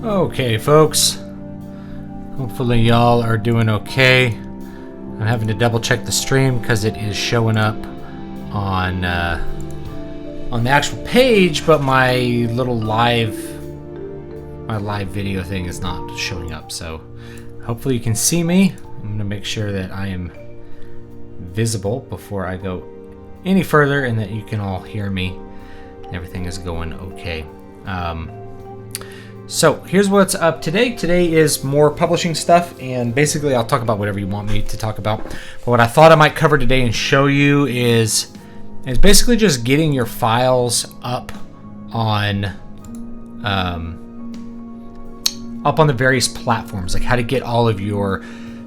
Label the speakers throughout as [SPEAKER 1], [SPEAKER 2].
[SPEAKER 1] Okay, folks. Hopefully y'all are doing okay. I'm having to double check the stream because it is showing up on the actual page, but my little live video thing is not showing up. So hopefully you can see me. I'm gonna make sure that I am visible before I go any further and that you can all hear me. Everything is going okay. So here's what's up today. Today is more publishing stuff, and basically I'll talk about whatever you want me to talk about. But what I thought I might cover today and show you is basically just getting your files up on the various platforms, like how to get all of your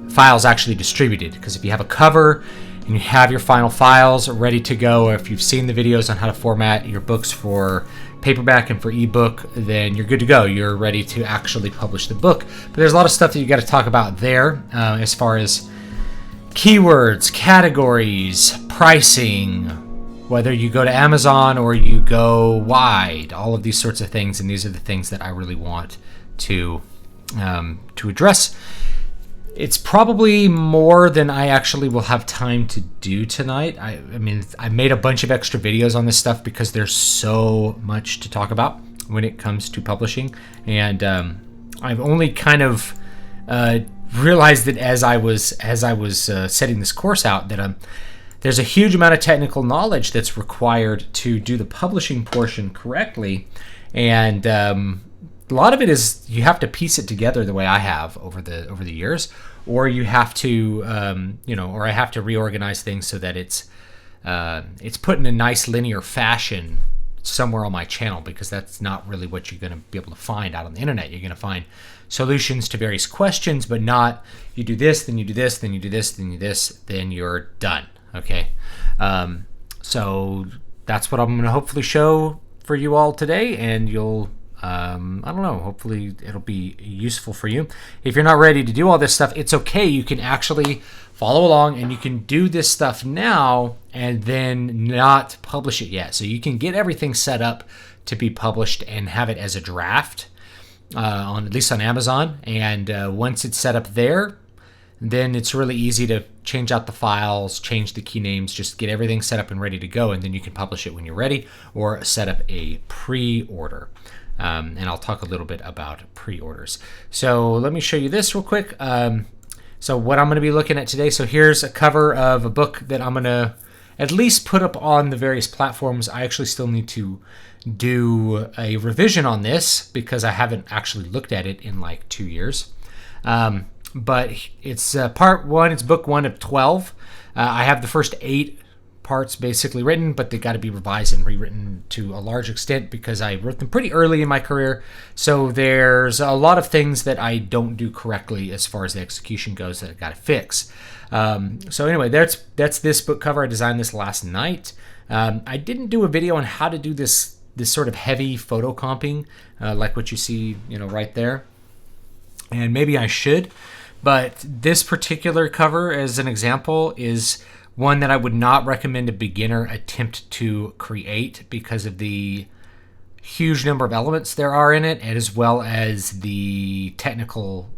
[SPEAKER 1] files actually distributed. Because if you have a cover and you have your final files ready to go, or if you've seen the videos on how to format your books for paperback and for ebook, then you're good to go. You're ready to actually publish the book. But there's a lot of stuff that you got to talk about there, as far as keywords, categories, pricing, whether you go to Amazon or you go wide, all of these sorts of things. And these are the things that I really want to address. It's probably more than I actually will have time to do tonight. I mean, I made a bunch of extra videos on this stuff because there's so much to talk about when it comes to publishing. And I've only kind of realized that as I was setting this course out that there's a huge amount of technical knowledge that's required to do the publishing portion correctly. And a lot of it is you have to piece it together the way I have over the years, or you have to, or I have to reorganize things so that it's put in a nice linear fashion somewhere on my channel, because that's not really what you're going to be able to find out on the internet. You're going to find solutions to various questions, but not you do this, then you do this, then you do this, then you do this, then you're done. Okay, so that's what I'm going to hopefully show for you all today, and you'll. I don't know, hopefully it'll be useful for you. If you're not ready to do all this stuff, it's okay. You can actually follow along, and you can do this stuff now and then not publish it yet. So you can get everything set up to be published and have it as a draft, at least on Amazon. And once it's set up there, then it's really easy to change out the files, change the key names, just get everything set up and ready to go. And then you can publish it when you're ready, or set up a pre-order. And I'll talk a little bit about pre-orders. So let me show you this real quick. So what I'm going to be looking at today. So here's a cover of a book that I'm going to at least put up on the various platforms. I actually still need to do a revision on this because I haven't actually looked at it in like 2 years. But it's part one. It's book 1 of 12. I have the first 8 parts basically written, but they got to be revised and rewritten to a large extent because I wrote them pretty early in my career. So there's a lot of things that I don't do correctly as far as the execution goes that I got to fix. So anyway, that's this book cover. I designed this last night. I didn't do a video on how to do this sort of heavy photo comping, like what you see, right there. And maybe I should, but this particular cover, as an example, is one that I would not recommend a beginner attempt to create because of the huge number of elements there are in it, as well as the technical,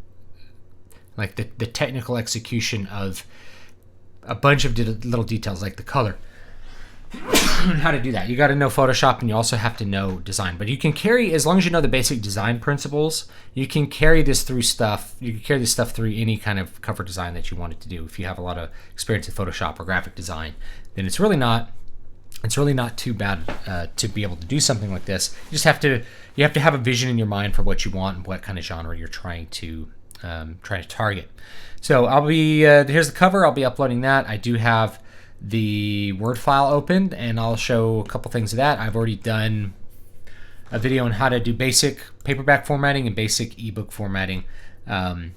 [SPEAKER 1] like the technical execution of a bunch of little details like the color. How to do that. You got to know Photoshop, and you also have to know design. But you can carry, as long as you know the basic design principles, you can carry this through stuff. You can carry this stuff through any kind of cover design that you want it to do. If you have a lot of experience in Photoshop or graphic design, then it's really not too bad to be able to do something like this. You just have to have a vision in your mind for what you want and what kind of genre you're trying to target. So I'll be here's the cover. I'll be uploading that. I do have the Word file opened, and I'll show a couple things of that. I've already done a video on how to do basic paperback formatting and basic ebook formatting, and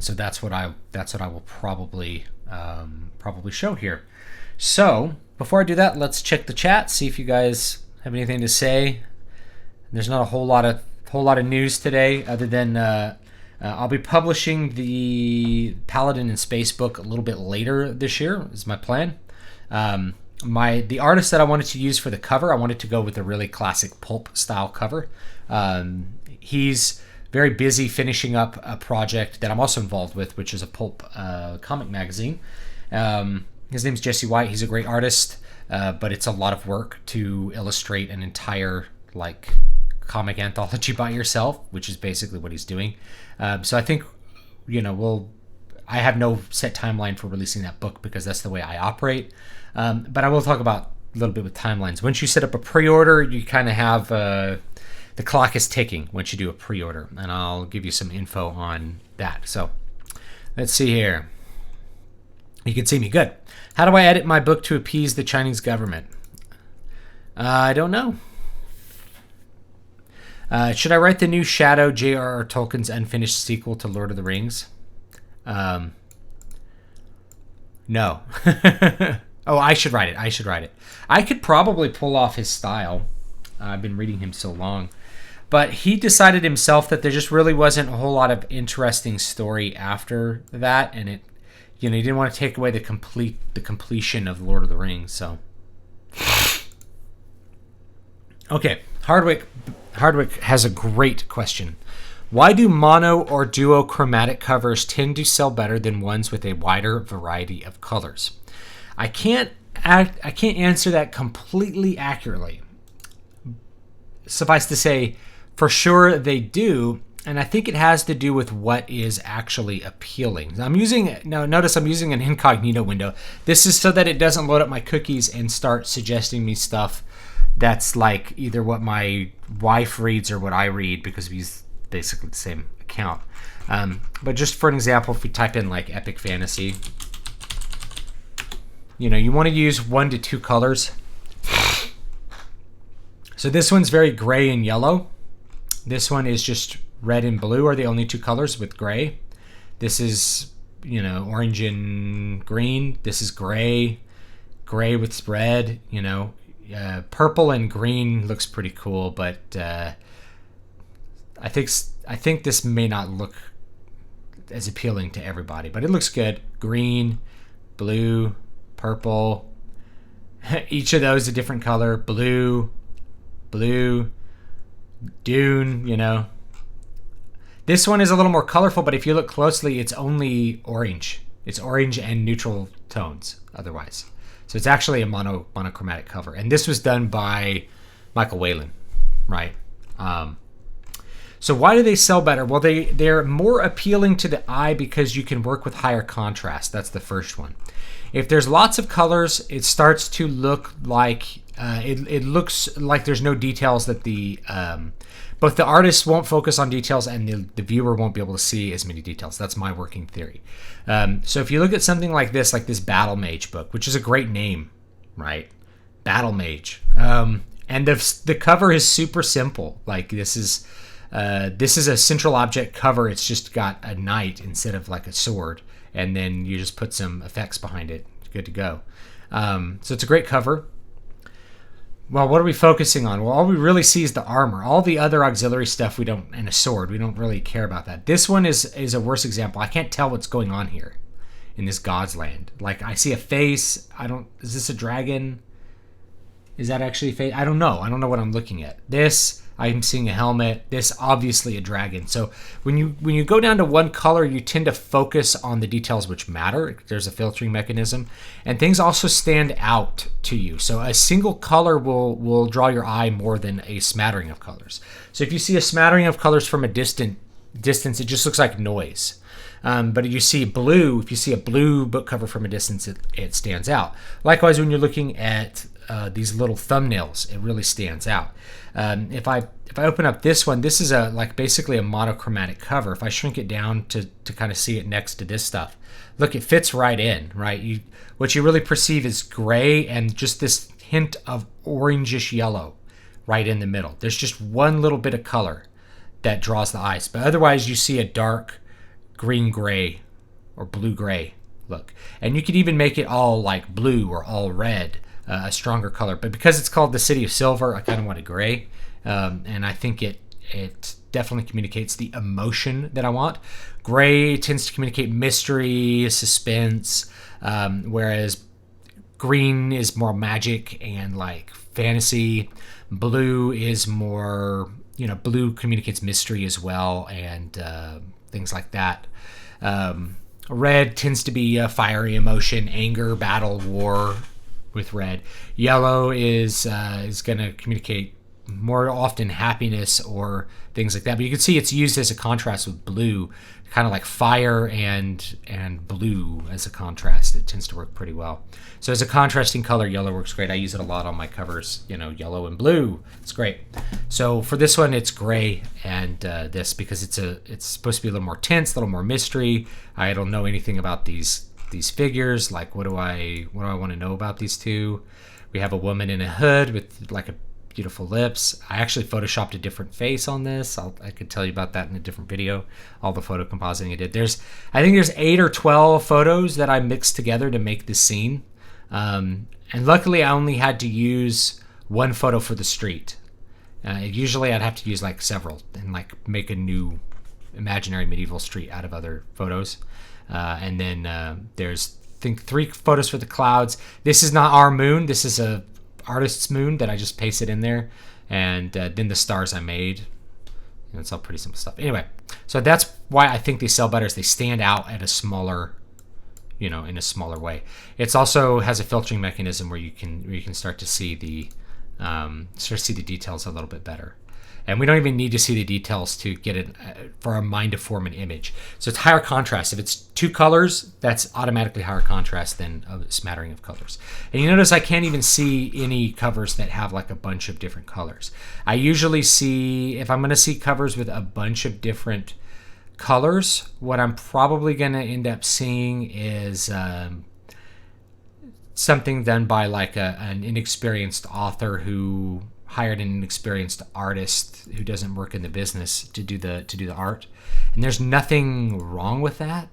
[SPEAKER 1] so that's what I will probably show here. So before I do that, let's check the chat, see if you guys have anything to say. There's not a whole lot of news today, other than I'll be publishing the Paladin in Space book a little bit later this year, is my plan. The artist that I wanted to use for the cover, I wanted to go with a really classic pulp style cover. he's very busy finishing up a project that I'm also involved with, which is a pulp comic magazine. His name's Jesse White. He's a great artist, but it's a lot of work to illustrate an entire like comic anthology by yourself, which is basically what he's doing. So I think, I have no set timeline for releasing that book because that's the way I operate. But I will talk about a little bit with timelines. Once you set up a pre-order, you kind of have the clock is ticking once you do a pre-order, and I'll give you some info on that. So let's see here. You can see me good. How do I edit my book to appease the Chinese government? I don't know. Should I write the new Shadow, J.R.R. Tolkien's unfinished sequel to Lord of the Rings? No. Oh, I should write it. I could probably pull off his style. I've been reading him so long. But he decided himself that there just really wasn't a whole lot of interesting story after that, and he didn't want to take away the completion of Lord of the Rings. So, okay, Hardwick has a great question. Why do mono or duochromatic covers tend to sell better than ones with a wider variety of colors? I can't answer that completely accurately. Suffice to say, for sure they do, and I think it has to do with what is actually appealing. Notice I'm using an incognito window. This is so that it doesn't load up my cookies and start suggesting me stuff that's like either what my wife reads or what I read, because we use basically the same account. But just for an example, if we type in like epic fantasy, you want to use 1 to 2 colors. So this one's very gray and yellow. This one is just red and blue are the only 2 colors with gray. This is, orange and green. This is gray with red, purple and green looks pretty cool, but I think this may not look as appealing to everybody, but it looks good. Green, blue, purple. Each of those a different color. Blue, Dune, This one is a little more colorful, but if you look closely, it's only orange. It's orange and neutral tones otherwise. So it's actually a monochromatic cover. And this was done by Michael Whalen, right? So why do they sell better? Well, they're more appealing to the eye because you can work with higher contrast. That's the first one. If there's lots of colors, it starts to look like it looks like there's no details that both the artist won't focus on details and the viewer won't be able to see as many details. That's my working theory. So if you look at something like this Battle Mage book, which is a great name, right? Battle Mage. And the cover is super simple. Like this is a central object cover. It's just got a knight instead of like a sword, and then you just put some effects behind it. It's good to go. So it's a great cover. Well, what are we focusing on? Well, all we really see is the armor. All the other auxiliary stuff and a sword, we don't really care about that. This one is a worse example. I can't tell what's going on here in this God's land. Like I see a face. Is this a dragon? Is that actually a face? I don't know. I don't know what I'm looking at. This, I'm seeing a helmet. This, obviously a dragon. So when you go down to one color, you tend to focus on the details which matter. There's a filtering mechanism, and things also stand out to you. So a single color will draw your eye more than a smattering of colors. So if you see a smattering of colors from a distance, it just looks like noise. But if you see a blue book cover from a distance, it stands out. Likewise, when you're looking at these little thumbnails, it really stands out. If I open up this one, this is basically a monochromatic cover. If I shrink it down to kind of see it next to this stuff, look, it fits right in, right? What you really perceive is gray and just this hint of orangish yellow right in the middle. There's just one little bit of color that draws the eyes, but otherwise you see a dark green-gray or blue-gray look. And you could even make it all like blue or all red, a stronger color. But because it's called the City of Silver, I kind of want it gray. And I think it definitely communicates the emotion that I want. Gray tends to communicate mystery, suspense, whereas green is more magic and like fantasy. Blue is more, blue communicates mystery as well, and things like that. Red tends to be fiery emotion, anger, battle, war with red. Yellow is going to communicate more often happiness or things like that. But you can see it's used as a contrast with blue, kind of like fire and blue as a contrast. It tends to work pretty well. So as a contrasting color, yellow works great. I use it a lot on my covers, yellow and blue. It's great. So for this one, it's gray and this, because it's supposed to be a little more tense, a little more mystery. I don't know anything about these figures. Like, what do I want to know about these two? We have a woman in a hood with like a beautiful lips. I actually photoshopped a different face on this. I could tell you about that in a different video. All the photo compositing I did. I think there's 8 or 12 photos that I mixed together to make this scene. And luckily I only had to use one photo for the street. Usually I'd have to use like several and like make a new imaginary medieval street out of other photos. And then there's, I think, 3 photos for the clouds. This is not our moon. This is a artist's moon that I just pasted in there, and then the stars I made. It's all pretty simple stuff. Anyway, so that's why I think they sell better, is they stand out at a smaller, in a smaller way. It's also has a filtering mechanism where you can start to see the details a little bit better. And we don't even need to see the details to get it for our mind to form an image. So it's higher contrast. If it's 2 colors, that's automatically higher contrast than a smattering of colors. And you notice I can't even see any covers that have like a bunch of different colors. I usually see, if I'm going to see covers with a bunch of different colors, what I'm probably going to end up seeing is something done by like an inexperienced author who hired an inexperienced artist who doesn't work in the business to do the art. And there's nothing wrong with that.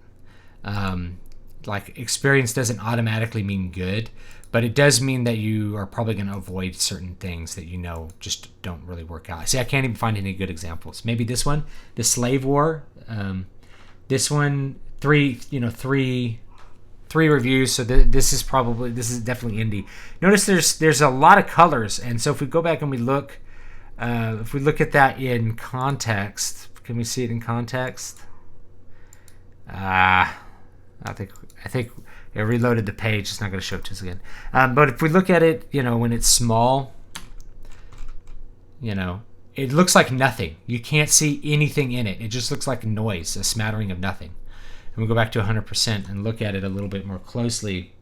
[SPEAKER 1] Like, experience doesn't automatically mean good, but it does mean that you are probably going to avoid certain things that just don't really work out. See, I can't even find any good examples. Maybe this one, the Slave War. This one, three reviews, so this is definitely indie. Notice there's a lot of colors, and so if we go back and we look, if we look at that in context, can we see it in context? I think it reloaded the page. It's not going to show it to us again. But if we look at it, when it's small, it looks like nothing. You can't see anything in it. It just looks like noise, a smattering of nothing. And we go back to 100% and look at it a little bit more closely.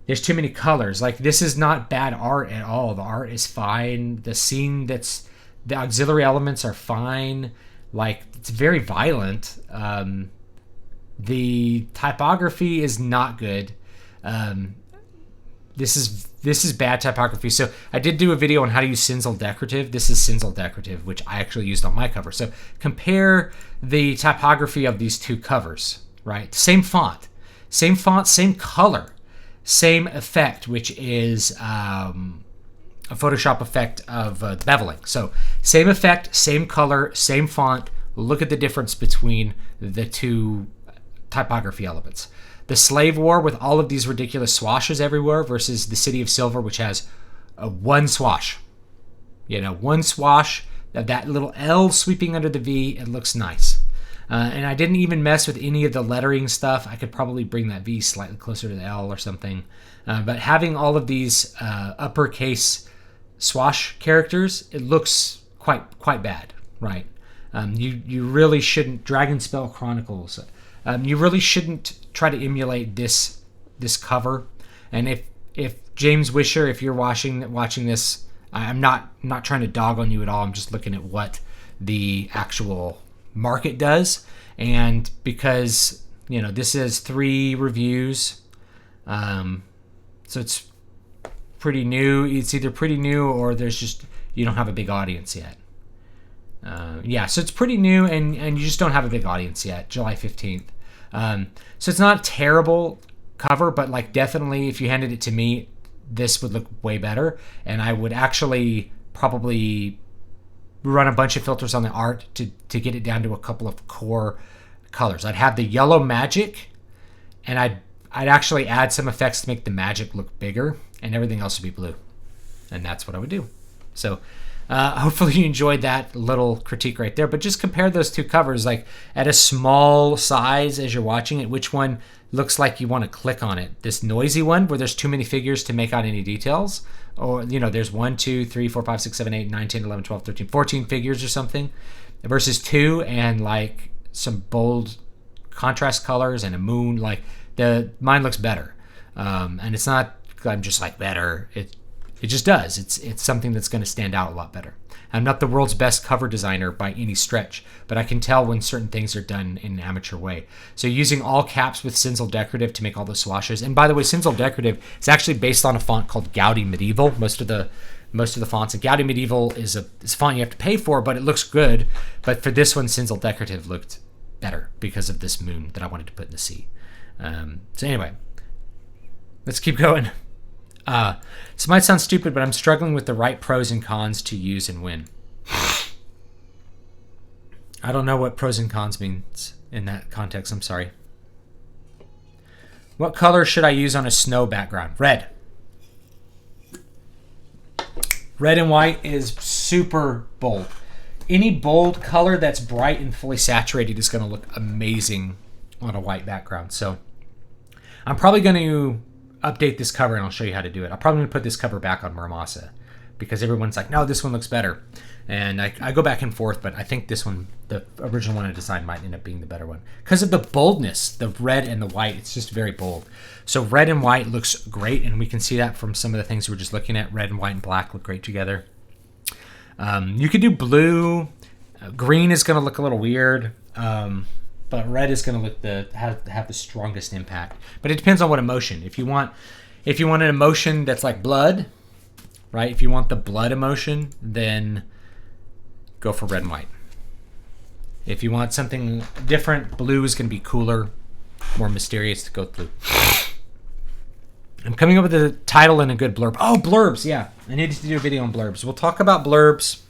[SPEAKER 1] There's too many colors. Like, this is not bad art at all. The art is fine. The scene the auxiliary elements are fine. Like, it's very violent. The typography is not good. This is bad typography. So I did do a video on how to use Cinzel Decorative. This is Cinzel Decorative, which I actually used on my cover. So compare the typography of these 2 covers. Right, same font, same color, same effect, which is a Photoshop effect of beveling. So same effect, same color, same font. Look at the difference between the 2 typography elements. The Slave War with all of these ridiculous swashes everywhere versus the City of Silver, which has one swash. One swash, that little L sweeping under the V. It looks nice. And I didn't even mess with any of the lettering stuff. I could probably bring that V slightly closer to the L or something. But having all of these uppercase swash characters, it looks quite bad, right? You really shouldn't. Dragonspell Chronicles. You really shouldn't try to emulate this cover. And if James Wisher, if you're watching this, I'm not trying to dog on you at all. I'm just looking at what the actual market does, and because this is 3 reviews, so it's pretty new. It's either pretty new or you don't have a big audience yet. So it's pretty new, and you just don't have a big audience yet. July 15th. So it's not a terrible cover, but like, definitely if you handed it to me, this would look way better, and I would actually probably run a bunch of filters on the art to get it down to a couple of core colors. I'd have the yellow magic, and I'd actually add some effects to make the magic look bigger, and everything else would be blue. And that's what I would do. So Hopefully you enjoyed that little critique right there. But just compare those two covers, like at a small size as you're watching it, which one looks like you want to click on it. This noisy one where there's too many figures to make out any details. Or, there's 1, 2, 3, 4, 5, 6, 7, 8, 9, 10, 11, 12, 13, 14 figures or something. Versus 2 and like some bold contrast colors and a moon. Like mine looks better. And it's not, I'm just like better. It just does. It's something that's going to stand out a lot better. I'm not the world's best cover designer by any stretch, but I can tell when certain things are done in an amateur way. So using all caps with Cinzel Decorative to make all those swashes. And by the way, Cinzel Decorative is actually based on a font called Gaudi Medieval. Most of the fonts. And Gaudi Medieval is a font you have to pay for, but it looks good. But for this one, Cinzel Decorative looked better because of this moon that I wanted to put in the sea. So anyway, let's keep going. This might sound stupid, but I'm struggling with the right pros and cons to use and when. I don't know what pros and cons means in that context. I'm sorry. What color should I use on a snow background? Red. Red and white is super bold. Any bold color that's bright and fully saturated is going to look amazing on a white background. So I'm probably going to update this cover and I'll show you how to do it. I'm probably going to put this cover back on Muramasa because everyone's like, no, this one looks better. And I go back and forth, but I think this one, the original one I designed, might end up being the better one. Because of the boldness, the red and the white, it's just very bold. So red and white looks great, and we can see that from some of the things we were just looking at. Red and white and black look great together. You could do blue. Green is going to look a little weird. But red is going to look have the strongest impact. But it depends on what emotion. If you want an emotion that's like blood, right? If you want the blood emotion, then go for red and white. If you want something different, blue is going to be cooler, more mysterious. To go with blue. I'm coming up with a title and a good blurb. Oh, blurbs, yeah. I needed to do a video on blurbs. We'll talk about blurbs.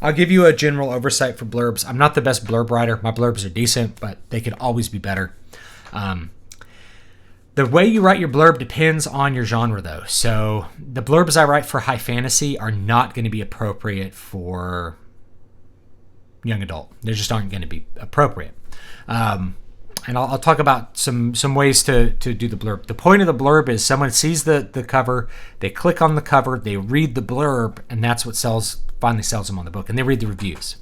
[SPEAKER 1] I'll give you a general oversight for blurbs. I'm not the best blurb writer. My blurbs are decent, but they could always be better. The way you write your blurb depends on your genre, though. So the blurbs I write for high fantasy are not going to be appropriate for young adult. They just aren't going to be appropriate. And I'll talk about some ways to do the blurb. The point of the blurb is someone sees the cover, they click on the cover, they read the blurb, and that's what finally sells them on the book, and they read the reviews.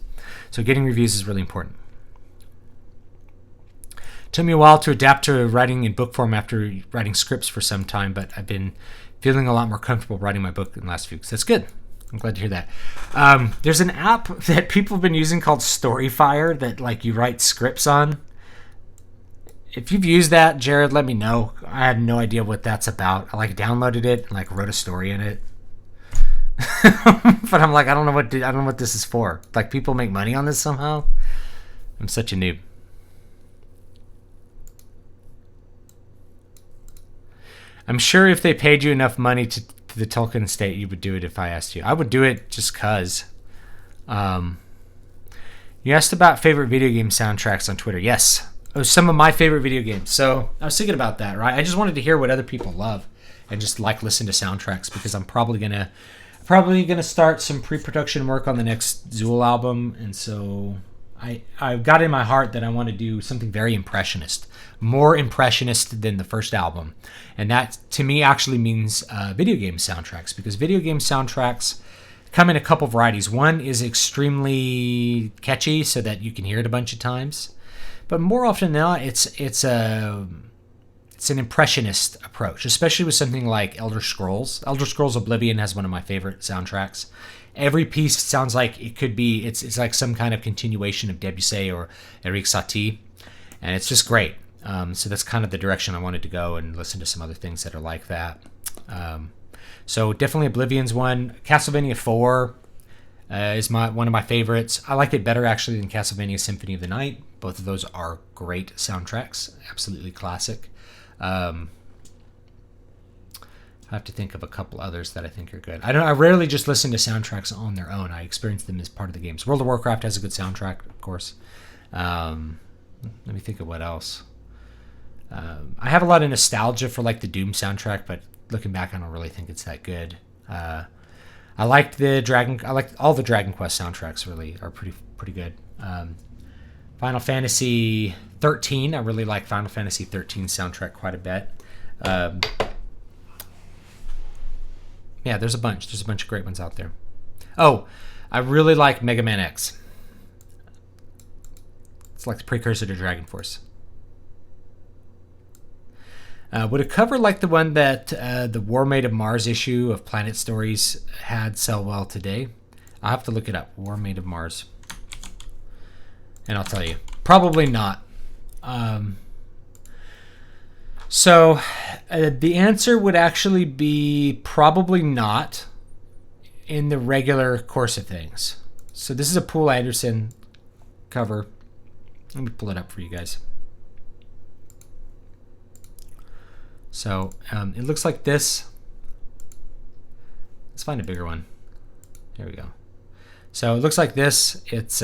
[SPEAKER 1] So getting reviews is really important. It took me a while to adapt to writing in book form after writing scripts for some time, but I've been feeling a lot more comfortable writing my book in the last few weeks. That's good. I'm glad to hear that. There's an app that people have been using called Storyfire that like you write scripts on. If you've used that, Jared, let me know. I have no idea what that's about. I downloaded it and wrote a story in it. But I'm like, I don't know what this is for. People make money on this somehow. I'm such a noob. I'm sure if they paid you enough money to the Tolkien estate, you would do it if I asked you. I would do it just cause. You asked about favorite video game soundtracks on Twitter. Yes. Some of my favorite video games. So I was thinking about that, right? I just wanted to hear what other people love and just listen to soundtracks because I'm probably gonna start some pre-production work on the next Zool album, and so I've got in my heart that I want to do something very impressionist, more impressionist than the first album, and that to me actually means video game soundtracks, because video game soundtracks come in a couple varieties. One is extremely catchy so that you can hear it a bunch of times. But more often than not, it's an impressionist approach, especially with something like Elder Scrolls. Elder Scrolls Oblivion has one of my favorite soundtracks. Every piece sounds like it could be, it's like some kind of continuation of Debussy or Erik Satie, and it's just great. So that's kind of the direction I wanted to go, and listen to some other things that are like that. So definitely Oblivion's one. Castlevania 4 is one of my favorites. I like it better actually than Castlevania Symphony of the Night. Both of those are great soundtracks, absolutely classic. I have to think of a couple others that I think are good. I rarely just listen to soundtracks on their own. I experience them as part of the games. World of Warcraft has a good soundtrack, of course. Let me think of what else. I have a lot of nostalgia for the Doom soundtrack, but looking back, I don't really think it's that good. I I liked all the Dragon Quest soundtracks. Really are pretty good. Final Fantasy 13. I really like Final Fantasy 13 soundtrack quite a bit. Yeah, there's a bunch. There's a bunch of great ones out there. Oh, I really like Mega Man X. It's like the precursor to Dragon Force. Would a cover like the one that the War Made of Mars issue of Planet Stories had sell well today? I'll have to look it up. War Made of Mars. And I'll tell you. Probably not. So the answer would actually be probably not in the regular course of things. So this is a Poul Anderson cover. Let me pull it up for you guys. So it looks like this. Let's find a bigger one. Here we go. So it looks like this. It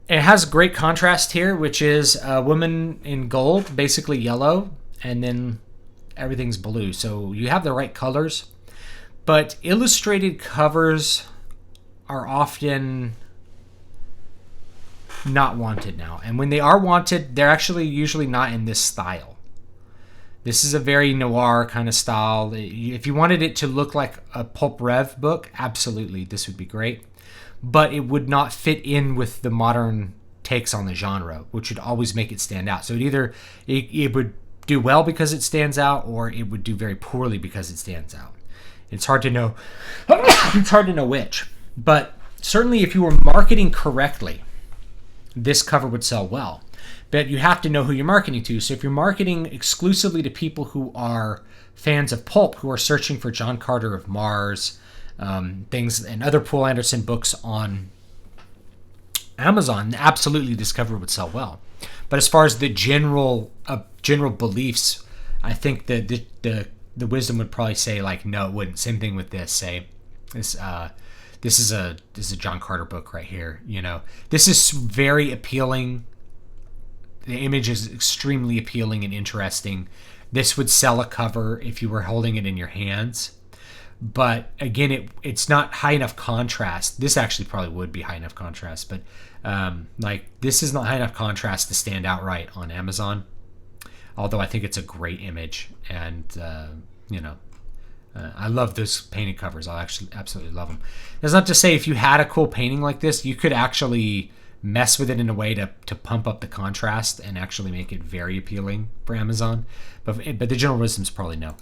[SPEAKER 1] has great contrast here, which is a woman in gold, basically yellow, and then everything's blue. So you have the right colors, but illustrated covers are often not wanted now. And when they are wanted, they're actually usually not in this style. This is a very noir kind of style. If you wanted it to look like a Pulp Rev book, absolutely, this would be great. But it would not fit in with the modern takes on the genre, which would always make it stand out. So it would do well because it stands out, or it would do very poorly because it stands out. It's hard to know. It's hard to know which. But certainly if you were marketing correctly, this cover would sell well. But you have to know who you're marketing to. So if you're marketing exclusively to people who are fans of pulp, who are searching for John Carter of Mars, things and other Poul Anderson books on Amazon, absolutely this cover would sell well. But as far as the general beliefs, I think that the wisdom would probably say like, no, it wouldn't. Same thing with this. Say this is a John Carter book right here. You know, this is very appealing. The image is extremely appealing and interesting. This would sell a cover if you were holding it in your hands. But again, it's not high enough contrast. This actually probably would be high enough contrast, but like this is not high enough contrast to stand out right on Amazon. Although I think it's a great image, and I love those painted covers. I actually absolutely love them. That's not to say if you had a cool painting like this, you could actually mess with it in a way to pump up the contrast and actually make it very appealing for Amazon. But the general wisdom is probably no.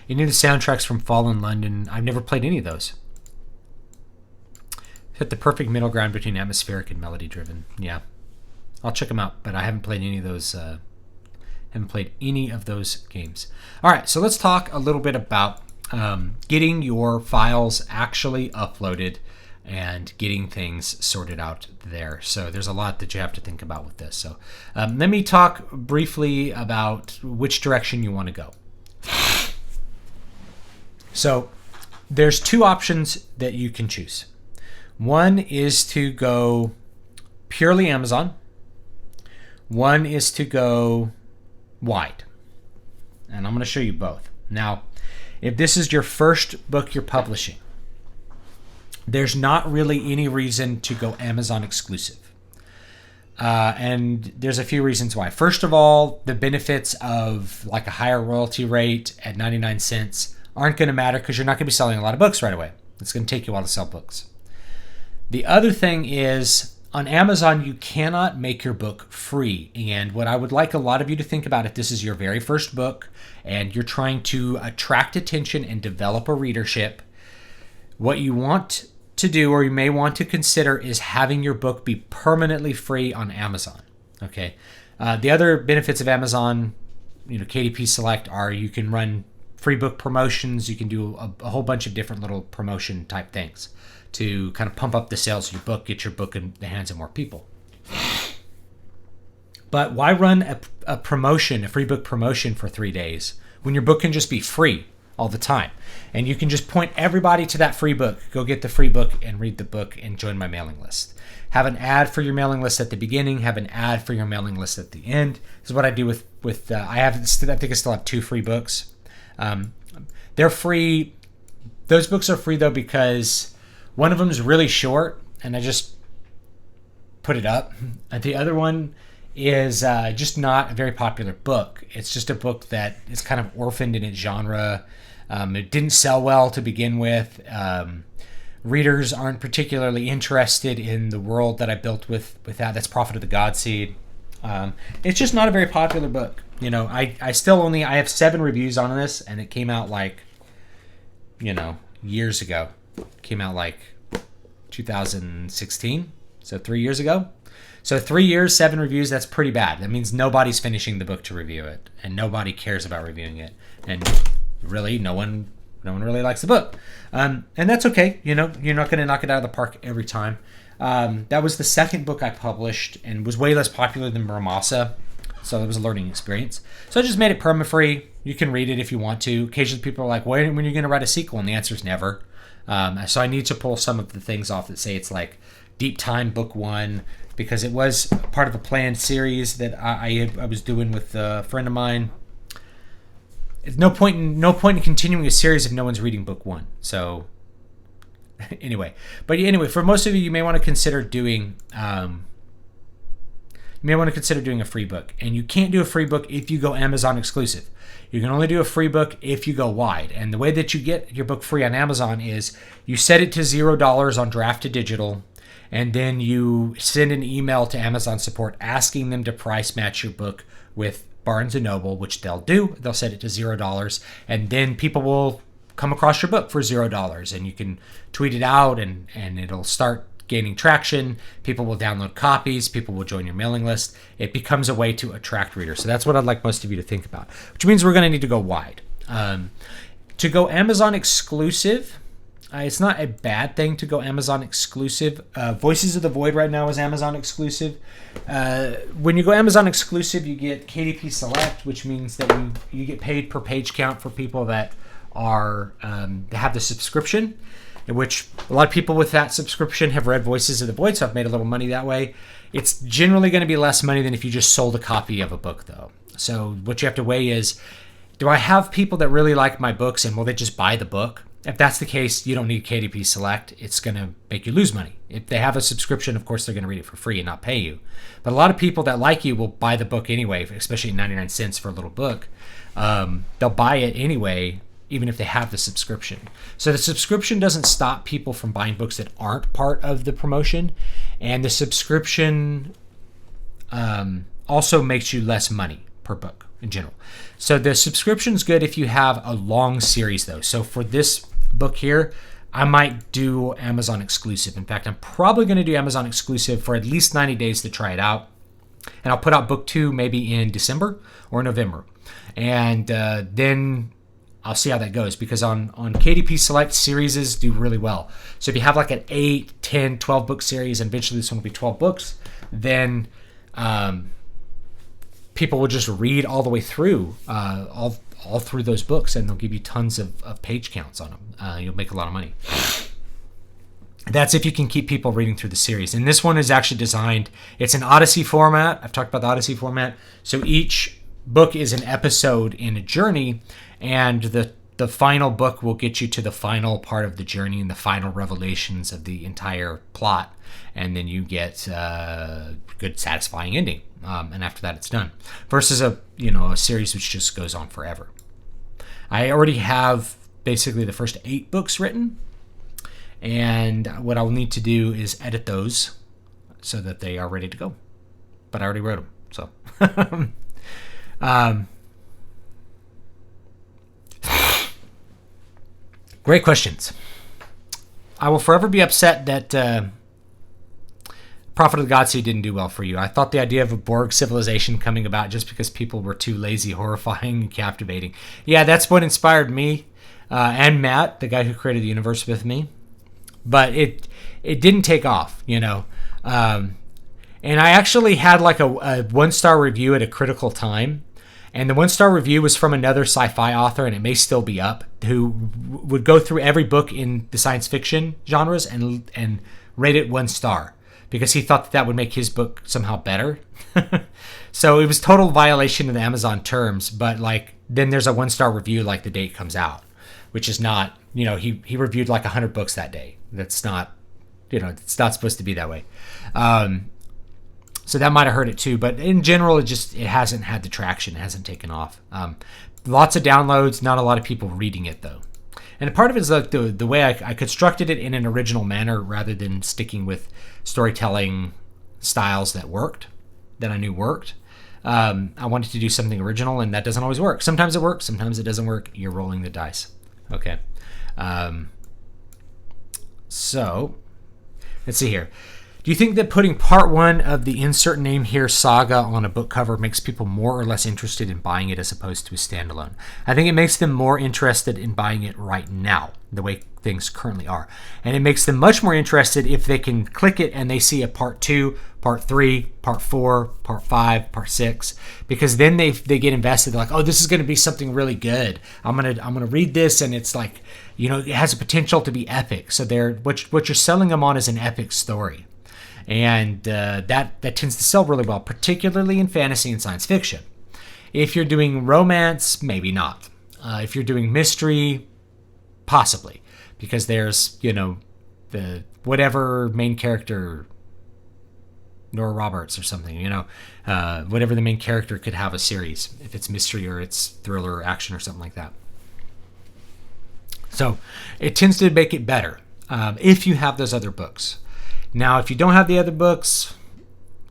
[SPEAKER 1] Any of the soundtracks from Fallen London, I've never played any of those. Hit the perfect middle ground between atmospheric and melody driven. Yeah, I'll check them out, but I haven't played any of those. Haven't played any of those games. All right, so let's talk a little bit about getting your files actually uploaded and getting things sorted out there. So there's a lot that you have to think about with this. So let me talk briefly about which direction you want to go. So there's two options that you can choose. One is to go purely Amazon. One is to go wide. And I'm going to show you both. Now, if this is your first book you're publishing, there's not really any reason to go Amazon exclusive. And there's a few reasons why. First of all, the benefits of like a higher royalty rate at 99 cents aren't going to matter because you're not going to be selling a lot of books right away. It's going to take you a while to sell books. The other thing is on Amazon, you cannot make your book free. And what I would like a lot of you to think about, if this is your very first book and you're trying to attract attention and develop a readership, what you want to do, or you may want to consider, is having your book be permanently free on Amazon. Okay. The other benefits of Amazon, KDP Select, are you can run free book promotions. You can do a whole bunch of different little promotion type things to kind of pump up the sales of your book, get your book in the hands of more people. But why run a promotion, a free book promotion for 3 days when your book can just be free all the time. And you can just point everybody to that free book. Go get the free book and read the book and join my mailing list. Have an ad for your mailing list at the beginning. Have an ad for your mailing list at the end. This is what I do with I think I still have 2 free books. They're free. Those books are free though because one of them is really short and I just put it up. And the other one is just not a very popular book. It's just a book that is kind of orphaned in its genre. It didn't sell well to begin with. Readers aren't particularly interested in the world that I built with that. That's Prophet of the God Seed. It's just not a very popular book. You know, I have 7 reviews on this, and it came out like, years ago. It came out like 2016, so 3 years ago. So 3 years, 7 reviews, that's pretty bad. That means nobody's finishing the book to review it, and nobody cares about reviewing it. And really, no one really likes the book. And that's okay. You're not going to knock it out of the park every time. That was the second book I published and was way less popular than Muramasa. So it was a learning experience. So I just made it perma-free. You can read it if you want to. Occasionally people are like, when are you going to write a sequel? And the answer is never. So I need to pull some of the things off that say it's like Deep Time Book 1, because it was part of a planned series that I was doing with a friend of mine. There's no point in continuing a series if no one's reading book 1. So anyway, for most of you, you may want to consider doing a free book, and you can't do a free book if you go Amazon exclusive. You can only do a free book if you go wide. And the way that you get your book free on Amazon is you set it to $0 on draft to digital, and then you send an email to Amazon support asking them to price match your book with Barnes & Noble, which they'll do. They'll set it to $0, and then people will come across your book for $0, and you can tweet it out, and it'll start gaining traction. People will download copies. People will join your mailing list. It becomes a way to attract readers. So that's what I'd like most of you to think about, which means we're going to need to go wide. To go Amazon exclusive, it's not a bad thing to go Amazon exclusive. Voices of the Void right now is Amazon exclusive. When you go Amazon exclusive, you get KDP Select, which means that you get paid per page count for people that are that have the subscription, in which a lot of people with that subscription have read Voices of the Void, so I've made a little money that way. It's generally going to be less money than if you just sold a copy of a book, though. So what you have to weigh is, do I have people that really like my books, and will they just buy the book? If that's the case, you don't need KDP Select. It's going to make you lose money. If they have a subscription, of course, they're going to read it for free and not pay you. But a lot of people that like you will buy the book anyway, especially 99 cents for a little book. They'll buy it anyway, even if they have the subscription. So the subscription doesn't stop people from buying books that aren't part of the promotion. And the subscription also makes you less money per book in general. So the subscription's good if you have a long series, though. So for this book here, I might do Amazon exclusive. In fact, I'm probably going to do Amazon exclusive for at least 90 days to try it out. And I'll put out book 2 maybe in December or November. And then I'll see how that goes, because on KDP Select, series do really well. So if you have like an 8, 10, 12 book series, and eventually this one will be 12 books, then people will just read all the way through, all through those books, and they'll give you tons of page counts on them. You'll make a lot of money. That's if you can keep people reading through the series. And this one is actually designed, it's an Odyssey format. I've talked about the Odyssey format. So each book is an episode in a journey, and the final book will get you to the final part of the journey and the final revelations of the entire plot, and then you get a good, satisfying ending. And after that, it's done. Versus a series which just goes on forever. I already have basically the first 8 books written, and what I'll need to do is edit those so that they are ready to go. But I already wrote them, so. Great questions. I will forever be upset that Prophet of the God Seed didn't do well for you. I thought the idea of a Borg civilization coming about just because people were too lazy, horrifying, and captivating. Yeah, that's what inspired me and Matt, the guy who created the universe with me. But it didn't take off, And I actually had like a 1-star review at a critical time. And the 1-star review was from another sci-fi author, and it may still be up, who would go through every book in the science fiction genres and rate it 1 star because he thought that would make his book somehow better. So it was total violation of the Amazon terms, but like then there's a 1-star review like the day it comes out, which is not, he reviewed like 100 books that day. That's not, it's not supposed to be that way. So that might have hurt it too, but in general, it hasn't had the traction. It hasn't taken off. Lots of downloads, not a lot of people reading it though. And part of it is like the way I constructed it in an original manner rather than sticking with storytelling styles that I knew worked. I wanted to do something original, and that doesn't always work. Sometimes it works, sometimes it doesn't work. You're rolling the dice. Okay. So let's see here. Do you think that putting part 1 of the insert name here saga on a book cover makes people more or less interested in buying it as opposed to a standalone? I think it makes them more interested in buying it right now, the way things currently are. And it makes them much more interested if they can click it and they see a part 2, part 3, part 4, part 5, part 6, because then they get invested. They're like, oh, this is going to be something really good. I'm gonna read this, and it's like, it has a potential to be epic. So what you're selling them on is an epic story. And that tends to sell really well, particularly in fantasy and science fiction. If you're doing romance, maybe not. If you're doing mystery, possibly, because there's the whatever main character, Nora Roberts or something, whatever the main character could have a series, if it's mystery or it's thriller or action or something like that. So it tends to make it better if you have those other books. Now, if you don't have the other books,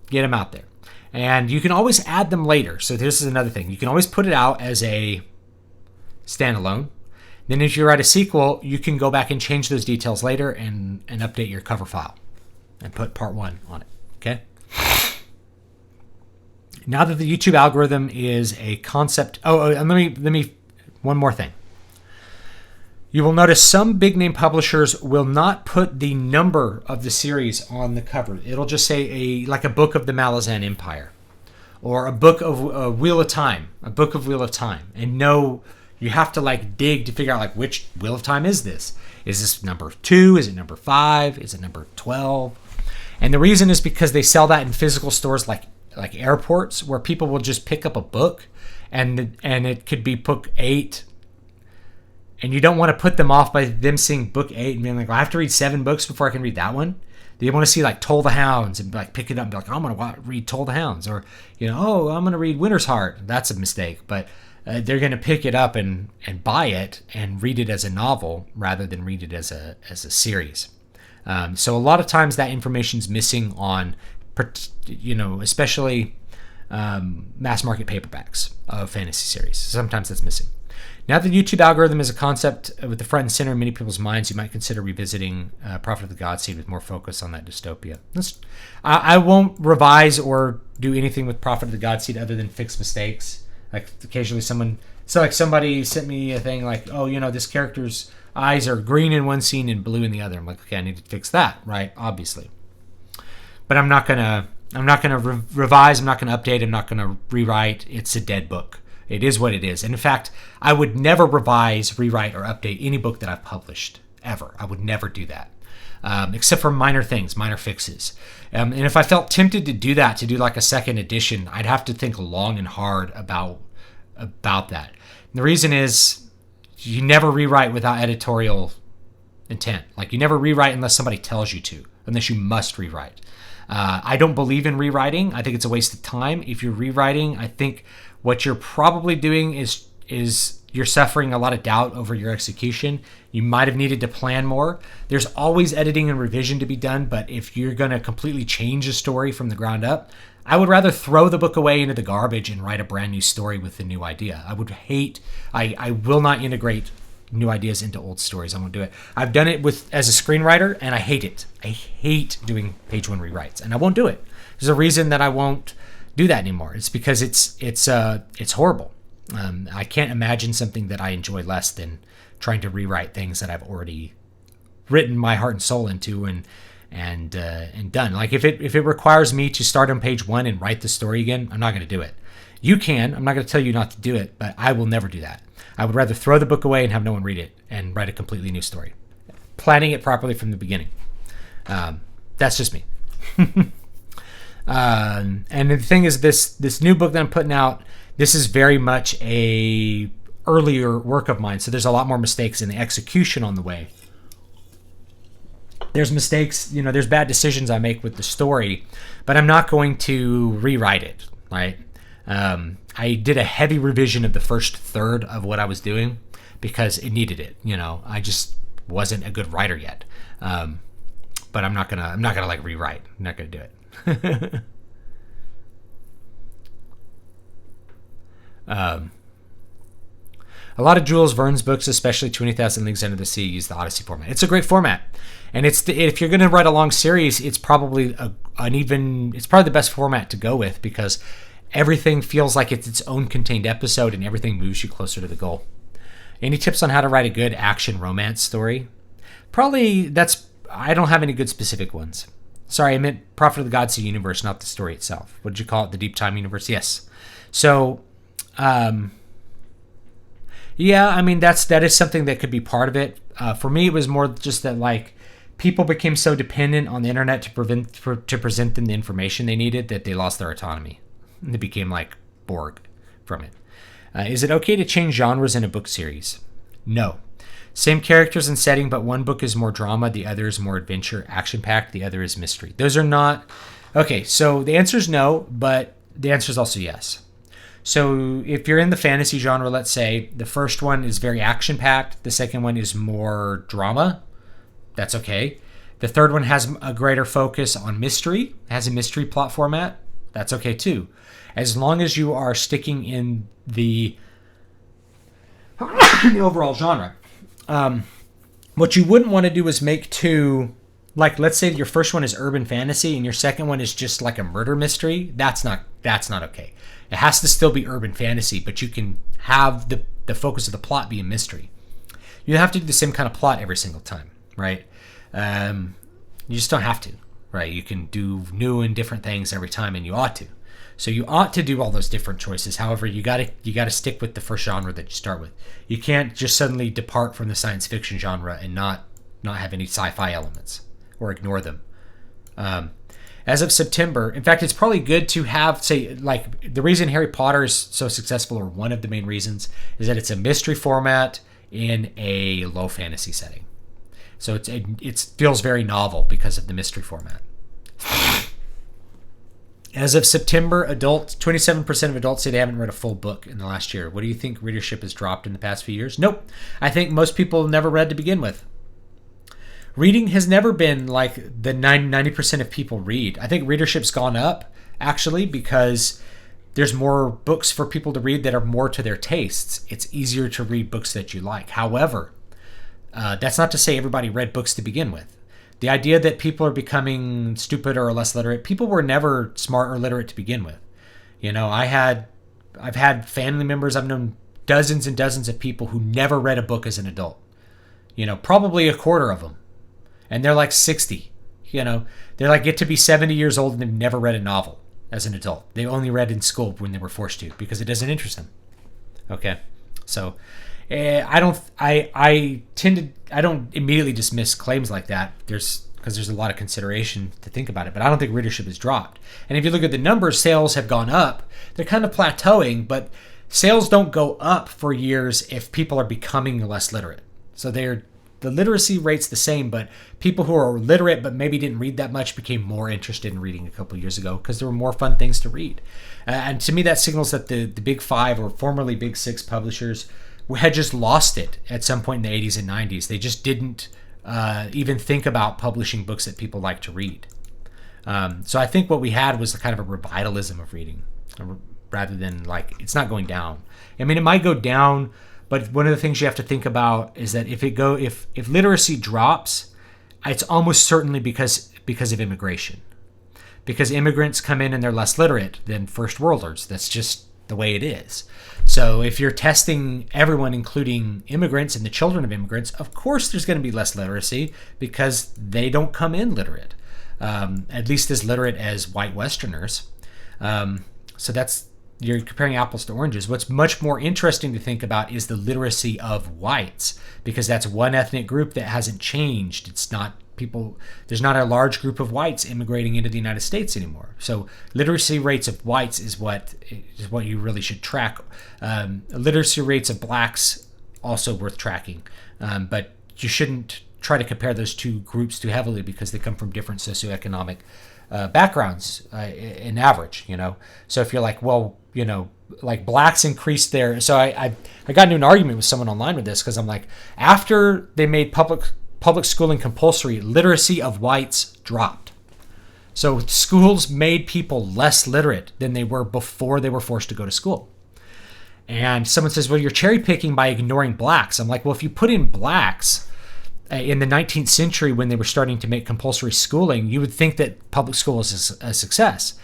[SPEAKER 1] get them out there. And you can always add them later. So this is another thing. You can always put it out as a standalone. Then if you write a sequel, you can go back and change those details later and update your cover file and put part 1 on it. Okay? Now that the YouTube algorithm is a concept... and let me one more thing. You will notice some big name publishers will not put the number of the series on the cover. It'll just say like a book of the Malazan Empire, or a book of Wheel of Time, and you have to like dig to figure out like which Wheel of Time is this? Is this number 2? Is it number 5? Is it number 12? And the reason is because they sell that in physical stores like airports, where people will just pick up a book and it could be book 8. And you don't want to put them off by them seeing book 8 and being like, well, I have to read 7 books before I can read that one. They want to see like Toll the Hounds and like pick it up and be like, I'm going to read Toll the Hounds, or I'm going to read Winter's Heart. That's a mistake, but they're going to pick it up and buy it and read it as a novel rather than read it as a series. So a lot of times that information's missing on, especially mass market paperbacks of fantasy series. Sometimes that's missing. Now that the YouTube algorithm is a concept with the front and center in many people's minds, you might consider revisiting Prophet of the Godseed with more focus on that dystopia. I won't revise or do anything with Prophet of the Godseed other than fix mistakes. Like occasionally somebody sent me a thing like, this character's eyes are green in one scene and blue in the other. I'm like, okay, I need to fix that, right? Obviously. But I'm not gonna revise. I'm not gonna update. I'm not gonna rewrite. It's a dead book. It is what it is. And in fact, I would never revise, rewrite, or update any book that I've published, ever. I would never do that, except for minor things, minor fixes. And if I felt tempted to do that, to do like a second edition, I'd have to think long and hard about that. And the reason is you never rewrite without editorial intent. Like you never rewrite unless somebody tells you to, unless you must rewrite. I don't believe in rewriting. I think it's a waste of time. If you're rewriting, I think what you're probably doing is you're suffering a lot of doubt over your execution. You might have needed to plan more. There's always editing and revision to be done, but if you're going to completely change a story from the ground up, I would rather throw the book away into the garbage and write a brand new story with a new idea. I will not integrate new ideas into old stories. I won't do it. I've done it as a screenwriter, and I hate it. I hate doing page 1 rewrites, and I won't do it. There's a reason that I won't do that anymore. It's because it's horrible. I can't imagine something that I enjoy less than trying to rewrite things that I've already written my heart and soul into and done. Like if it requires me to start on page 1 and write the story again, I'm not going to do it. You can. I'm not going to tell you not to do it, but I will never do that. I would rather throw the book away and have no one read it and write a completely new story. Planning it properly from the beginning. That's just me. And the thing is, this new book that I'm putting out, this is very much a earlier work of mine. So there's a lot more mistakes in the execution on the way. There's mistakes, there's bad decisions I make with the story, but I'm not going to rewrite it, right? I did a heavy revision of the first third of what I was doing because it needed it. I just wasn't a good writer yet. But I'm not gonna like rewrite. I'm not gonna do it. A lot of Jules Verne's books, especially 20,000 Leagues Under the Sea, use the Odyssey format. It's a great format, and if you're going to write a long series, it's probably it's probably the best format to go with because everything feels like it's its own contained episode, and everything moves you closer to the goal. Any tips on how to write a good action romance story? I don't have any good specific ones. Sorry, I meant Prophet of the God Sea universe, not the story itself. What did you call it? The Deep Time universe? Yes. So, yeah, I mean, that is something that could be part of it. For me, it was more just that, like, people became so dependent on the internet to present them the information they needed that they lost their autonomy. And they became like Borg from it. Is it okay to change genres in a book series? No. Same characters and setting, but one book is more drama, the other is more adventure, action-packed, the other is mystery. Those are not... Okay, so the answer is no, but the answer is also yes. So if you're in the fantasy genre, let's say, the first one is very action-packed, the second one is more drama, that's okay. The third one has a greater focus on mystery, has a mystery plot format, that's okay too. As long as you are sticking in the overall genre. What you wouldn't want to do is make two, like, let's say your first one is urban fantasy and your second one is just like a murder mystery. That's not okay. It has to still be urban fantasy, but you can have the focus of the plot be a mystery. You don't have to do the same kind of plot every single time, right? You just don't have to, right? You can do new and different things every time, and you ought to. So you ought to do all those different choices. However, you gotta stick with the first genre that you start with. You can't just suddenly depart from the science fiction genre and not have any sci-fi elements or ignore them. As of September, in fact, it's probably good to have, say, like, the reason Harry Potter is so successful, or one of the main reasons, is that it's a mystery format in a low fantasy setting. So it feels very novel because of the mystery format. As of September, 27% of adults say they haven't read a full book in the last year. What do you think readership has dropped in the past few years? Nope. I think most people never read to begin with. Reading has never been like the 90% of people read. I think readership's gone up, actually, because there's more books for people to read that are more to their tastes. It's easier to read books that you like. However, that's not to say everybody read books to begin with. The idea that people are becoming stupid or less literate, people were never smart or literate to begin with. I've had family members, I've known dozens and dozens of people who never read a book as an adult. Probably a quarter of them. And they're like 60. They're like get to be 70 years old and they've never read a novel as an adult. They only read in school when they were forced to because it doesn't interest them. Okay, so I don't immediately dismiss claims like that. Because there's a lot of consideration to think about it, but I don't think readership has dropped. And if you look at the numbers, sales have gone up. They're kind of plateauing, but sales don't go up for years if people are becoming less literate. So the literacy rate's the same, but people who are literate but maybe didn't read that much became more interested in reading a couple of years ago because there were more fun things to read. And to me, that signals that the Big Five, or formerly Big Six publishers, had just lost it at some point in the 80s and 90s. They just didn't even think about publishing books that people like to read. So I think what we had was kind of a revitalism of reading, rather than, like, it's not going down. I mean, it might go down, but one of the things you have to think about is that if literacy drops, it's almost certainly because of immigration. Because immigrants come in and they're less literate than first worlders. That's just the way it is. So if you're testing everyone, including immigrants and the children of immigrants, of course there's going to be less literacy because they don't come in literate, at least as literate as white Westerners. So that's you're comparing apples to oranges. What's much more interesting to think about is the literacy of whites, because that's one ethnic group that hasn't changed. It's not there's not a large group of whites immigrating into the United States anymore. So literacy rates of whites is what you really should track. Literacy rates of blacks also worth tracking, but you shouldn't try to compare those two groups too heavily because they come from different socioeconomic backgrounds in average, So if you're like, well, like blacks increased their, so I got into an argument with someone online with this because I'm like, after they made public schooling compulsory, literacy of whites dropped. So schools made people less literate than they were before they were forced to go to school. And someone says, well, you're cherry picking by ignoring blacks. I'm like, well, if you put in blacks in the 19th century when they were starting to make compulsory schooling, you would think that public school is a success.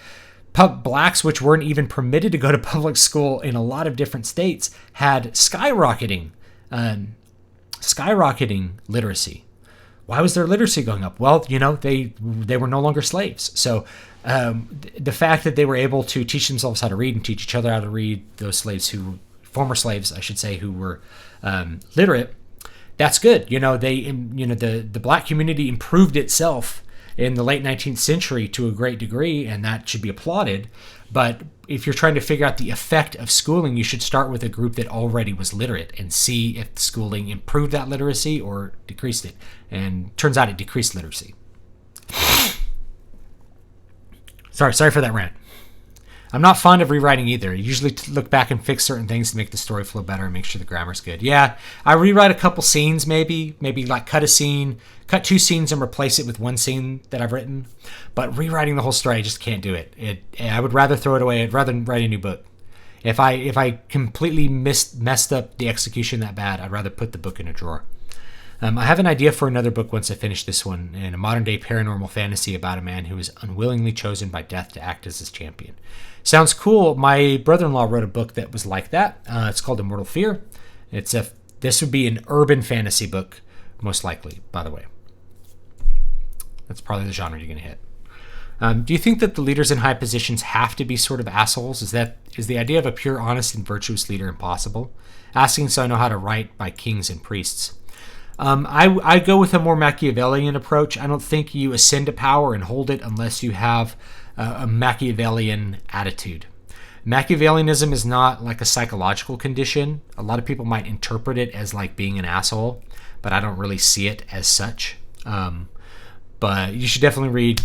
[SPEAKER 1] Blacks, which weren't even permitted to go to public school in a lot of different states, had skyrocketing literacy. Why was their literacy going up? Well, they were no longer slaves. So the fact that they were able to teach themselves how to read and teach each other how to read, those former slaves, I should say, who were literate, that's good. The black community improved itself in the late 19th century to a great degree, and that should be applauded. But if you're trying to figure out the effect of schooling, you should start with a group that already was literate and see if schooling improved that literacy or decreased it. And turns out it decreased literacy. Sorry for that rant. I'm not fond of rewriting either. I usually look back and fix certain things to make the story flow better and make sure the grammar's good. Yeah, I rewrite a couple scenes maybe like cut two scenes and replace it with one scene that I've written. But rewriting the whole story, I just can't do it. I would rather throw it away. I'd rather write a new book. If I completely messed up the execution that bad, I'd rather put the book in a drawer. I have an idea for another book once I finish this one, in a modern-day paranormal fantasy about a man who was unwillingly chosen by death to act as his champion. Sounds cool. My brother-in-law wrote a book that was like that. It's called Immortal Fear. This would be an urban fantasy book, most likely, by the way. That's probably the genre you're going to hit. Do you think that the leaders in high positions have to be sort of assholes? Is the idea of a pure, honest, and virtuous leader impossible? Asking so I know how to write by kings and priests. I go with a more Machiavellian approach. I don't think you ascend to power and hold it unless you have a Machiavellian attitude. Machiavellianism is not like a psychological condition. A lot of people might interpret it as like being an asshole, but I don't really see it as such. But you should definitely read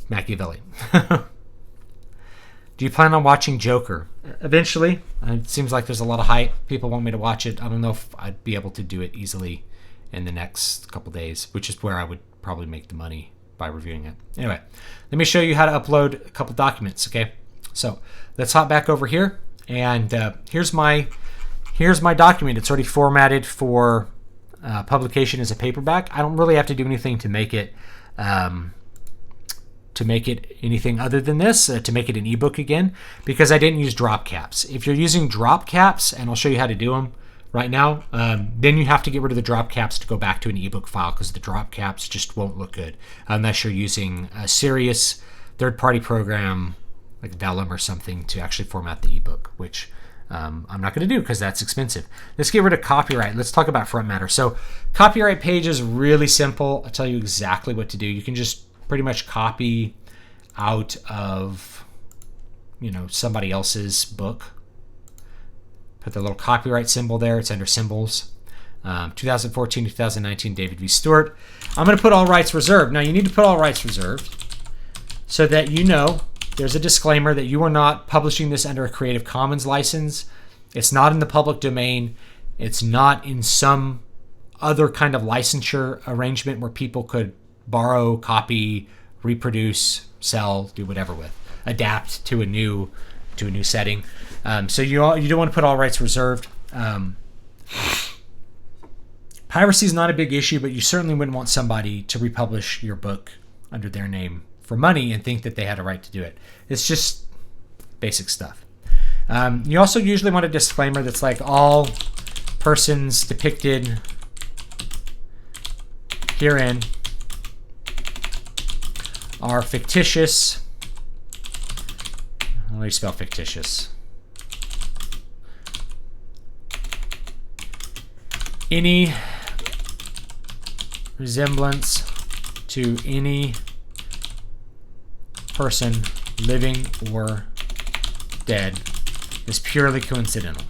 [SPEAKER 1] Machiavelli. Do you plan on watching Joker? Eventually. It seems like there's a lot of hype. People want me to watch it. I don't know if I'd be able to do it easily in the next couple days, which is where I would probably make the money by reviewing it. Anyway, let me show you how to upload a couple documents, okay? So let's hop back over here, and here's my document. It's already formatted for publication as a paperback. I don't really have to do anything to make it anything other than this, to make it an ebook again, because I didn't use drop caps. If you're using drop caps, and I'll show you how to do them right now, then you have to get rid of the drop caps to go back to an ebook file, because the drop caps just won't look good unless you're using a serious third-party program like Vellum or something to actually format the ebook, which I'm not going to do because that's expensive. Let's get rid of copyright. Let's talk about Frontmatter. So copyright page is really simple. I'll tell you exactly what to do. You can just pretty much copy out of somebody else's book. Put the little copyright symbol there. It's under symbols. 2014 to 2019 David V. Stewart. I'm going to put all rights reserved. Now you need to put all rights reserved so that there's a disclaimer that you are not publishing this under a Creative Commons license. It's not in the public domain. It's not in some other kind of licensure arrangement where people could borrow, copy, reproduce, sell, do whatever with, adapt to a new setting. So you don't want to put all rights reserved. Piracy is not a big issue, but you certainly wouldn't want somebody to republish your book under their name for money and think that they had a right to do it. It's just basic stuff. You also usually want a disclaimer that's like, all persons depicted herein are fictitious. How do you spell fictitious? any resemblance to any person living or dead is purely coincidental.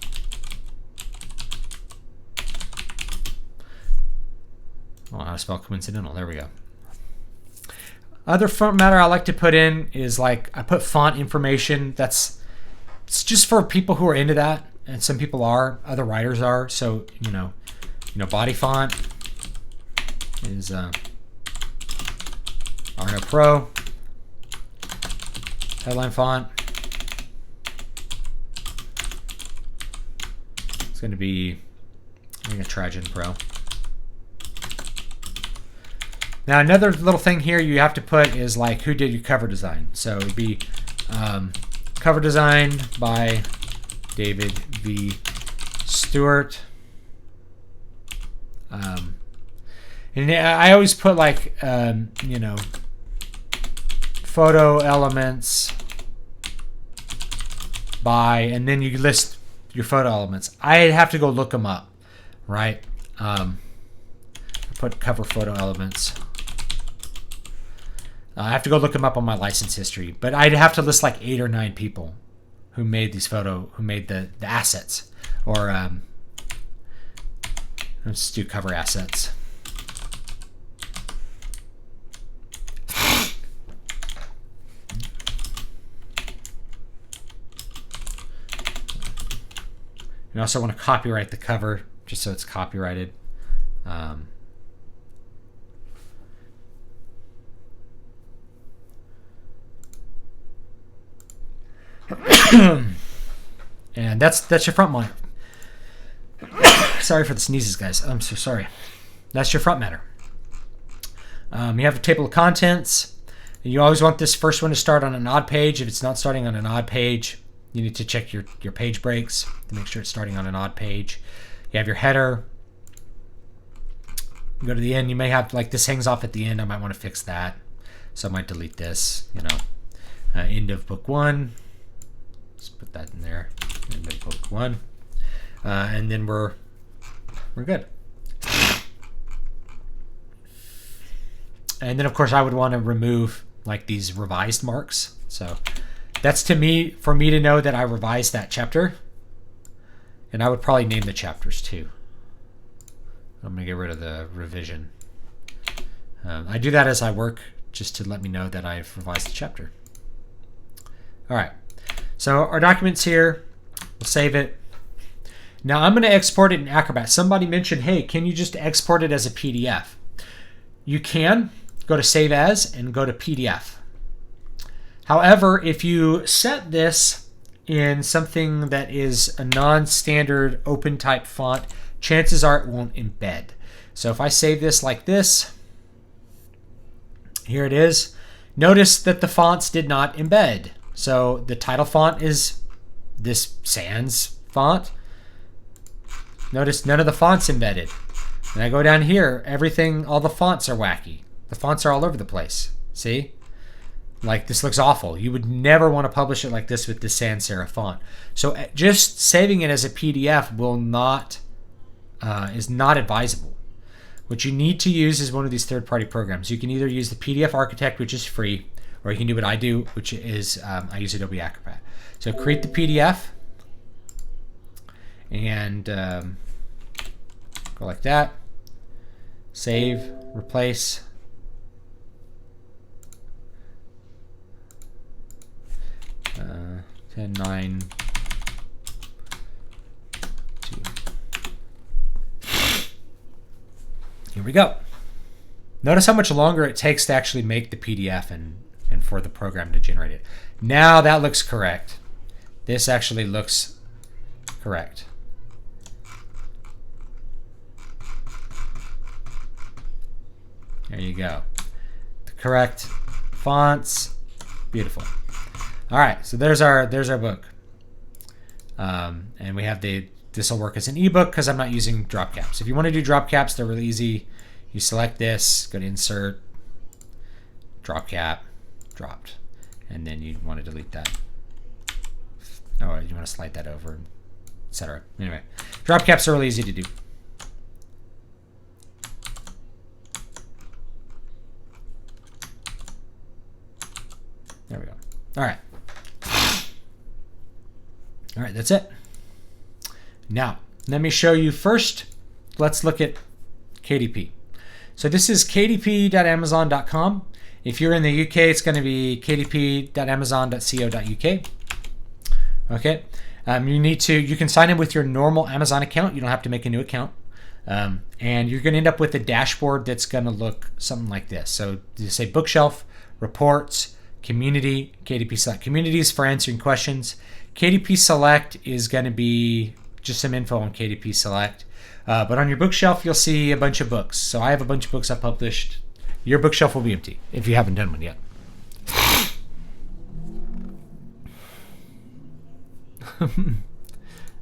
[SPEAKER 1] Oh, how to spell coincidental. There we go. Other font matter I like to put in is like I put font information. It's just for people who are into that, and some people are, other writers are. So you know, body font is Arno Pro. Headline font, it's going to be, I think, a Trajan Pro. Now another little thing here you have to put is like who did your cover design. So it'd be cover design by David V. Stewart. And I always put like photo elements by, and then you list your photo elements. I have to go look them up, right? Put cover photo elements. I have to go look them up on my license history, but I'd have to list like 8 or 9 people who made these who made the assets, or let's do cover assets. You also want to copyright the cover just so it's copyrighted. And that's your front matter. Sorry for the sneezes, guys. I'm so sorry. That's your front matter. You have a table of contents. And you always want this first one to start on an odd page. If it's not starting on an odd page, you need to check your page breaks to make sure it's starting on an odd page. You have your header. You go to the end. You may have, like, this hangs off at the end. I might want to fix that. So I might delete this, end of book 1. Let's put that in there. End of book 1. And then we're good. And then, of course, I would want to remove, like, these revised marks. So that's for me to know that I revised that chapter. And I would probably name the chapters too. I'm going to get rid of the revision. I do that as I work just to let me know that I've revised the chapter. All right. So our document's here. We'll save it. Now I'm going to export it in Acrobat. Somebody mentioned, hey, can you just export it as a PDF? You can. Go to Save As and go to PDF. However, if you set this in something that is a non-standard open type font, chances are it won't embed. So if I save this like this, here it is. Notice that the fonts did not embed. So the title font is this Sans font. Notice none of the fonts embedded. And I go down here, all the fonts are wacky. The fonts are all over the place. See? Like, this looks awful. You would never want to publish it like this with the sans serif font. So just saving it as a PDF is not advisable. What you need to use is one of these third-party programs. You can either use the PDF Architect, which is free, or you can do what I do, which is I use Adobe Acrobat. So create the PDF and go like that. Save, replace. Uh, 10, 9, 2. Here we go. Notice how much longer it takes to actually make the PDF and for the program to generate it. Now that looks correct. This actually looks correct. There you go. The correct fonts. Beautiful. All right, so there's our book, and we have this will work as an ebook because I'm not using drop caps. If you want to do drop caps, they're really easy. You select this, go to Insert, drop cap, dropped, and then you want to delete that. Oh, you want to slide that over, etc. Anyway, drop caps are really easy to do. There we go. All right. All right, that's it. Now, let me show you first. Let's look at KDP. So this is kdp.amazon.com. If you're in the UK, it's going to be kdp.amazon.co.uk. Okay. You can sign in with your normal Amazon account. You don't have to make a new account. And you're going to end up with a dashboard that's going to look something like this. So you say bookshelf, reports, community, KDP Select. Community is for answering questions. KDP Select is going to be just some info on KDP Select. But on your bookshelf, you'll see a bunch of books. So I have a bunch of books I published. Your bookshelf will be empty if you haven't done one yet.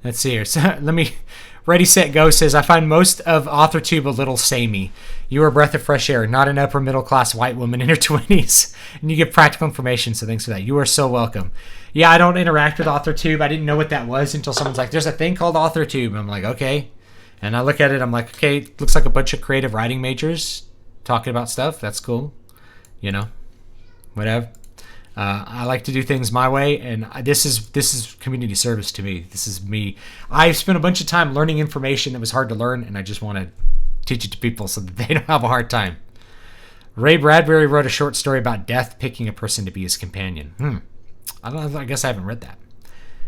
[SPEAKER 1] Let's see here. So let me... Ready, Set, Go says, I find most of AuthorTube a little samey. You are a breath of fresh air, not an upper middle class white woman in her 20s. And you give practical information, so thanks for that. You are so welcome. Yeah, I don't interact with AuthorTube. I didn't know what that was until someone's like, there's a thing called AuthorTube. And I'm like, okay. And I look at it, I'm like, okay, it looks like a bunch of creative writing majors talking about stuff. That's cool. You know, whatever. I like to do things my way, and this is community service to me. This is me. I've spent a bunch of time learning information that was hard to learn, and I just want to teach it to people so that they don't have a hard time. Ray Bradbury wrote a short story about death picking a person to be his companion. I don't know. I guess I haven't read that.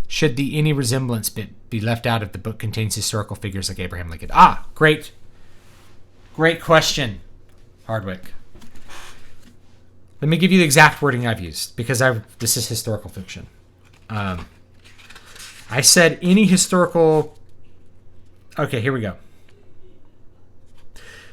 [SPEAKER 1] Should the any resemblance bit be left out if the book contains historical figures like Abraham Lincoln? Great question, Hardwick. Let me give you the exact wording I've used, because this is historical fiction. I said any historical... Okay, here we go.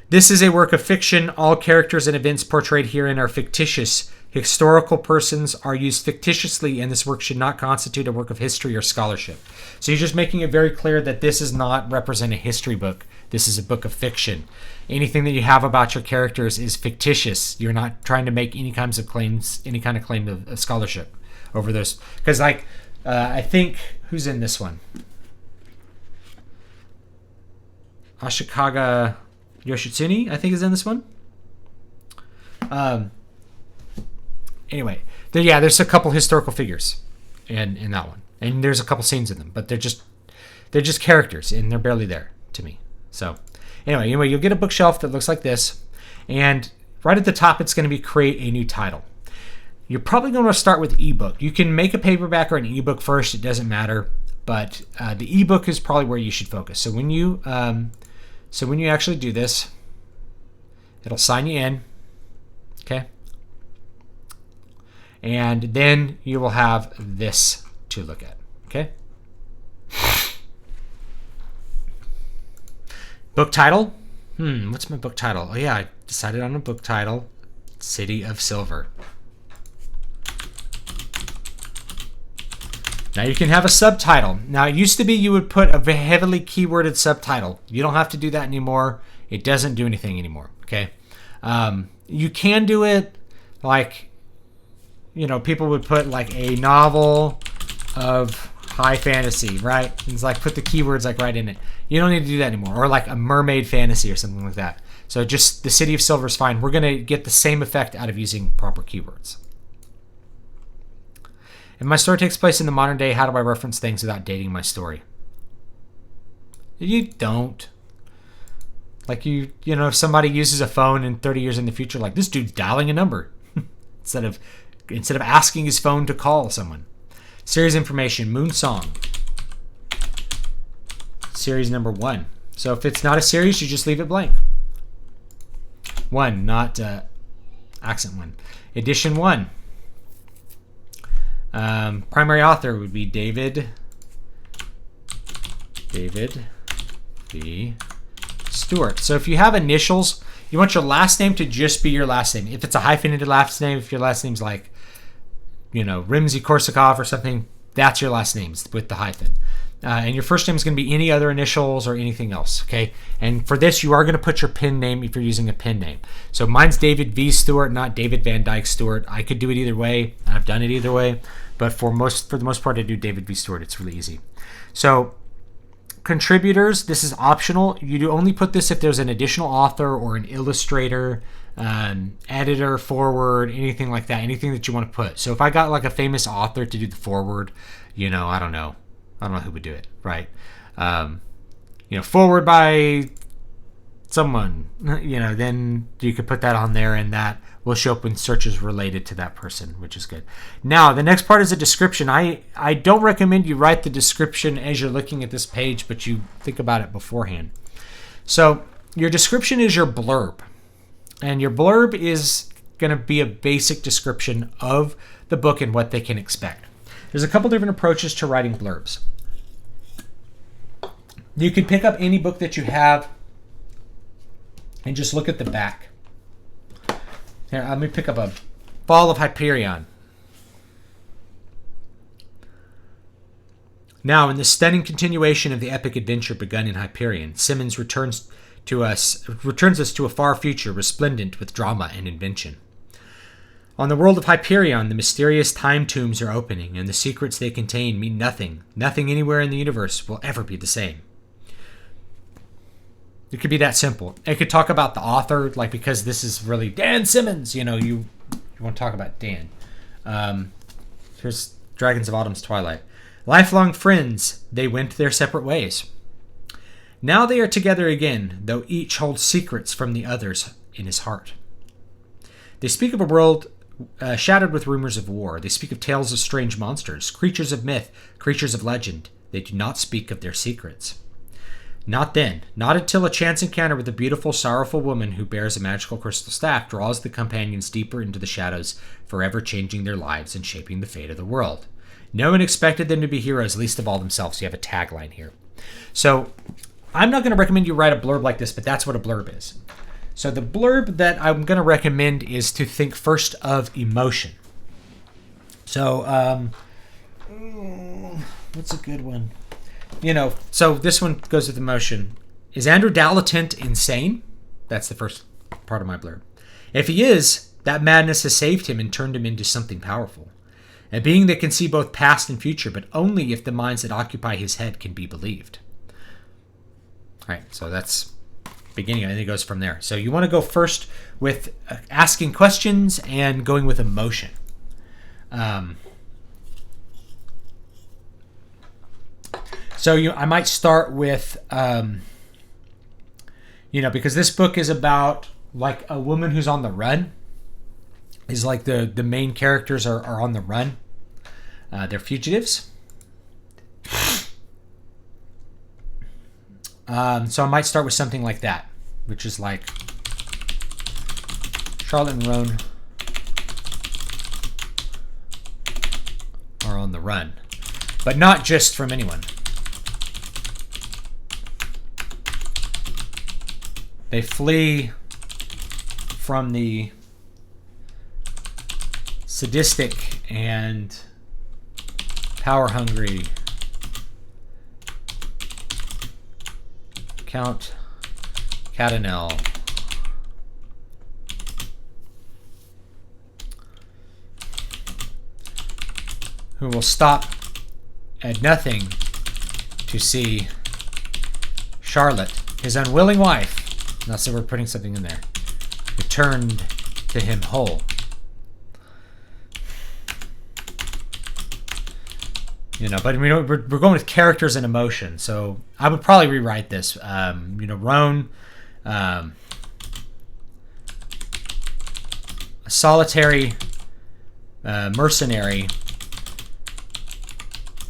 [SPEAKER 1] This is a work of fiction. All characters and events portrayed herein are fictitious. Historical persons are used fictitiously, and this work should not constitute a work of history or scholarship. So you're just making it very clear that this does not represent a history book. This is a book of fiction. Anything that you have about your characters is fictitious. You're not trying to make any kind of claim of scholarship over those. Because, I think, who's in this one? Ashikaga Yoshitsune, I think, is in this one. Anyway, there's a couple historical figures in that one, and there's a couple scenes in them, but they're just characters, and they're barely there to me. So, anyway, you'll get a bookshelf that looks like this, and right at the top, it's going to be create a new title. You're probably going to start with ebook. You can make a paperback or an ebook first; it doesn't matter. But the ebook is probably where you should focus. So when you actually do this, it'll sign you in, okay? And then you will have this to look at, okay? Book title. What's my book title? Oh yeah, I decided on a book title. City of Silver. Now you can have a subtitle. Now it used to be you would put a heavily keyworded subtitle. You don't have to do that anymore. It doesn't do anything anymore, okay? You can do it like, people would put like a novel of high fantasy, right? It's like put the keywords like right in it. You don't need to do that anymore. Or like a mermaid fantasy or something like that. So just the City of Silver is fine. We're going to get the same effect out of using proper keywords. If my story takes place in the modern day, how do I reference things without dating my story? You don't. Like if somebody uses a phone in 30 years in the future, like this dude's dialing a number instead of asking his phone to call someone. Series information, Moon Song. Series number 1. So if it's not a series, you just leave it blank. 1, not accent 1. Edition 1. Primary author would be David V. Stewart. So if you have initials, you want your last name to just be your last name. If it's a hyphenated last name, if your last name's like, Rimsky-Korsakov or something, that's your last name with the hyphen. And your first name is going to be any other initials or anything else, okay? And for this, you are going to put your pen name if you're using a pen name. So mine's David V. Stewart, not David Van Dyke Stewart. I could do it either way. I've done it either way. But for the most part, I do David V. Stewart. It's really easy. So contributors, this is optional. You do only put this if there's an additional author or an illustrator editor, forward, anything like that, anything that you want to put. So if I got like a famous author to do the forward, I don't know who would do it, right? Forward by someone, then you could put that on there, and that will show up when searches related to that person, which is good. Now, the next part is a description. I don't recommend you write the description as you're looking at this page, but you think about it beforehand. So your description is your blurb. And your blurb is going to be a basic description of the book and what they can expect. There's a couple different approaches to writing blurbs. You can pick up any book that you have and just look at the back. Here, let me pick up a Fall of Hyperion. Now, in the stunning continuation of the epic adventure begun in Hyperion, Simmons returns us to a far future resplendent with drama and invention. On the world of Hyperion, the mysterious time tombs are opening, and the secrets they contain mean nothing. Nothing anywhere in the universe will ever be the same. It could be that simple. It could talk about the author, like, because this is really Dan Simmons. You want to talk about Dan. Here's Dragons of Autumn's Twilight. Lifelong friends, they went their separate ways. Now they are together again, though each holds secrets from the others in his heart. They speak of a world shattered with rumors of war. They speak of tales of strange monsters, creatures of myth, creatures of legend. They do not speak of their secrets. Not then, not until a chance encounter with a beautiful, sorrowful woman who bears a magical crystal staff draws the companions deeper into the shadows, forever changing their lives and shaping the fate of the world. No one expected them to be heroes, least of all themselves. You have a tagline here. So, I'm not going to recommend you write a blurb like this, but that's what a blurb is. So the blurb that I'm going to recommend is to think first of emotion. So, what's a good one? So this one goes with emotion. Is Andrew Dalatent insane? That's the first part of my blurb. If he is, that madness has saved him and turned him into something powerful. A being that can see both past and future, but only if the minds that occupy his head can be believed. All right, so that's beginning. I think it goes from there. So you want to go first with asking questions and going with emotion. I might start with, because this book is about like a woman who's on the run. Is like the main characters are on the run. They're fugitives. So I might start with something like that, which is like Charlotte and Roan are on the run, but not just from anyone. They flee from the sadistic and power-hungry Count Catanel, who will stop at nothing to see Charlotte, his unwilling wife, now so we're putting something in there, returned to him whole. But we're going with characters and emotion, so I would probably rewrite this. Roan, a solitary mercenary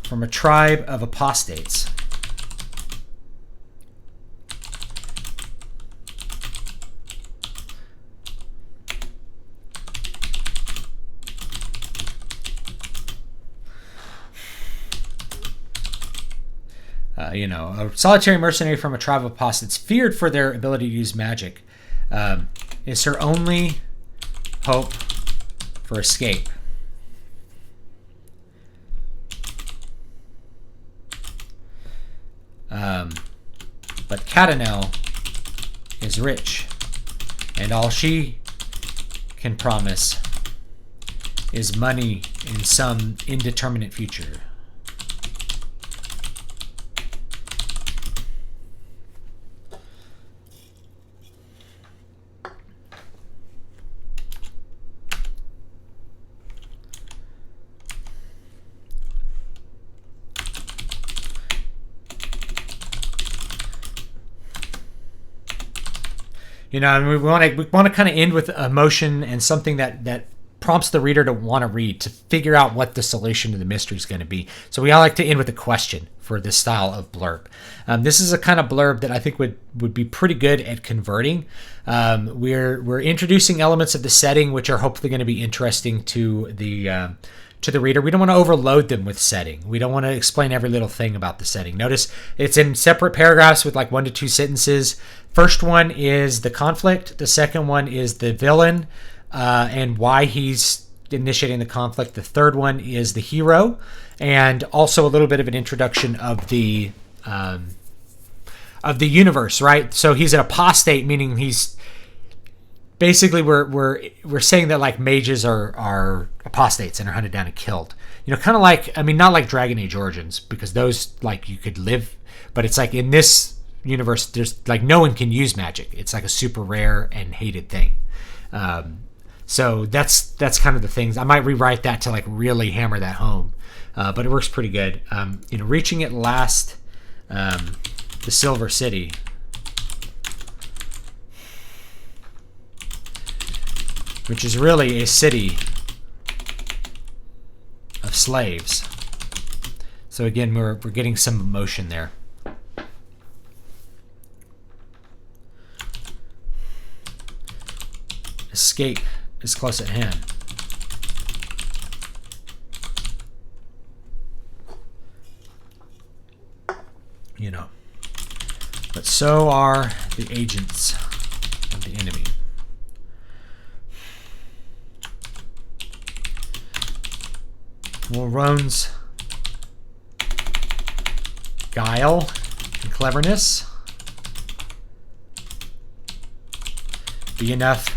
[SPEAKER 1] from a tribe of apostates. A solitary mercenary from a tribe of apostates, feared for their ability to use magic, is her only hope for escape. But Catanel is rich, and all she can promise is money in some indeterminate future. And we want to kind of end with emotion and something that prompts the reader to want to read, to figure out what the solution to the mystery is going to be. So we all like to end with a question for this style of blurb. This is a kind of blurb that I think would be pretty good at converting. We're introducing elements of the setting which are hopefully going to be interesting to the reader. We don't want to overload them with setting. We don't want to explain every little thing about the setting. Notice it's in separate paragraphs with like 1 to 2 sentences. First one is the conflict. The second one is the villain and why he's initiating the conflict. The third one is the hero, and also a little bit of an introduction of the universe, right? So he's an apostate, meaning he's basically we're saying that like mages are apostates and are hunted down and killed. Kind of like, not like Dragon Age Origins, because those like you could live, but it's like in this universe there's like no one can use magic. It's like a super rare and hated thing. So that's kind of the things. I might rewrite that to like really hammer that home, but it works pretty good. Reaching at last, the Silver City. Which is really a city of slaves. So again, we're getting some emotion there. Escape is close at hand. But so are the agents of the enemy. Roan's guile and cleverness be enough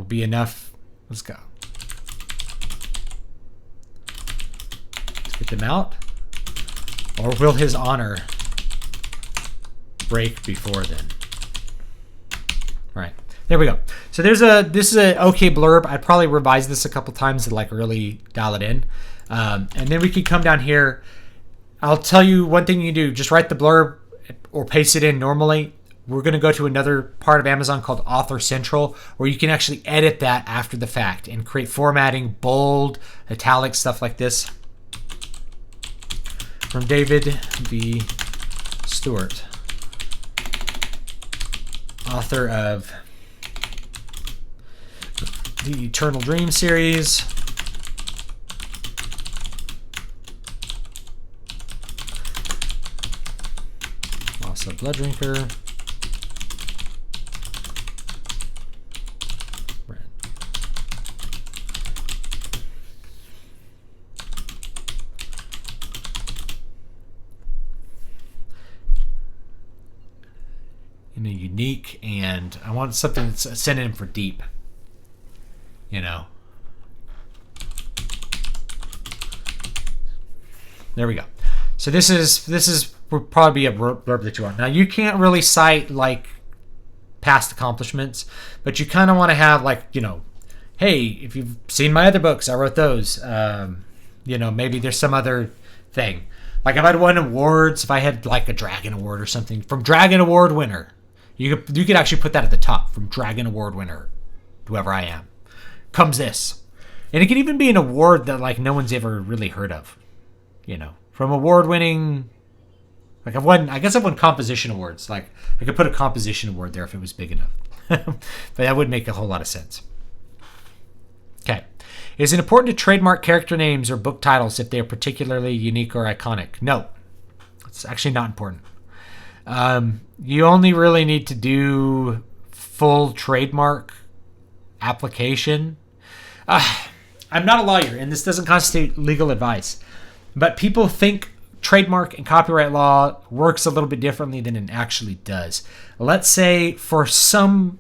[SPEAKER 1] will be enough. Let's go. Let's get them out. Or will his honor break before then? Right. There we go. So this is a okay blurb. I'd probably revise this a couple times to like really dial it in. And then we could come down here. I'll tell you one thing you do. Just write the blurb or paste it in normally. We're going to go to another part of Amazon called Author Central, where you can actually edit that after the fact and create formatting, bold, italic, stuff like this. From David V. Stewart, author of the Eternal Dream series, also Blood Drinker, in a unique, and I want something that's a synonym for deep. There we go. So this would probably be a blurb that you want. Now you can't really cite like past accomplishments, but you kind of want to have like, hey, if you've seen my other books, I wrote those. Maybe there's some other thing. Like if I'd won awards, if I had like a Dragon Award or something, from Dragon Award winner, you could actually put that at the top. From Dragon Award winner, whoever I am, comes this. And it can even be an award that like no one's ever really heard of. From award winning, like I guess I've won composition awards. Like I could put a composition award there if it was big enough. But that would make a whole lot of sense. Okay. Is it important to trademark character names or book titles if they are particularly unique or iconic? No. It's actually not important. You only really need to do full trademark application. I'm not a lawyer, and this doesn't constitute legal advice. But people think trademark and copyright law works a little bit differently than it actually does. Let's say for somehow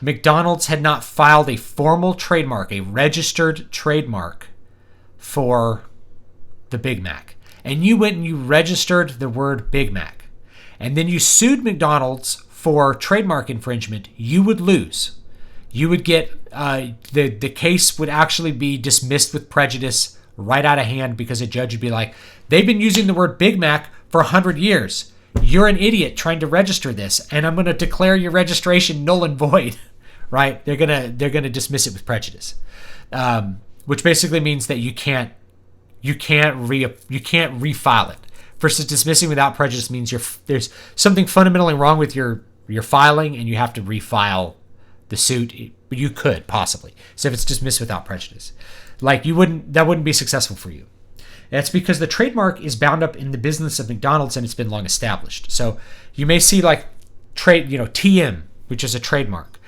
[SPEAKER 1] McDonald's had not filed a formal trademark, a registered trademark for the Big Mac. And you went and you registered the word Big Mac. And then you sued McDonald's for trademark infringement. You would lose. You would get, the case would actually be dismissed with prejudice right out of hand, because a judge would be like, They've been using the word Big Mac for 100 years. You're an idiot trying to register this, and I'm going to declare your registration null and void, right? They're gonna dismiss it with prejudice, which basically means that you can't refile it. Versus dismissing without prejudice means there's something fundamentally wrong with your filing, and you have to refile the suit. But you could possibly. So if it's dismissed without prejudice, that wouldn't be successful for you. That's because the trademark is bound up in the business of McDonald's, and it's been long established. So you may see TM, which is a trademark.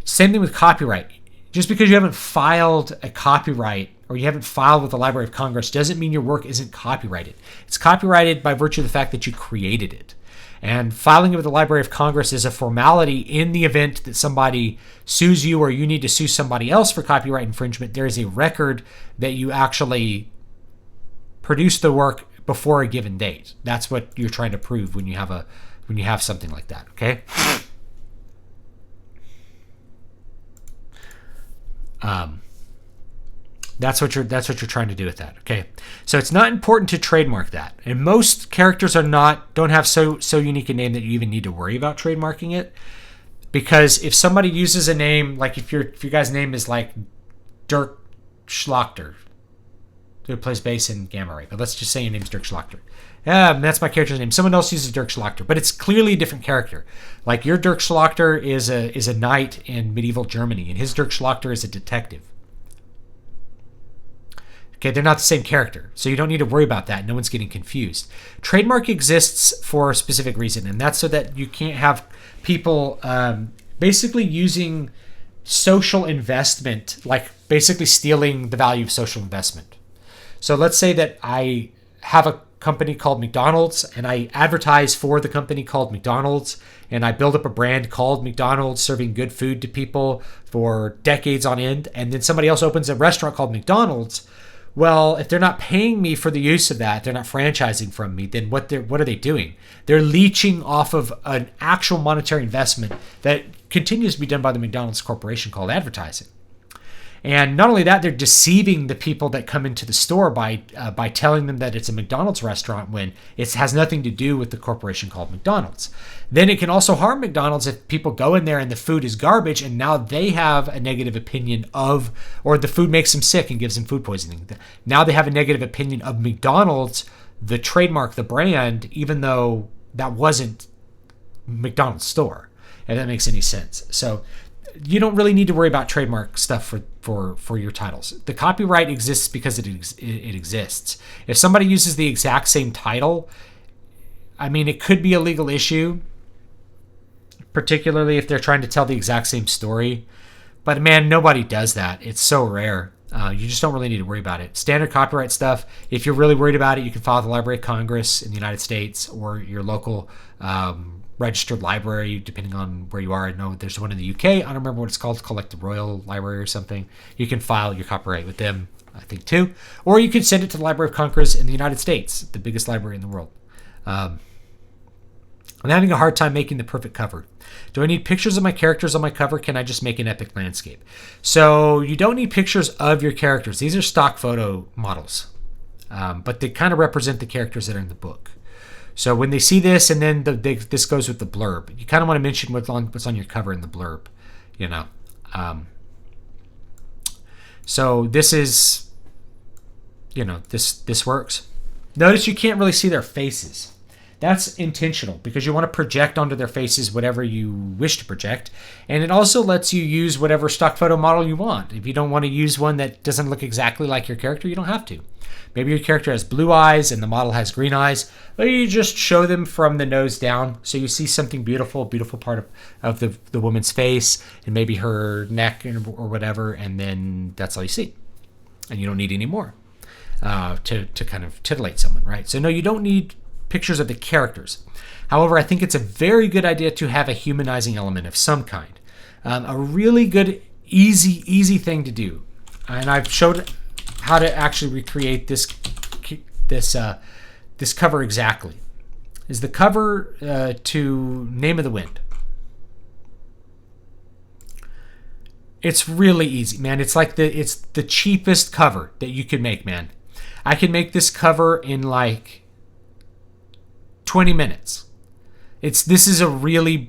[SPEAKER 1] Same thing with copyright. Just because you haven't filed a copyright or you haven't filed with the Library of Congress doesn't mean your work isn't copyrighted. It's copyrighted by virtue of the fact that you created it. And filing it with the Library of Congress is a formality in the event that somebody sues you or you need to sue somebody else for copyright infringement. There is a record that you actually produced the work before a given date. That's what you're trying to prove when you have something like that, okay? That's what you're trying to do with that. Okay. So it's not important to trademark that. And most characters don't have so unique a name that you even need to worry about trademarking it. Because if somebody uses a name, like if your guy's name is like Dirk Schlachter, who plays bass in Gamma Ray, but let's just say your name's Dirk Schlachter. That's my character's name. Someone else uses Dirk Schlachter, but it's clearly a different character. Like your Dirk Schlachter is a knight in medieval Germany, and his Dirk Schlachter is a detective. Okay, they're not the same character, so you don't need to worry about that. No one's getting confused. Trademark exists for a specific reason, and that's so that you can't have people basically using social investment, like basically stealing the value of social investment. So let's say that I have a company called McDonald's, and I advertise for the company called McDonald's, and I build up a brand called McDonald's serving good food to people for decades on end, and then somebody else opens a restaurant called McDonald's. Well, if they're not paying me for the use of that, they're not franchising from me, then what are they doing? They're leeching off of an actual monetary investment that continues to be done by the McDonald's Corporation called advertising. And not only that, they're deceiving the people that come into the store by telling them that it's a McDonald's restaurant when it has nothing to do with the corporation called McDonald's. Then it can also harm McDonald's if people go in there and the food is garbage and now they have a negative opinion of, or the food makes them sick and gives them food poisoning. Now they have a negative opinion of McDonald's, the trademark, the brand, even though that wasn't McDonald's store, if that makes any sense. So you don't really need to worry about trademark stuff for your titles. The copyright exists because it exists. If somebody uses the exact same title, I mean, it could be a legal issue, particularly if they're trying to tell the exact same story. But man, nobody does that. It's so rare. You just don't really need to worry about it. Standard copyright stuff, if you're really worried about it, you can file with the Library of Congress in the United States or your local registered library, depending on where you are. I know there's one in the UK. I don't remember what it's called. It's called like the Royal Library or something. You can file your copyright with them, I think, too. Or you can send it to the Library of Congress in the United States, the biggest library in the world. I'm having a hard time making the perfect cover. Do I need pictures of my characters on my cover? Can I just make an epic landscape? So you don't need pictures of your characters. These are stock photo models, but they kind of represent the characters that are in the book. So when they see this, and then this goes with the blurb, you kind of want to mention what's on your cover in the blurb, you know. So this is, you know, this works. Notice you can't really see their faces. That's intentional because you want to project onto their faces whatever you wish to project. And it also lets you use whatever stock photo model you want. If you don't want to use one that doesn't look exactly like your character, you don't have to. Maybe your character has blue eyes and the model has green eyes, but you just show them from the nose down. So you see something beautiful part of the woman's face and maybe her neck or whatever. And then that's all you see. And you don't need any more to kind of titillate someone, right? So no, you don't need pictures of the characters. However, I think it's a very good idea to have a humanizing element of some kind. A really good, easy thing to do. And I've showed how to actually recreate this cover exactly. Is the cover to Name of the Wind. It's really easy, man. It's like it's the cheapest cover that you could make, man. I can make this cover in like 20 minutes. This is a really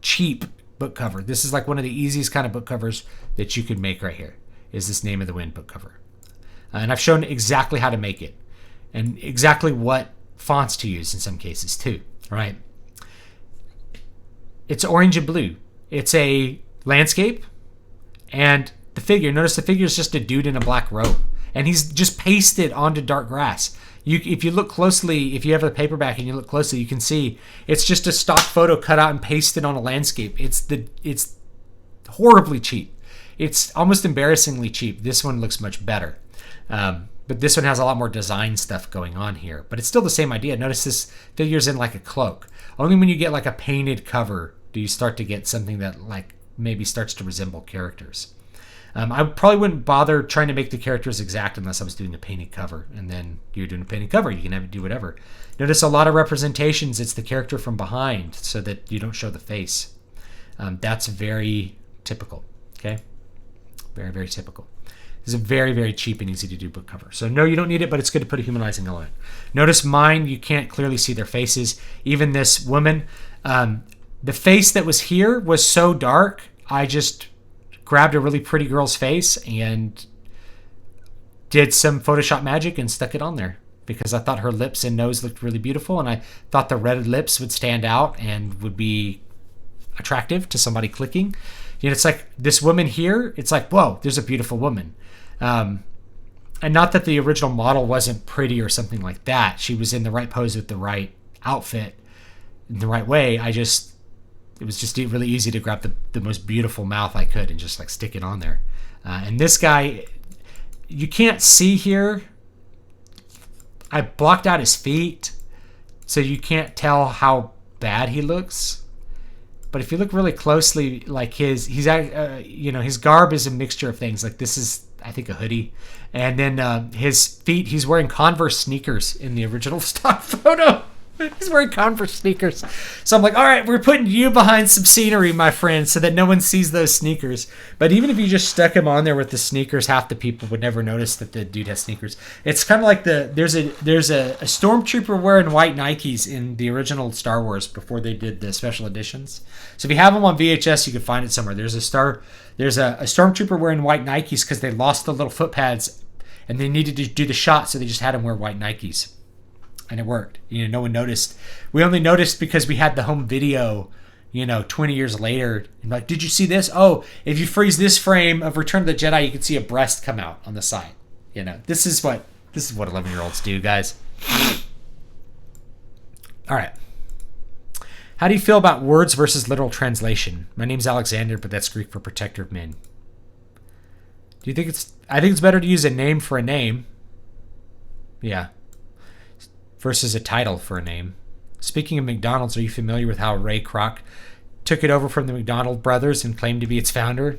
[SPEAKER 1] cheap book cover. This is like one of the easiest kind of book covers that you could make right here, is this Name of the Wind book cover. And I've shown exactly how to make it and exactly what fonts to use in some cases too, right? It's orange and blue. It's a landscape, and the figure, notice the figure is just a dude in a black robe, and he's just pasted onto dark grass. If you look closely, if you have a paperback and you look closely, you can see it's just a stock photo cut out and pasted on a landscape. It's horribly cheap. It's almost embarrassingly cheap. This one looks much better. But this one has a lot more design stuff going on here. But it's still the same idea. Notice this figure's in like a cloak. Only when you get like a painted cover do you start to get something that like maybe starts to resemble characters. I probably wouldn't bother trying to make the characters exact unless I was doing a painted cover. And then you're doing a painted cover. You can have it do whatever. Notice a lot of representations. It's the character from behind so that you don't show the face. That's very typical. Okay? Very, very typical. This is a very, very cheap and easy to do book cover. So no, you don't need it, but it's good to put a humanizing element. Notice mine, you can't clearly see their faces. Even this woman, the face that was here was so dark, I just grabbed a really pretty girl's face and did some Photoshop magic and stuck it on there because I thought her lips and nose looked really beautiful, and I thought the red lips would stand out and would be attractive to somebody clicking. You know, it's like this woman here, it's like, whoa, there's a beautiful woman. And not that the original model wasn't pretty or something like that. She was in the right pose with the right outfit in the right way. It was just really easy to grab the most beautiful mouth I could and just like stick it on there. And this guy, you can't see here. I blocked out his feet, so you can't tell how bad he looks. But if you look really closely, like his garb is a mixture of things. Like this is, I think, a hoodie, and then his feet. He's wearing Converse sneakers in the original stock photo. He's wearing Converse sneakers. So I'm like, all right, we're putting you behind some scenery, my friend, so that no one sees those sneakers. But even if you just stuck him on there with the sneakers, half the people would never notice that the dude has sneakers. It's kind of like there's a stormtrooper wearing white Nikes in the original Star Wars before they did the special editions. So if you have them on VHS, you can find it somewhere. There's a stormtrooper wearing white Nikes because they lost the little foot pads and they needed to do the shot, so they just had him wear white Nikes. And it worked. No one noticed. We only noticed because we had the home video, 20 years later. And like, did you see this? Oh, if you freeze this frame of Return of the Jedi, you can see a breast come out on the side. This is what 11-year-olds do, guys. All right. How do you feel about words versus literal translation? My name's Alexander, but that's Greek for protector of men. I think it's better to use a name for a name. Yeah. Versus a title for a name. Speaking of McDonald's, are you familiar with how Ray Kroc took it over from the McDonald brothers and claimed to be its founder?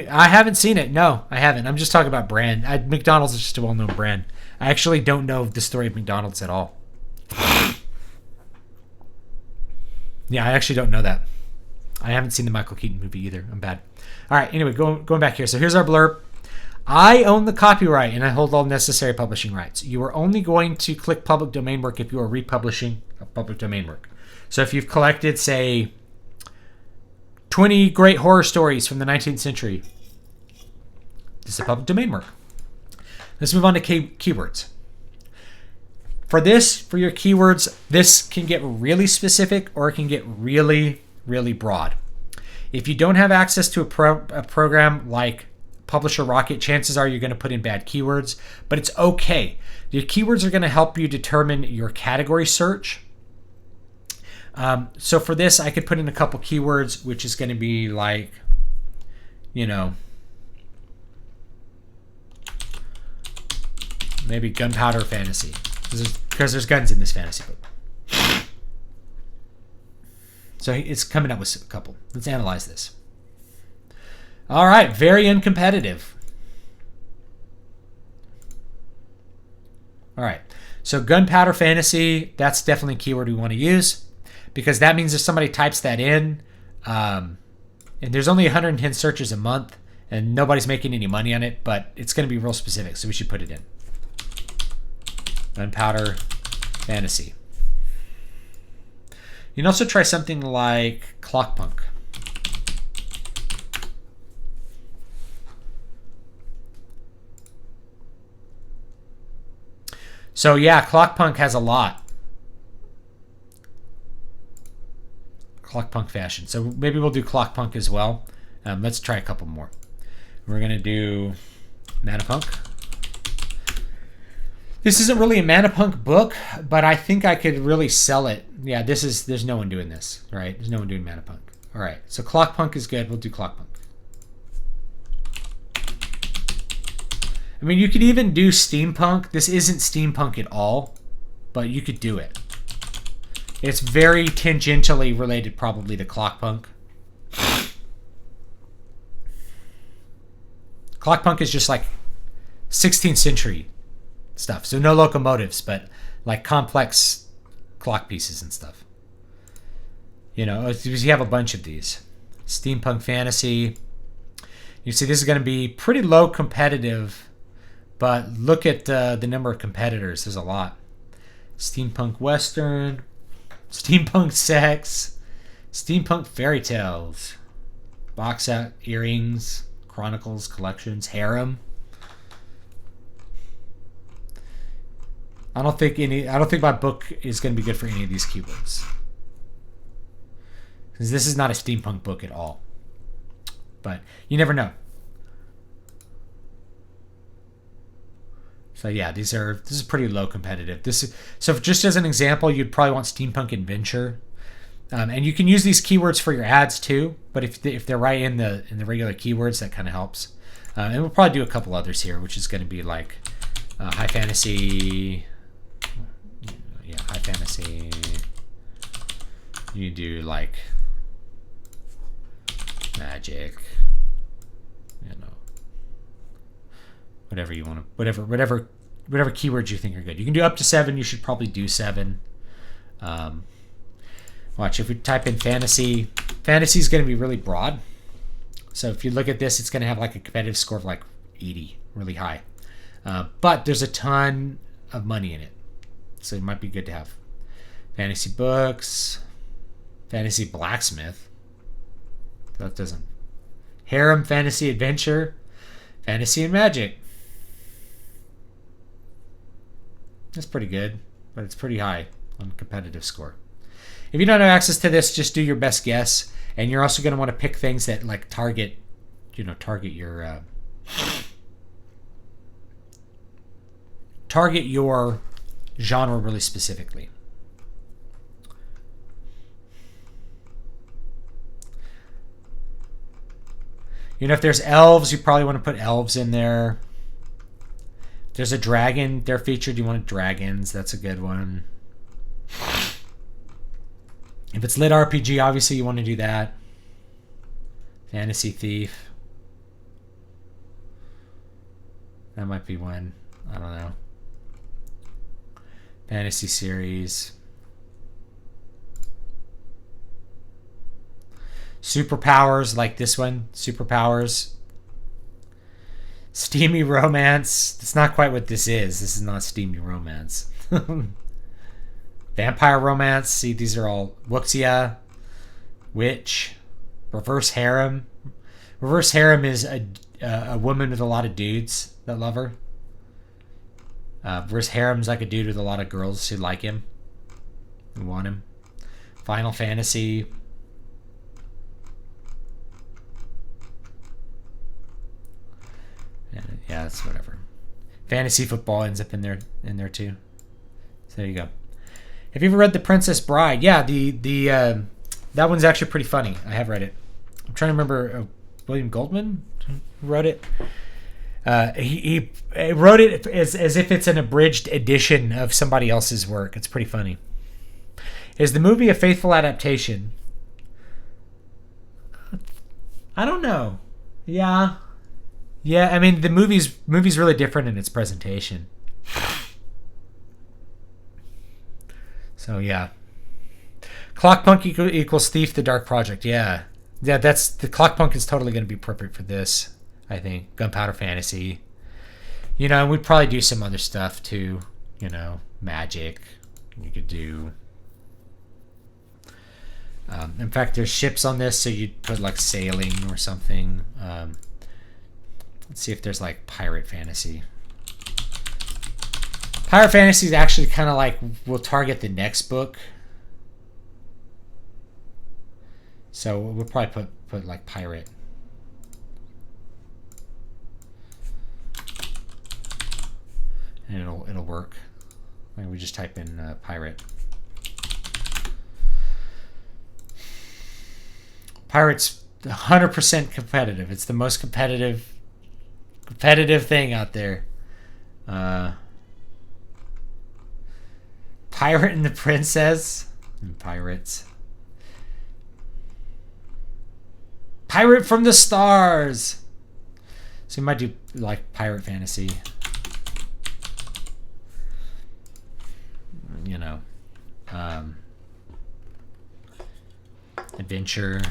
[SPEAKER 1] I haven't seen it. No, I haven't. I'm just talking about brand. McDonald's is just a well-known brand. I actually don't know the story of McDonald's at all. Yeah, I actually don't know that. I haven't seen the Michael Keaton movie either. I'm bad. All right, anyway, going back here. So here's our blurb. I own the copyright and I hold all necessary publishing rights. You are only going to click public domain work if you are republishing a public domain work. So if you've collected, say, 20 great horror stories from the 19th century, this is a public domain work. Let's move on to keywords. For your keywords, this can get really specific or it can get really, really broad. If you don't have access to a program like Publisher Rocket, chances are you're going to put in bad keywords, but it's okay. Your keywords are going to help you determine your category search. So for this, I could put in a couple keywords, which is going to be like, maybe gunpowder fantasy, because there's guns in this fantasy book. So it's coming up with a couple. Let's analyze this. All right, very uncompetitive. All right, so gunpowder fantasy, that's definitely a keyword we want to use because that means if somebody types that in, and there's only 110 searches a month and nobody's making any money on it, but it's going to be real specific, so we should put it in. Gunpowder Fantasy. You can also try something like Clockpunk. So yeah, Clockpunk has a lot. Clockpunk fashion. So maybe we'll do Clockpunk as well. Let's try a couple more. We're gonna do Manapunk. This isn't really a Manapunk book, but I think I could really sell it. Yeah, there's no one doing this, right? There's no one doing Manapunk. All right, so Clockpunk is good. We'll do Clockpunk. I mean, you could even do Steampunk. This isn't Steampunk at all, but you could do it. It's very tangentially related probably to Clockpunk. Clockpunk is just like 16th century stuff. So no locomotives, but like complex clock pieces and stuff. You know, you have a bunch of these. Steampunk Fantasy. You see this is going to be pretty low competitive, but look at the number of competitors. There's a lot. Steampunk Western. Steampunk Sex. Steampunk Fairy Tales. Box set earrings. Chronicles, collections, harem. I don't think my book is going to be good for any of these keywords, because this is not a steampunk book at all. But you never know. So yeah, this is pretty low competitive. So just as an example, you'd probably want steampunk adventure, and you can use these keywords for your ads too. But if they're right in the regular keywords, that kind of helps. And we'll probably do a couple others here, which is going to be like high fantasy. Yeah, high fantasy. You do like magic. You know, whatever you want to, whatever keywords you think are good. You can do up to 7. You should probably do 7. Watch, if we type in fantasy, fantasy is going to be really broad. So if you look at this, it's going to have like a competitive score of like 80, really high. But there's a ton of money in it. So it might be good to have. Fantasy books, fantasy blacksmith. That doesn't. Harem fantasy adventure, fantasy and magic. That's pretty good, but it's pretty high on competitive score. If you don't have access to this, just do your best guess, and you're also going to want to pick things that like target your genre really specifically. You know, if there's elves, you probably want to put elves in there. If there's a dragon, they're featured. You want dragons. That's a good one. If it's lit RPG, obviously you want to do that. Fantasy Thief. That might be one. I don't know. Fantasy series. Superpowers, like this one. Superpowers. Steamy romance. That's not quite what this is. This is not steamy romance. Vampire romance. See, these are all Wuxia. Witch. Reverse harem. Reverse harem is a woman with a lot of dudes that love her. Reverse harem's like a dude with a lot of girls who like him, who want him. Final Fantasy. Yeah, it's whatever. Fantasy football ends up in there too. So there you go. Have you ever read The Princess Bride? Yeah, that one's actually pretty funny. I have read it. I'm trying to remember William Goldman who wrote it. He wrote it as if it's an abridged edition of somebody else's work. It's pretty funny. Is the movie a faithful adaptation? I don't know. Yeah. I mean, the movie's really different in its presentation. So yeah. Clockpunk equals Thief: The Dark Project. Yeah, that's the Clockpunk is totally going to be appropriate for this. I think Gunpowder Fantasy. You know, and we'd probably do some other stuff too. you know, magic. You could do. In fact, there's ships on this, so you'd put like sailing or something. Let's see if there's like pirate fantasy. Pirate fantasy is actually kind of like will target the next book. So we'll probably put like pirate. And it'll work. Maybe we just type in pirate. Pirate's 100% competitive. It's the most competitive thing out there. Pirate and the Princess. And pirates. Pirate from the Stars. So you might do like pirate fantasy. You know. Adventure.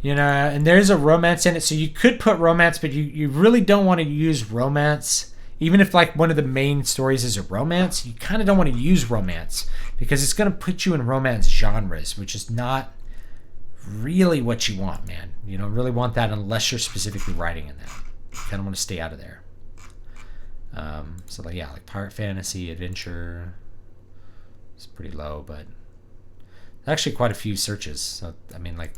[SPEAKER 1] You know, and there's a romance in it, so you could put romance, but you really don't want to use romance. Even if like one of the main stories is a romance, you kind of don't want to use romance because it's going to put you in romance genres, which is not really what you want, man. You don't really want that unless you're specifically writing in that. You kind of want to stay out of there. So like, yeah, like pirate fantasy, adventure. It's pretty low, but actually quite a few searches. So I mean, like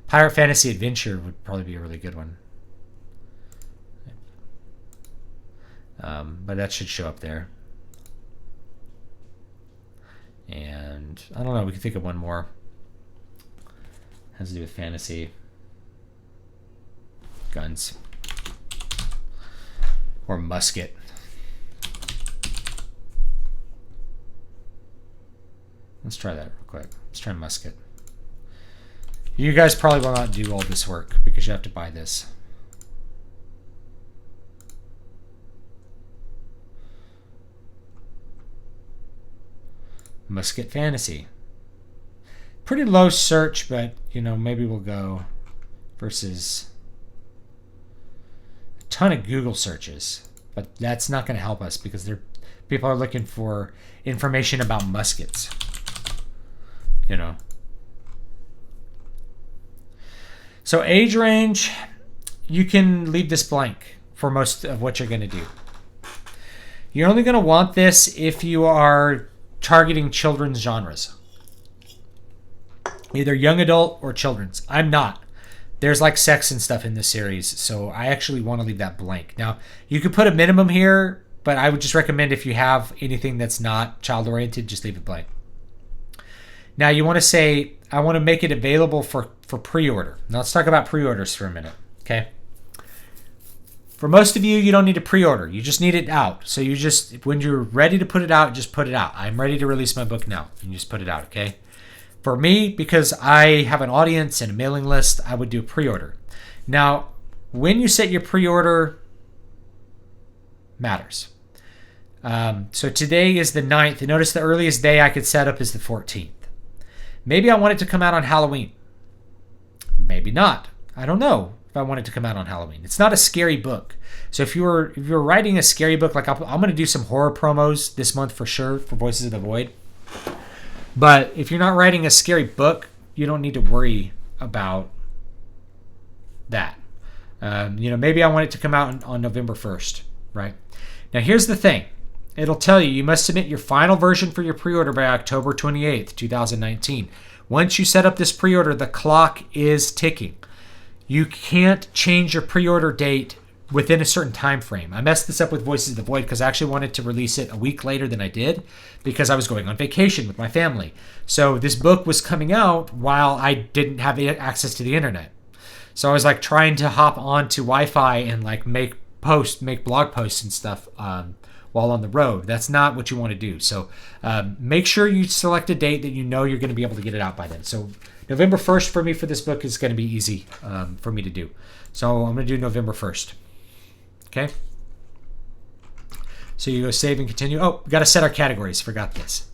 [SPEAKER 1] pirate fantasy adventure would probably be a really good one. But that should show up there. And I don't know, we can think of one more. Has to do with fantasy. Guns. Or musket. Let's try that real quick. Let's try musket. You guys probably will not do all this work because you have to buy this. Musket fantasy. Pretty low search, but you know, maybe we'll go versus a ton of Google searches. But that's not going to help us because people are looking for information about muskets. You know. So age range, you can leave this blank for most of what you're going to do. You're only going to want this if you are targeting children's genres. Either young adult or children's. I'm not. There's like sex and stuff in this series, so I actually want to leave that blank. Now, you could put a minimum here, but I would just recommend if you have anything that's not child-oriented, just leave it blank. Now, you want to say, I want to make it available for pre-order. Now, let's talk about pre-orders for a minute, okay? For most of you, you don't need to pre-order. You just need it out. So you just, when you're ready to put it out, just put it out. I'm ready to release my book now. And you just put it out, okay? For me, because I have an audience and a mailing list, I would do pre-order. Now, when you set your pre-order matters. So today is the 9th. And notice the earliest day I could set up is the 14th. Maybe I want it to come out on Halloween. Maybe not. I don't know if I want it to come out on Halloween. It's not a scary book. So if you're writing a scary book, like I'm going to do some horror promos this month for sure for Voices of the Void. But if you're not writing a scary book, you don't need to worry about that. Maybe I want it to come out on November 1st, right? Now here's the thing. It'll tell you must submit your final version for your pre-order by October 28th, 2019. Once you set up this pre-order, the clock is ticking. You can't change your pre-order date within a certain time frame. I messed this up with Voices of the Void because I actually wanted to release it a week later than I did because I was going on vacation with my family. So this book was coming out while I didn't have access to the internet. So I was like trying to hop onto Wi-Fi and like make blog posts and stuff while on the road. That's not what you want to do. So make sure you select a date that you know you're going to be able to get it out by then. So November 1st for me for this book is going to be easy for me to do. So I'm going to do November 1st. Okay? So you go save and continue. Oh, we got to set our categories. Forgot this.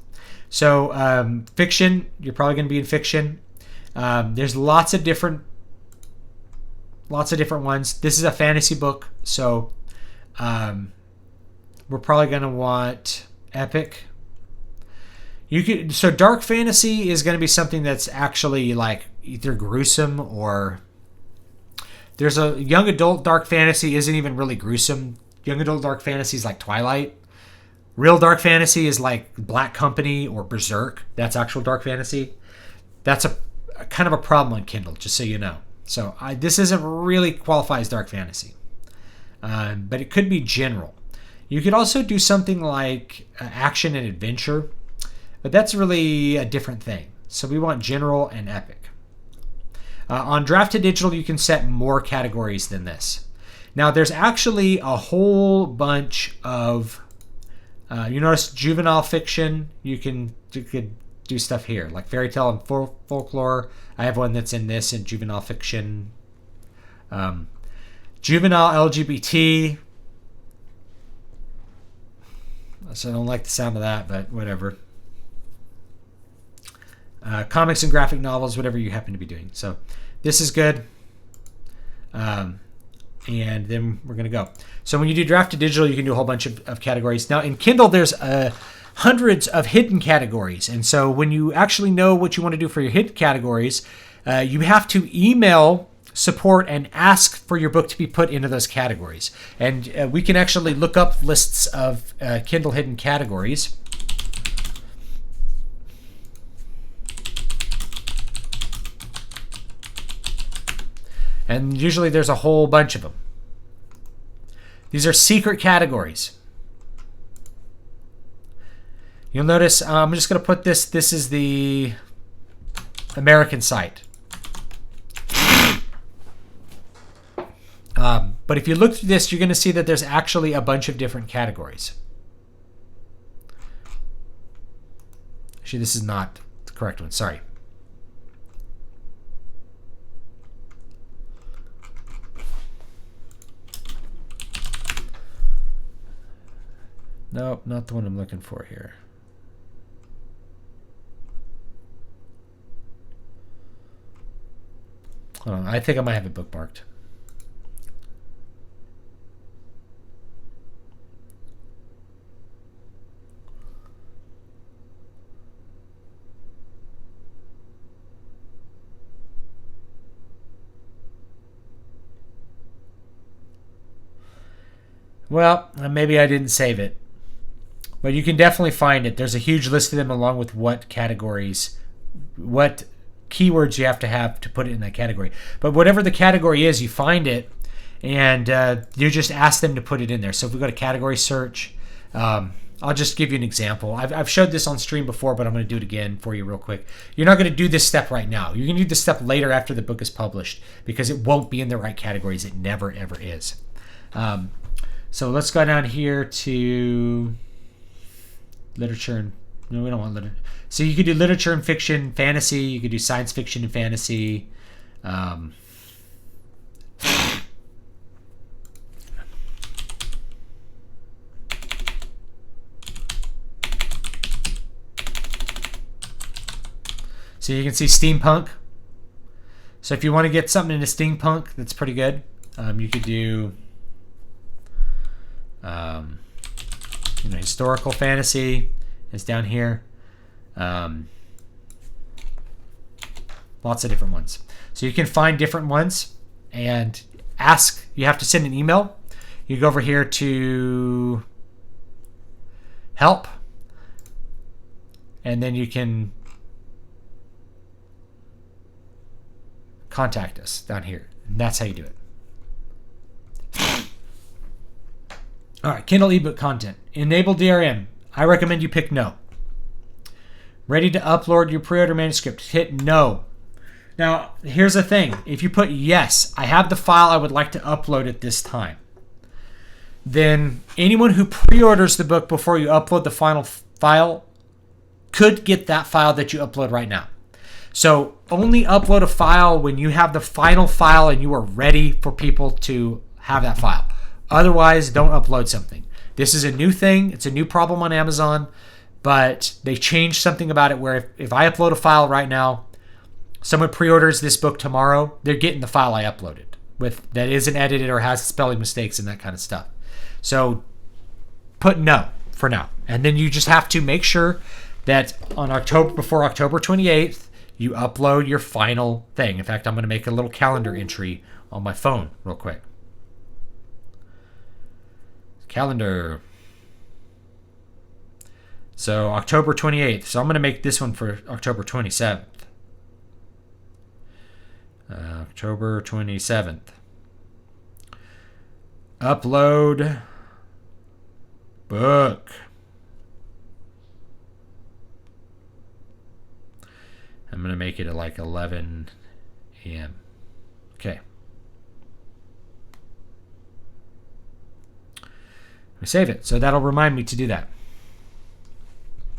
[SPEAKER 1] So fiction, you're probably going to be in fiction. There's lots of different ones. This is a fantasy book, so We're probably going to want epic. So dark fantasy is going to be something that's actually like either gruesome or there's a young adult dark fantasy isn't even really gruesome. Young adult dark fantasy is like Twilight. Real dark fantasy is like Black Company or Berserk. That's actual dark fantasy. That's a kind of a problem on Kindle, just so you know. So this isn't really qualify as dark fantasy, but it could be general. You could also do something like action and adventure, but that's really a different thing. So we want general and epic. On Draft to Digital, you can set more categories than this. Now, there's actually a whole bunch of, you notice juvenile fiction, you could do stuff here, like fairy tale and folklore. I have one that's in this in juvenile fiction. Juvenile LGBT. So I don't like the sound of that, but whatever. Comics and graphic novels, whatever you happen to be doing. So this is good. And then we're going to go. So when you do Draft to Digital, you can do a whole bunch of categories. Now in Kindle, there's hundreds of hidden categories. And so when you actually know what you want to do for your hidden categories, you have to email support and ask for your book to be put into those categories. And we can actually look up lists of Kindle hidden categories. And usually there's a whole bunch of them. These are secret categories. You'll notice, I'm just going to put this is the American site. But if you look through this, you're going to see that there's actually a bunch of different categories. Actually, this is not the correct one. Sorry. Nope, not the one I'm looking for here. Hold on, I think I might have it bookmarked. Well, maybe I didn't save it. But you can definitely find it. There's a huge list of them along with what categories, what keywords you have to put it in that category. But whatever the category is, you find it, and you just ask them to put it in there. So if we go to category search, I'll just give you an example. I've showed this on stream before, but I'm going to do it again for you real quick. You're not going to do this step right now. You're going to do this step later after the book is published because it won't be in the right categories. It never, ever is. So let's go down here to literature. And no, we don't want literature. So you could do literature and fiction, fantasy. You could do science fiction and fantasy. So you can see steampunk. So if you want to get something into steampunk, that's pretty good. You could do historical fantasy is down here. Lots of different ones. So you can find different ones and ask. You have to send an email. You go over here to help, and then you can contact us down here. And that's how you do it. All right, Kindle ebook content. Enable DRM. I recommend you pick no. Ready to upload your pre-order manuscript. Hit no. Now, here's the thing. If you put yes, I have the file I would like to upload at this time, then anyone who pre-orders the book before you upload the final file could get that file that you upload right now. So only upload a file when you have the final file and you are ready for people to have that file. Otherwise, don't upload something. This is a new thing. It's a new problem on Amazon, but they changed something about it where if I upload a file right now, someone pre-orders this book tomorrow, they're getting the file I uploaded with that isn't edited or has spelling mistakes and that kind of stuff. So put no for now. And then you just have to make sure that before October 28th, you upload your final thing. In fact, I'm going to make a little calendar entry on my phone real quick. Calendar. So October 28th. So I'm going to make this one for October 27th. October 27th. Upload book. I'm going to make it at like 11 a.m. Okay. I save it. So that'll remind me to do that.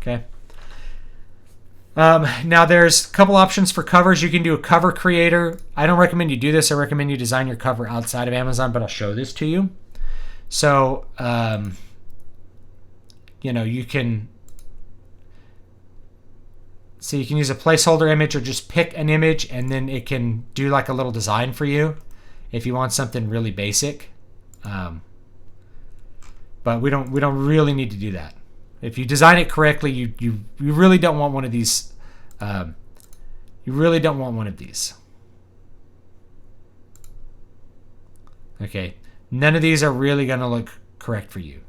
[SPEAKER 1] Okay. Now there's a couple options for covers. You can do a cover creator. I don't recommend you do this. I recommend you design your cover outside of Amazon, but I'll show this to you. So, you can you can use a placeholder image or just pick an image and then it can do like a little design for you if you want something really basic. But we don't really need to do that. If you design it correctly, you really don't want one of these. You really don't want one of these. Okay, none of these are really going to look correct for you.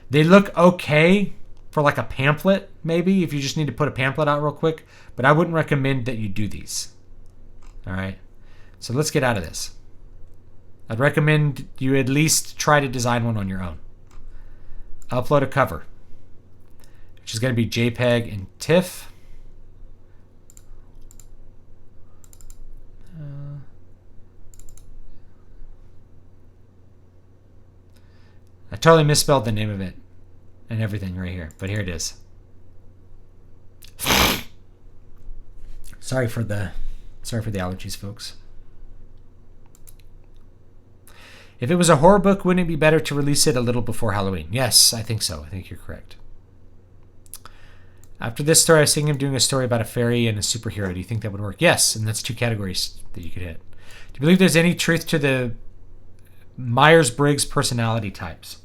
[SPEAKER 1] They look okay for like a pamphlet, maybe, if you just need to put a pamphlet out real quick, but I wouldn't recommend that you do these. All right, so let's get out of this. I'd recommend you at least try to design one on your own. Upload a cover, which is going to be JPEG and TIFF. I totally misspelled the name of it and everything right here, but here it is. Sorry for the allergies, folks. If it was a horror book, wouldn't it be better to release it a little before Halloween? Yes, I think so. I think you're correct. After this story, I was thinking of doing a story about a fairy and a superhero. Do you think that would work? Yes, and that's 2 categories that you could hit. Do you believe there's any truth to the Myers-Briggs personality types?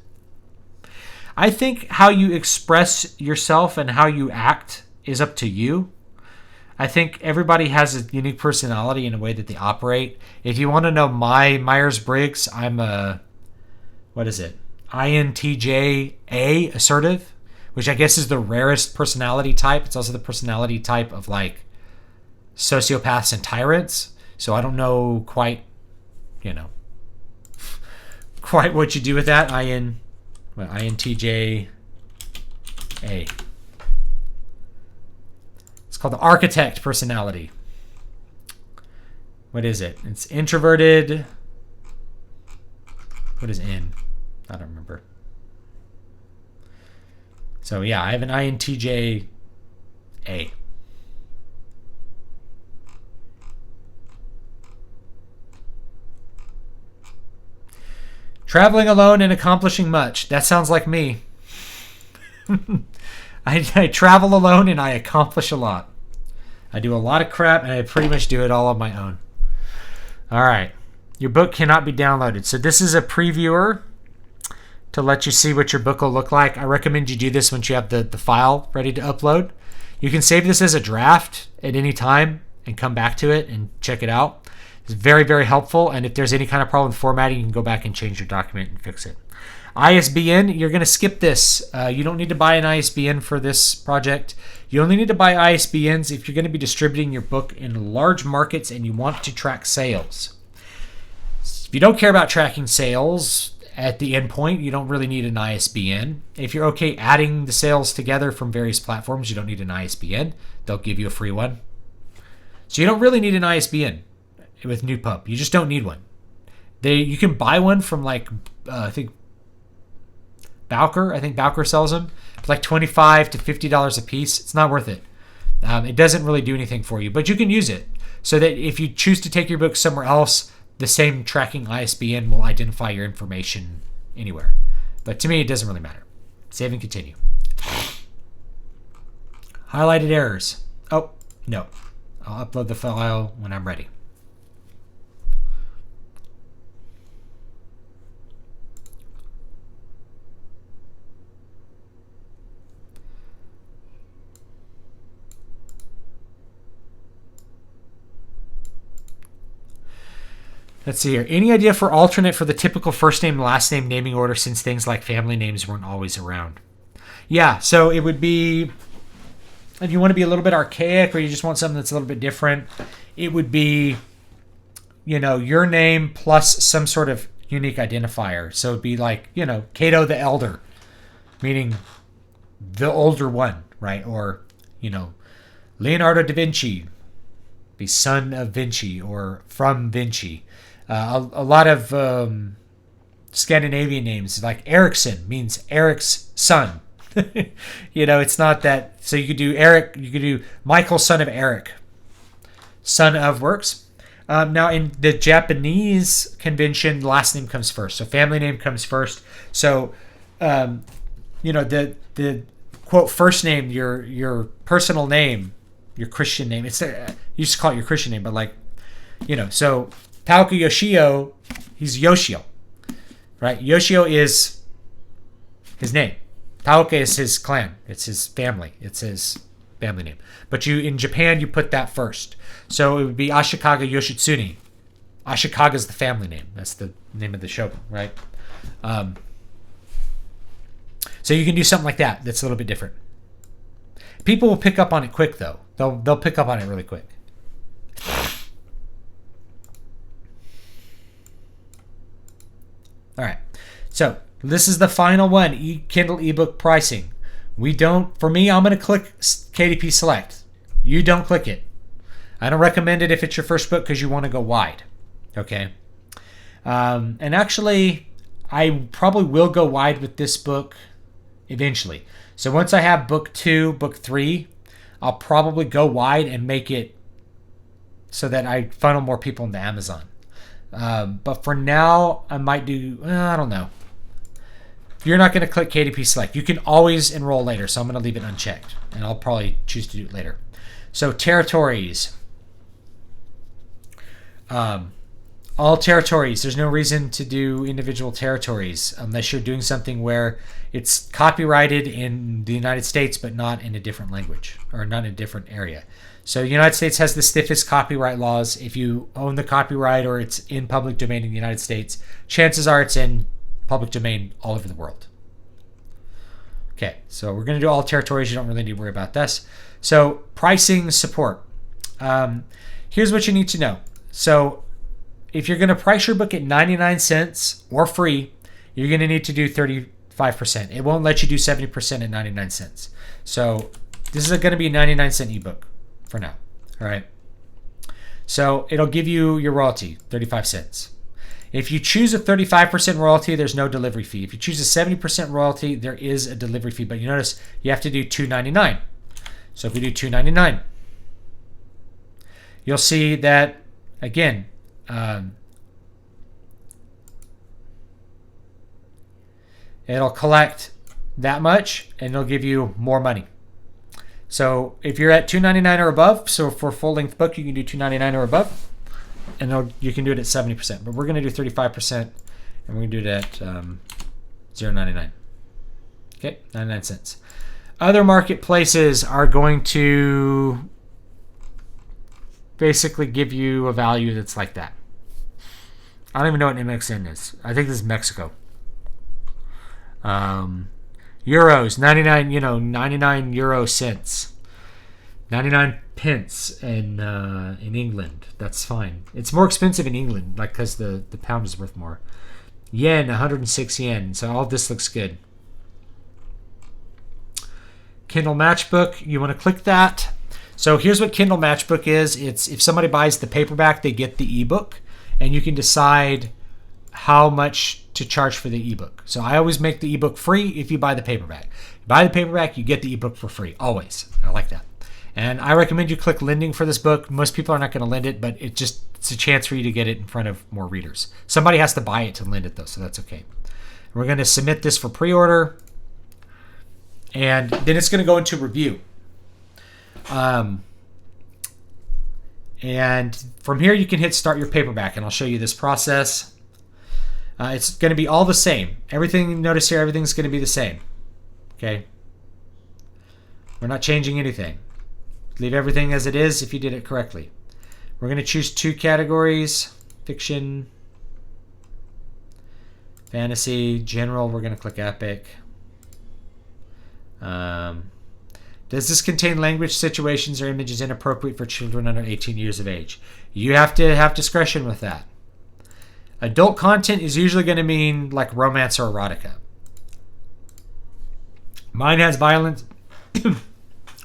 [SPEAKER 1] I think how you express yourself and how you act is up to you. I think everybody has a unique personality in a way that they operate. If you want to know my Myers-Briggs, I'm a, INTJ-A, assertive, which I guess is the rarest personality type. It's also the personality type of like sociopaths and tyrants. So I don't know quite what you do with that. INTJ-A. It's called the architect personality. What is it? It's introverted. What is N? I don't remember. So yeah, I have an INTJ-A. Traveling alone and accomplishing much. That sounds like me. I travel alone and I accomplish a lot. I do a lot of crap and I pretty much do it all on my own. All right. Your book cannot be downloaded. So this is a previewer to let you see what your book will look like. I recommend you do this once you have the file ready to upload. You can save this as a draft at any time and come back to it and check it out. It's very, very helpful. And if there's any kind of problem with formatting, you can go back and change your document and fix it. ISBN, you're going to skip this. You don't need to buy an ISBN for this project. You only need to buy ISBNs if you're going to be distributing your book in large markets and you want to track sales. If you don't care about tracking sales at the endpoint, you don't really need an ISBN. If you're okay adding the sales together from various platforms, you don't need an ISBN. They'll give you a free one. So you don't really need an ISBN with NewPub. You just don't need one. You can buy one from I think Bowker. I think Bowker sells them. It's like $25 to $50 a piece. It's not worth it. It doesn't really do anything for you, but you can use it so that if you choose to take your book somewhere else, the same tracking ISBN will identify your information anywhere. But to me, it doesn't really matter. Save and continue. Highlighted errors. Oh, no. I'll upload the file when I'm ready. Let's see here. Any idea for alternate for the typical first name, last name naming order since things like family names weren't always around? Yeah, so it would be, if you want to be a little bit archaic or you just want something that's a little bit different, it would be, your name plus some sort of unique identifier. So it'd be like, Cato the Elder, meaning the older one, right? Or, Leonardo da Vinci, the son of Vinci or from Vinci. A lot of Scandinavian names, like Ericsson, means Eric's son. It's not that. So you could do Eric, you could do Michael, son of Eric. Son of works. Now, in the Japanese convention, last name comes first. So family name comes first. So, the quote first name, your personal name, your Christian name. It's you used to call it your Christian name, but so Taoka Yoshio, he's Yoshio, right? Yoshio is his name. Taoka is his clan. It's his family. It's his family name. But in Japan, you put that first. So it would be Ashikaga Yoshitsune. Ashikaga is the family name. That's the name of the shogun, right? So you can do something like that. That's a little bit different. People will pick up on it quick, though. They'll pick up on it really quick. All right. So this is the final one. Kindle ebook pricing. For me, I'm going to click KDP Select. You don't click it. I don't recommend it if it's your first book because you want to go wide. Okay. And actually, I probably will go wide with this book eventually. So once I have book 2, book 3, I'll probably go wide and make it so that I funnel more people into Amazon. But for now, I might do, I don't know. You're not going to click KDP Select. You can always enroll later, so I'm going to leave it unchecked. And I'll probably choose to do it later. So territories. All territories. There's no reason to do individual territories unless you're doing something where it's copyrighted in the United States but not in a different language or not in a different area. So the United States has the stiffest copyright laws. If you own the copyright or it's in public domain in the United States, chances are it's in public domain all over the world. Okay, so we're going to do all territories. You don't really need to worry about this. So pricing support. Here's what you need to know. So if you're going to price your book at 99 cents or free, you're going to need to do 35%. It won't let you do 70% at 99 cents. So this is going to be a 99-cent ebook for now. All right. So it'll give you your royalty, 35 cents. If you choose a 35% royalty, there's no delivery fee. If you choose a 70% royalty, there is a delivery fee. But you notice you have to do $2.99. So if we do $2.99, you'll see that, again, it'll collect that much and it'll give you more money. So if you're at $2.99 or above, so for a full-length book, you can do $2.99 or above, and you can do it at 70%. But we're going to do 35%, and we're going to do it at $0.99. Okay, 99 cents. Other marketplaces are going to basically give you a value that's like that. I don't even know what MXN is. I think this is Mexico. Euros, 99 euro cents. 99 pence in England. That's fine. It's more expensive in England, because the pound is worth more. Yen, 106 yen. So all this looks good. Kindle Matchbook, you want to click that. So here's what Kindle Matchbook is. It's if somebody buys the paperback, they get the ebook, and you can decide how much to charge for the ebook. So I always make the ebook free if you buy the paperback. You buy the paperback, you get the ebook for free, always. I like that. And I recommend you click lending for this book. Most people are not going to lend it, but it's a chance for you to get it in front of more readers. Somebody has to buy it to lend it, though, so that's okay. We're going to submit this for pre-order, and then it's going to go into review. And from here, you can hit start your paperback, and I'll show you this process. It's going to be all the same. Everything, notice here, everything's going to be the same. Okay? We're not changing anything. Leave everything as it is if you did it correctly. We're going to choose 2 categories. fiction, fantasy, general, we're going to click epic. Does this contain language, situations, or images inappropriate for children under 18 years of age? You have to have discretion with that. Adult content is usually going to mean like romance or erotica. Mine has violence,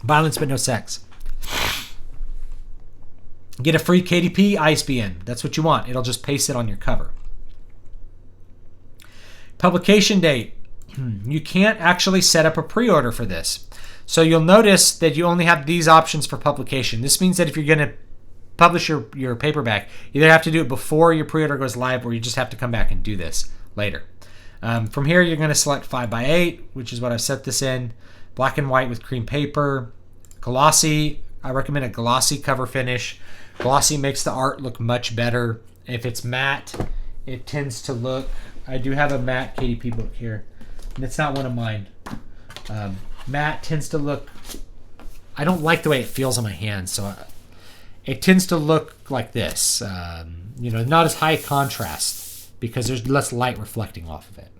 [SPEAKER 1] violence but no sex. Get a free KDP ISBN. That's what you want. It'll just paste it on your cover. Publication date. You can't actually set up a pre-order for this. So you'll notice that you only have these options for publication. This means that if you're going to publish your paperback, you either have to do it before your pre-order goes live or you just have to come back and do this later. From here, you're going to select 5x8, which is what I've set this in. Black and white with cream paper. Glossy. I recommend a glossy cover finish. Glossy makes the art look much better. If it's matte, it tends to look... I do have a matte KDP book here, and it's not one of mine. Matte tends to look... I don't like the way it feels on my hands, so it tends to look like this. Not as high contrast because there's less light reflecting off of it.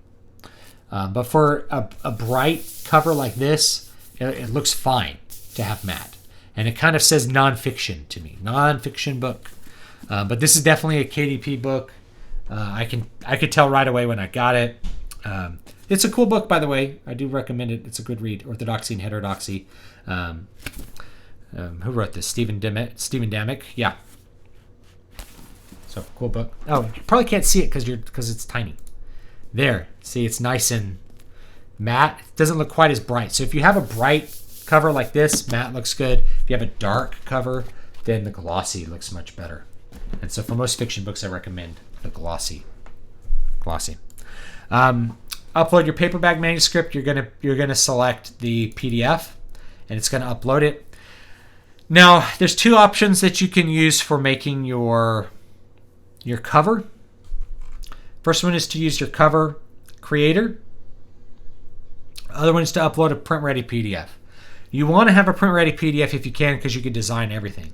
[SPEAKER 1] But for a bright cover like this, it looks fine to have matte. And it kind of says nonfiction to me. Nonfiction book. But this is definitely a KDP book. I could tell right away when I got it. It's a cool book, by the way. I do recommend it. It's a good read. Orthodoxy and Heterodoxy. Who wrote this? Stephen Damick. Yeah. So, cool book. Oh, you probably can't see it because it's tiny. There. See, it's nice and matte. It doesn't look quite as bright. So if you have a bright cover like this, matte looks good. If you have a dark cover, then the glossy looks much better. And so for most fiction books, I recommend the glossy. Upload your paperback manuscript. You're gonna select the PDF, and it's gonna upload it. Now, there's two options that you can use for making your cover. First one is to use your cover creator. Other one is to upload a print-ready PDF. You want to have a print-ready PDF if you can because you can design everything.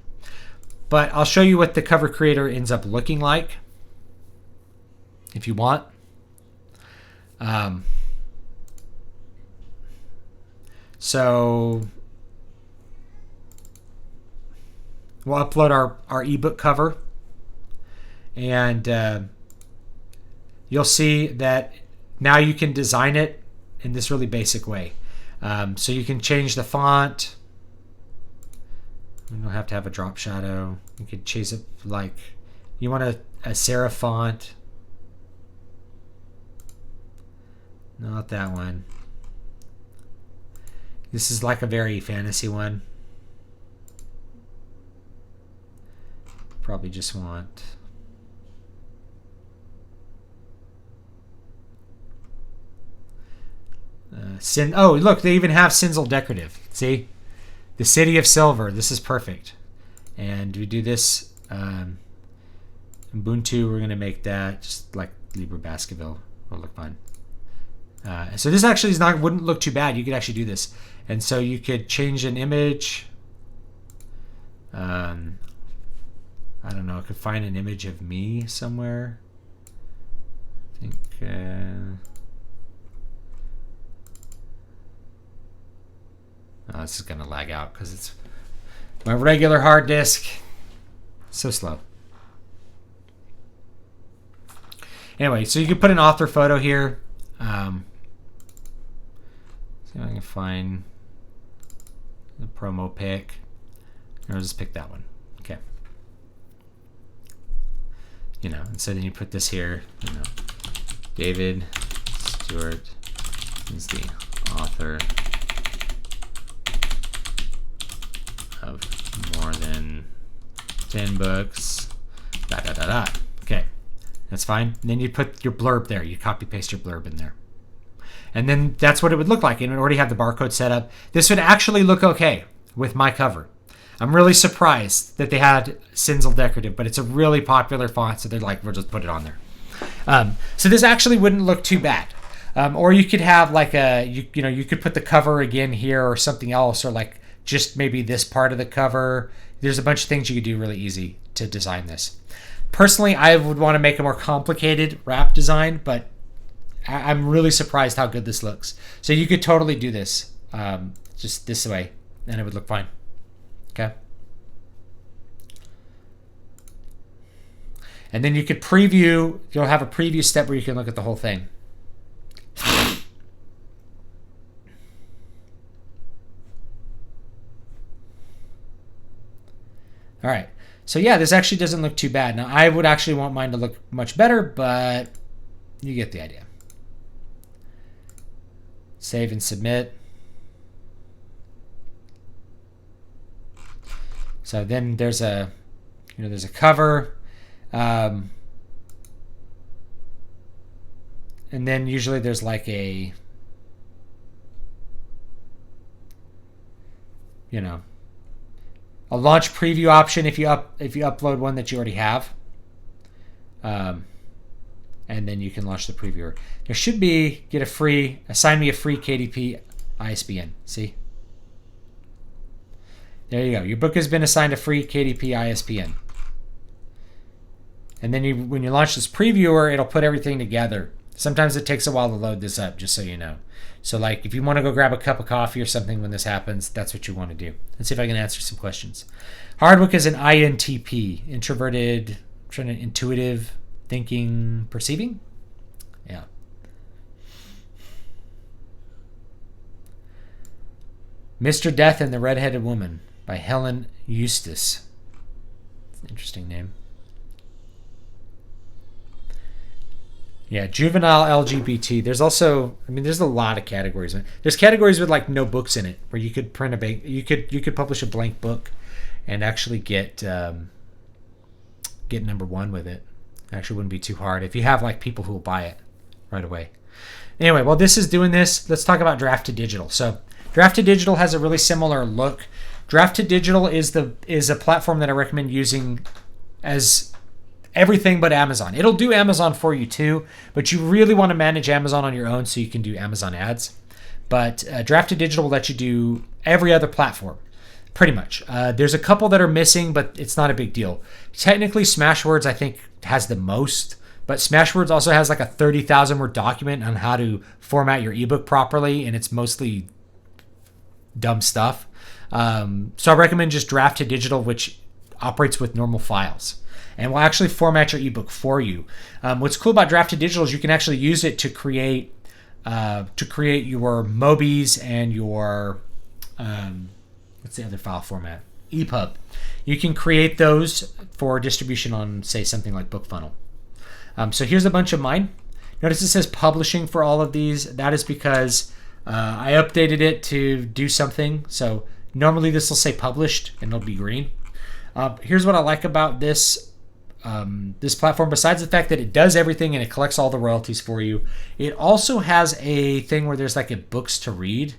[SPEAKER 1] But I'll show you what the cover creator ends up looking like if you want. So we'll upload our ebook cover, and you'll see that now you can design it in this really basic way. So you can change the font. You don't have to have a drop shadow. You can change it like you want a serif font. Not that one. This is like a very fantasy one. Probably just want... oh, look, they even have Cinzel decorative. See? The City of Silver. This is perfect. And we do this Ubuntu. We're going to make that just like Libre Baskerville. Will look fun. So this actually wouldn't look too bad. You could actually do this. And so you could change an image. I don't know. I could find an image of me somewhere. I think... this is going to lag out because it's my regular hard disk. So slow. Anyway, so you can put an author photo here. See if I can find the promo pic. Or just pick that one. Okay. And so then you put this here. David Stewart is the author of more than 10 books. Okay, that's fine. And then you put your blurb there. You copy paste your blurb in there. And then that's what it would look like. And we already have the barcode set up. This would actually look okay with my cover. I'm really surprised that they had Cinzel decorative, but it's a really popular font, so they're like, we'll just put it on there. So this actually wouldn't look too bad. Or you could have like you could put the cover again here or something else, or like just maybe this part of the cover. There's a bunch of things you could do really easy to design this. Personally, I would want to make a more complicated wrap design, but I'm really surprised how good this looks. So you could totally do this just this way, and it would look fine. Okay. And then you could preview. You'll have a preview step where you can look at the whole thing. All right. So yeah, this actually doesn't look too bad. Now, I would actually want mine to look much better, but you get the idea. Save and submit. So then there's a, there's a cover. And then usually there's like a, a launch preview option if you upload one that you already have. And then you can launch the previewer. There should be assign me a free KDP ISBN. See? There you go. Your book has been assigned a free KDP ISBN. And then when you launch this previewer, it'll put everything together. Sometimes it takes a while to load this up, just so you know. So like if you want to go grab a cup of coffee or something when this happens, that's what you want to do. Let's see if I can answer some questions. Hardbook is an INTP, introverted, intuitive, thinking, perceiving. Yeah. Mr. Death and the Red-Headed Woman by Helen Eustace. That's an interesting name. Yeah, juvenile LGBT. There's also, there's a lot of categories. There's categories with like no books in it, where you could print you could publish a blank book, and actually get number one with it. Actually, wouldn't be too hard if you have like people who will buy it right away. Anyway, while this is doing this, let's talk about Draft to Digital. So, Draft to Digital has a really similar look. Draft to Digital is a platform that I recommend using as everything but Amazon. It'll do Amazon for you too, but you really want to manage Amazon on your own so you can do Amazon ads. But Draft to Digital will let you do every other platform, pretty much. There's a couple that are missing, but it's not a big deal. Technically, Smashwords, I think, has the most, but Smashwords also has like a 30,000 word document on how to format your ebook properly, and it's mostly dumb stuff. So I recommend just Draft to Digital, which operates with normal files and will actually format your ebook for you. What's cool about Draft to Digital is you can actually use it to create your Mobies and your what's the other file format? EPUB. You can create those for distribution on, say, something like BookFunnel. So here's a bunch of mine. Notice it says publishing for all of these. That is because I updated it to do something. So normally this will say published and it'll be green. Here's what I like about this platform. Besides the fact that it does everything and it collects all the royalties for you, it also has a thing where there's like a books to read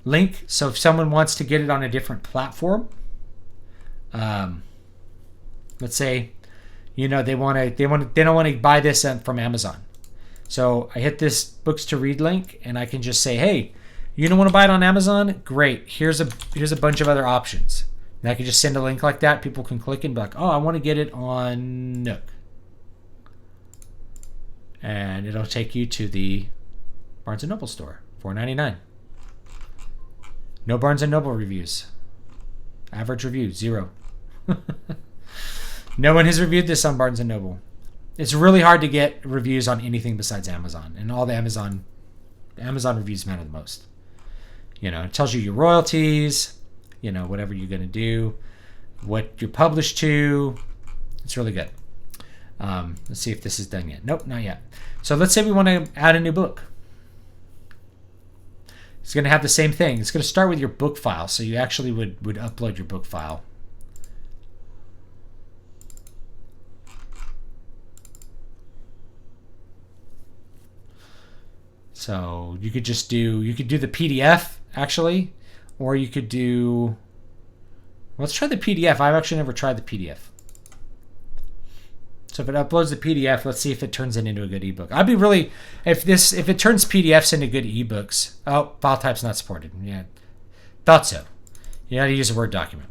[SPEAKER 1] link. So if someone wants to get it on a different platform, let's say, they don't want to buy this from Amazon. So I hit this books to read link and I can just say, hey, you don't want to buy it on Amazon? Great. Here's a bunch of other options. And I can just send a link like that. People can click and be like, oh, I want to get it on Nook. And it'll take you to the Barnes & Noble store, $4.99. No Barnes & Noble reviews. Average review, 0. No one has reviewed this on Barnes & Noble. It's really hard to get reviews on anything besides Amazon. And all the Amazon reviews matter the most. It tells you your royalties, whatever you're going to do, what you're published to. It's really good. Let's see if this is done yet. Nope, not yet. So let's say we want to add a new book. It's going to have the same thing. It's going to start with your book file. So you actually would upload your book file. So you could do the PDF actually, or you could do, let's try the PDF. I've actually never tried the PDF. So if it uploads the PDF, let's see if it turns it into a good ebook. I'd be really, if it turns PDFs into good ebooks. Oh, file type's not supported. Yeah, thought so. You got to use a Word document,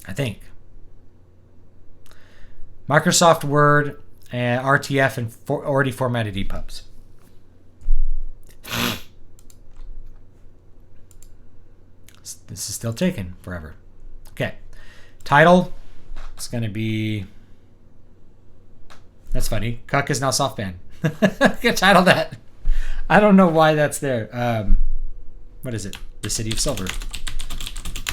[SPEAKER 1] I think. Microsoft Word and RTF and already formatted EPUBs. This is still taking forever. Okay. Title. It's going to be... That's funny. Cuck is now SoftBanned. I can title that. I don't know why that's there. What is it? The City of Silver.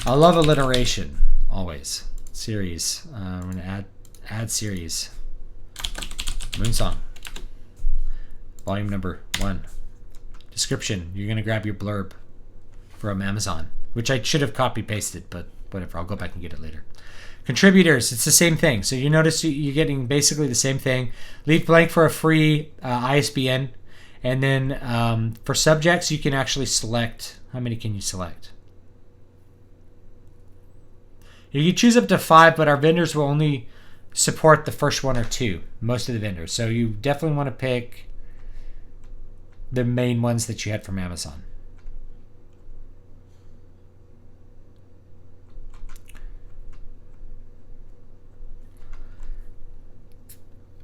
[SPEAKER 1] I love alliteration. Always. Series. I'm going to add series. Moonsong. Volume number 1. Description. You're going to grab your blurb from Amazon, which I should have copy pasted, but whatever. I'll go back and get it later. Contributors. It's the same thing. So you notice you're getting basically the same thing. Leave blank for a free ISBN. And then for subjects, you can actually select. How many can you select? You can choose up to 5, but our vendors will only support the first 1 or 2. Most of the vendors. So you definitely want to pick the main ones that you had from Amazon.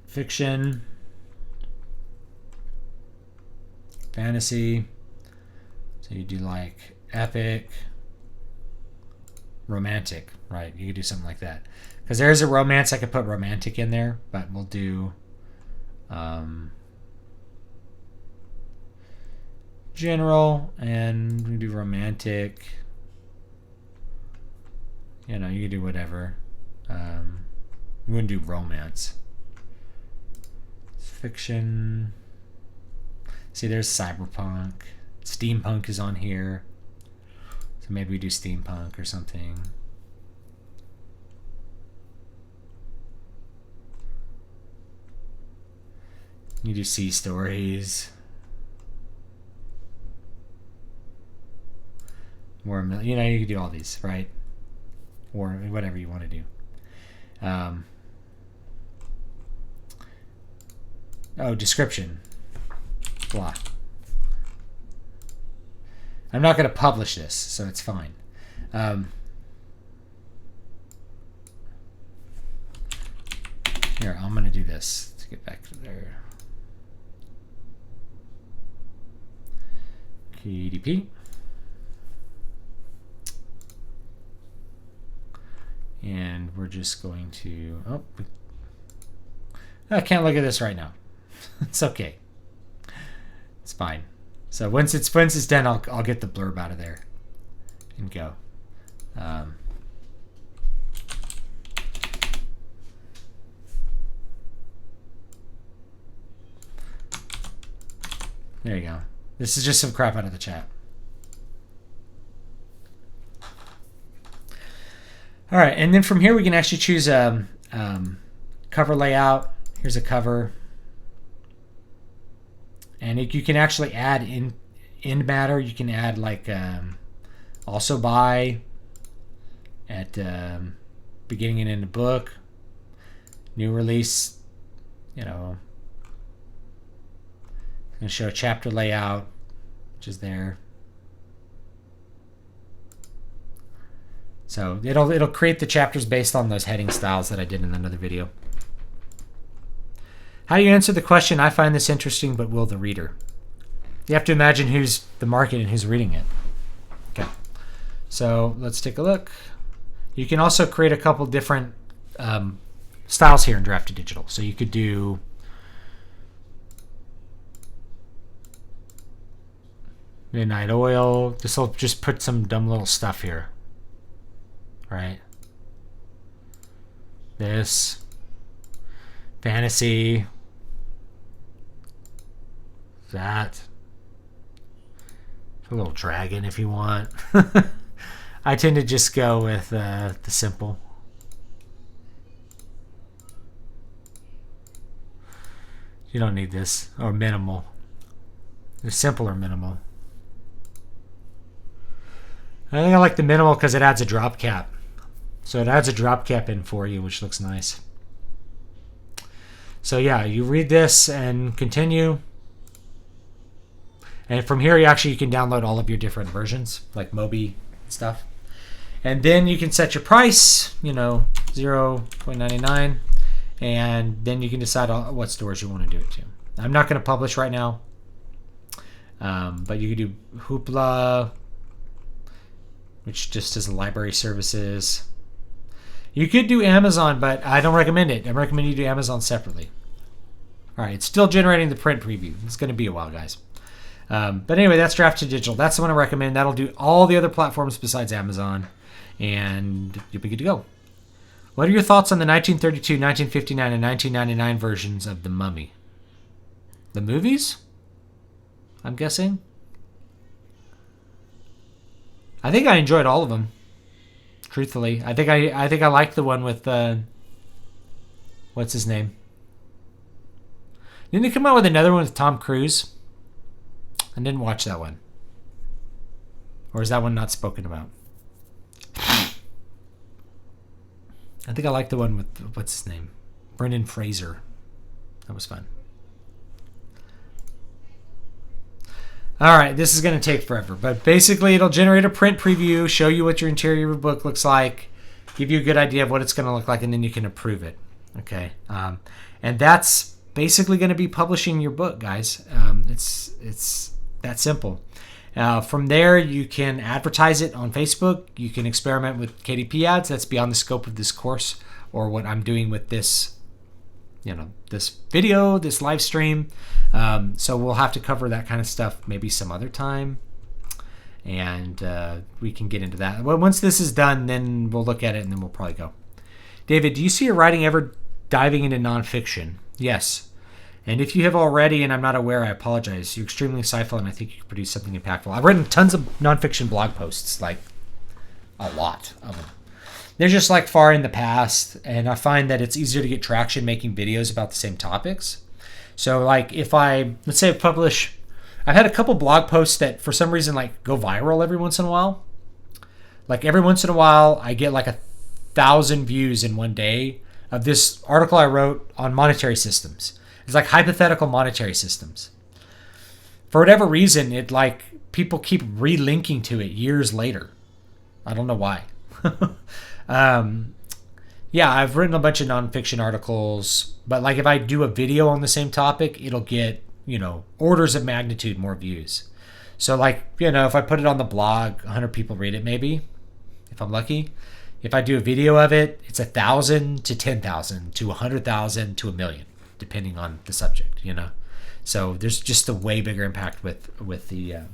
[SPEAKER 1] Fiction. Fantasy. So you do like epic, romantic, right? You could do something like that. Because there's a romance, I could put romantic in there, but we'll do general, and we do romantic. You know, you can do whatever. We wouldn't do romance. Fiction. See, there's cyberpunk. Steampunk is on here. So maybe we do steampunk or something. You do sea stories. More, you know, you can do all these, right? Or whatever you want to do. Oh, description. Blah. I'm not going to publish this, so it's fine. Here, I'm going to do this to get back to there. KDP. And we're just going to... Oh, I can't look at this right now. It's okay. It's fine. So once it's done, I'll get the blurb out of there and go. There you go. This is just some crap out of the chat. All right, and then from here we can actually choose cover layout. Here's a cover. And you can actually add end matter. You can add like also by at beginning and end of book, new release. You know, I'm gonna show a chapter layout, which is there. So it'll create the chapters based on those heading styles that I did in another video. How do you answer the question, I find this interesting, but will the reader? You have to imagine who's the market and who's reading it. Okay. So let's take a look. You can also create a couple different styles here in Drafted Digital. So you could do Midnight Oil. This will just put some dumb little stuff here. Right? This. Fantasy. That. A little dragon if you want. I tend to just go with the simple. You don't need this. Or minimal. The simple or minimal. I think I like the minimal because it adds a drop cap. So it adds a drop cap in for you, which looks nice. So yeah, you read this and continue. And from here, you can download all of your different versions, like Mobi stuff. And then you can set your price, you know, 0.99. and then you can decide what stores you want to do it to. I'm not going to publish right now, but you can do Hoopla, which just does library services. You could do Amazon, but I don't recommend it. I recommend you do Amazon separately. All right, it's still generating the print preview. It's going to be a while, guys. But anyway, that's Draft to Digital. That's the one I recommend. That'll do all the other platforms besides Amazon, and you'll be good to go. What are your thoughts on the 1932, 1959, and 1999 versions of The Mummy? The movies? I'm guessing. I think I enjoyed all of them. Truthfully, I think I liked the one with what's his name? Didn't they come out with another one with Tom Cruise? I didn't watch that one. Or is that one not spoken about? I think I liked the one with what's his name? Brendan Fraser. That was fun. All right, this is going to take forever, but basically it'll generate a print preview, show you what your interior of a book looks like, give you a good idea of what it's going to look like, and then you can approve it. Okay, and that's basically going to be publishing your book, guys. It's that simple. From there, you can advertise it on Facebook. You can experiment with KDP ads. That's beyond the scope of this course or what I'm doing with this, this video, this live stream. So we'll have to cover that kind of stuff maybe some other time, and we can get into that. Well, once this is done, then we'll look at it, and then we'll probably go. David, do you see your writing ever diving into nonfiction? Yes. And if you have already, and I'm not aware, I apologize. You're extremely insightful, and I think you can produce something impactful. I've written tons of nonfiction blog posts, like a lot of them. They're just like far in the past, and I find that it's easier to get traction making videos about the same topics. So like if let's say I publish, I've had a couple blog posts that for some reason like go viral every once in a while. Like every once in a while I get like 1,000 views in one day of this article I wrote on monetary systems. It's like hypothetical monetary systems. For whatever reason, it like people keep relinking to it years later. I don't know why. Yeah, I've written a bunch of nonfiction articles, but like if I do a video on the same topic, it'll get, orders of magnitude more views. So like, if I put it on the blog, 100 people read it maybe, if I'm lucky. If I do a video of it, it's 1,000 to 10,000 to 100,000 to 1,000,000, depending on the subject, So there's just a way bigger impact with the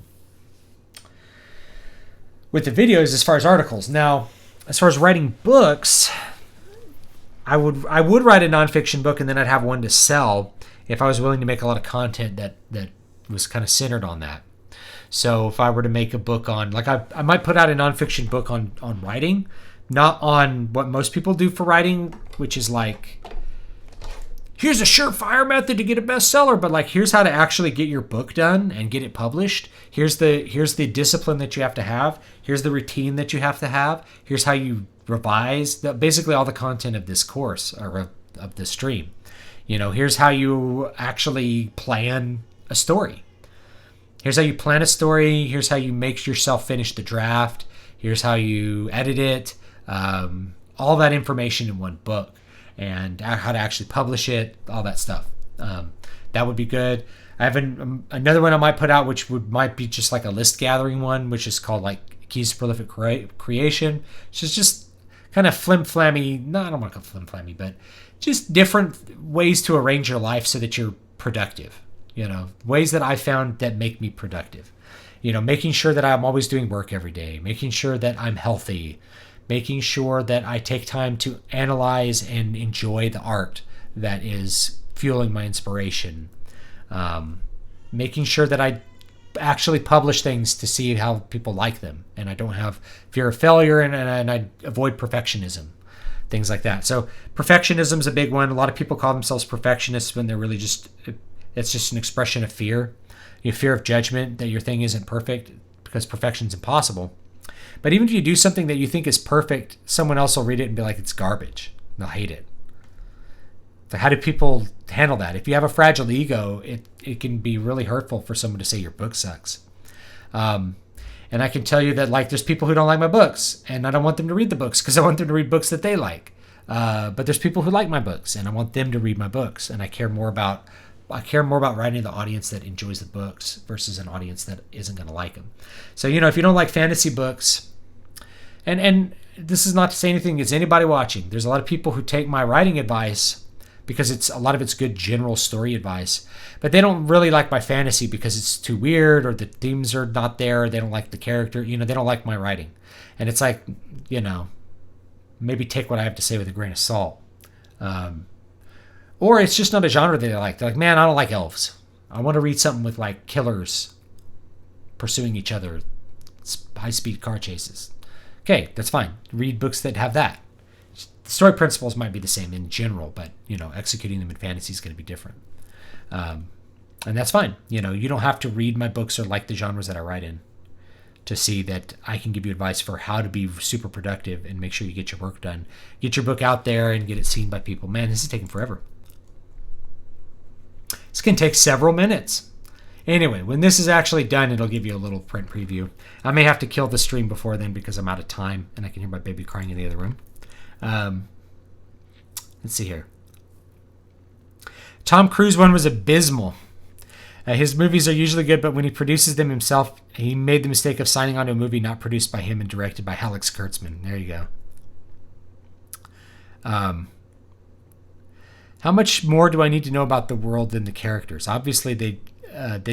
[SPEAKER 1] videos as far as articles. Now, as far as writing books, I would write a nonfiction book, and then I'd have one to sell if I was willing to make a lot of content that was kind of centered on that. So if I were to make a book on, like I might put out a nonfiction book on writing, not on what most people do for writing, which is like, here's a surefire method to get a bestseller, but like here's how to actually get your book done and get it published. Here's the discipline that you have to have. Here's the routine that you have to have. Here's how you revise basically all the content of this course or of the stream. Here's how you actually plan a story. Here's how you plan a story. Here's how you make yourself finish the draft. Here's how you edit it. All that information in one book, and how to actually publish it, all that stuff. That would be good. I have another one I might put out, which might be just like a list gathering one, which is called like Keys to Prolific Creation, which is just kind of flim-flammy. No, I don't want to call it flim-flammy, but just different ways to arrange your life so that you're productive. Ways that I found that make me productive. Making sure that I'm always doing work every day, making sure that I'm healthy, making sure that I take time to analyze and enjoy the art that is fueling my inspiration, making sure that I actually publish things to see how people like them, and I don't have fear of failure, and I avoid perfectionism, things like that. So perfectionism is a big one. A lot of people call themselves perfectionists when they're really it's just an expression of fear. Fear of judgment, that your thing isn't perfect, because perfection's impossible. But even if you do something that you think is perfect, someone else will read it and be like, it's garbage. They'll hate it. So how do people handle that? If you have a fragile ego, it can be really hurtful for someone to say your book sucks. And I can tell you that like there's people who don't like my books, and I don't want them to read the books because I want them to read books that they like. But there's people who like my books, and I want them to read my books, and I care more about writing the audience that enjoys the books versus an audience that isn't going to like them. So, if you don't like fantasy books, and this is not to say anything against anybody watching. There's a lot of people who take my writing advice because a lot of it's good general story advice, but they don't really like my fantasy because it's too weird, or the themes are not there, or they don't like the character. They don't like my writing. And it's like, maybe take what I have to say with a grain of salt. Or it's just not a genre that they like. They're like, man, I don't like elves. I want to read something with like killers pursuing each other, high-speed car chases. Okay, that's fine. Read books that have that. The story principles might be the same in general, but executing them in fantasy is going to be different. And that's fine. You don't have to read my books or like the genres that I write in to see that I can give you advice for how to be super productive and make sure you get your work done. Get your book out there and get it seen by people. Man, this is taking forever. This can take several minutes. Anyway, when this is actually done, it'll give you a little print preview. I may have to kill the stream before then because I'm out of time and I can hear my baby crying in the other room. Let's see here. Tom Cruise one was abysmal. His movies are usually good, but when he produces them himself, he made the mistake of signing on to a movie not produced by him and directed by Alex Kurtzman. There you go. How much more do I need to know about the world than the characters? Obviously, they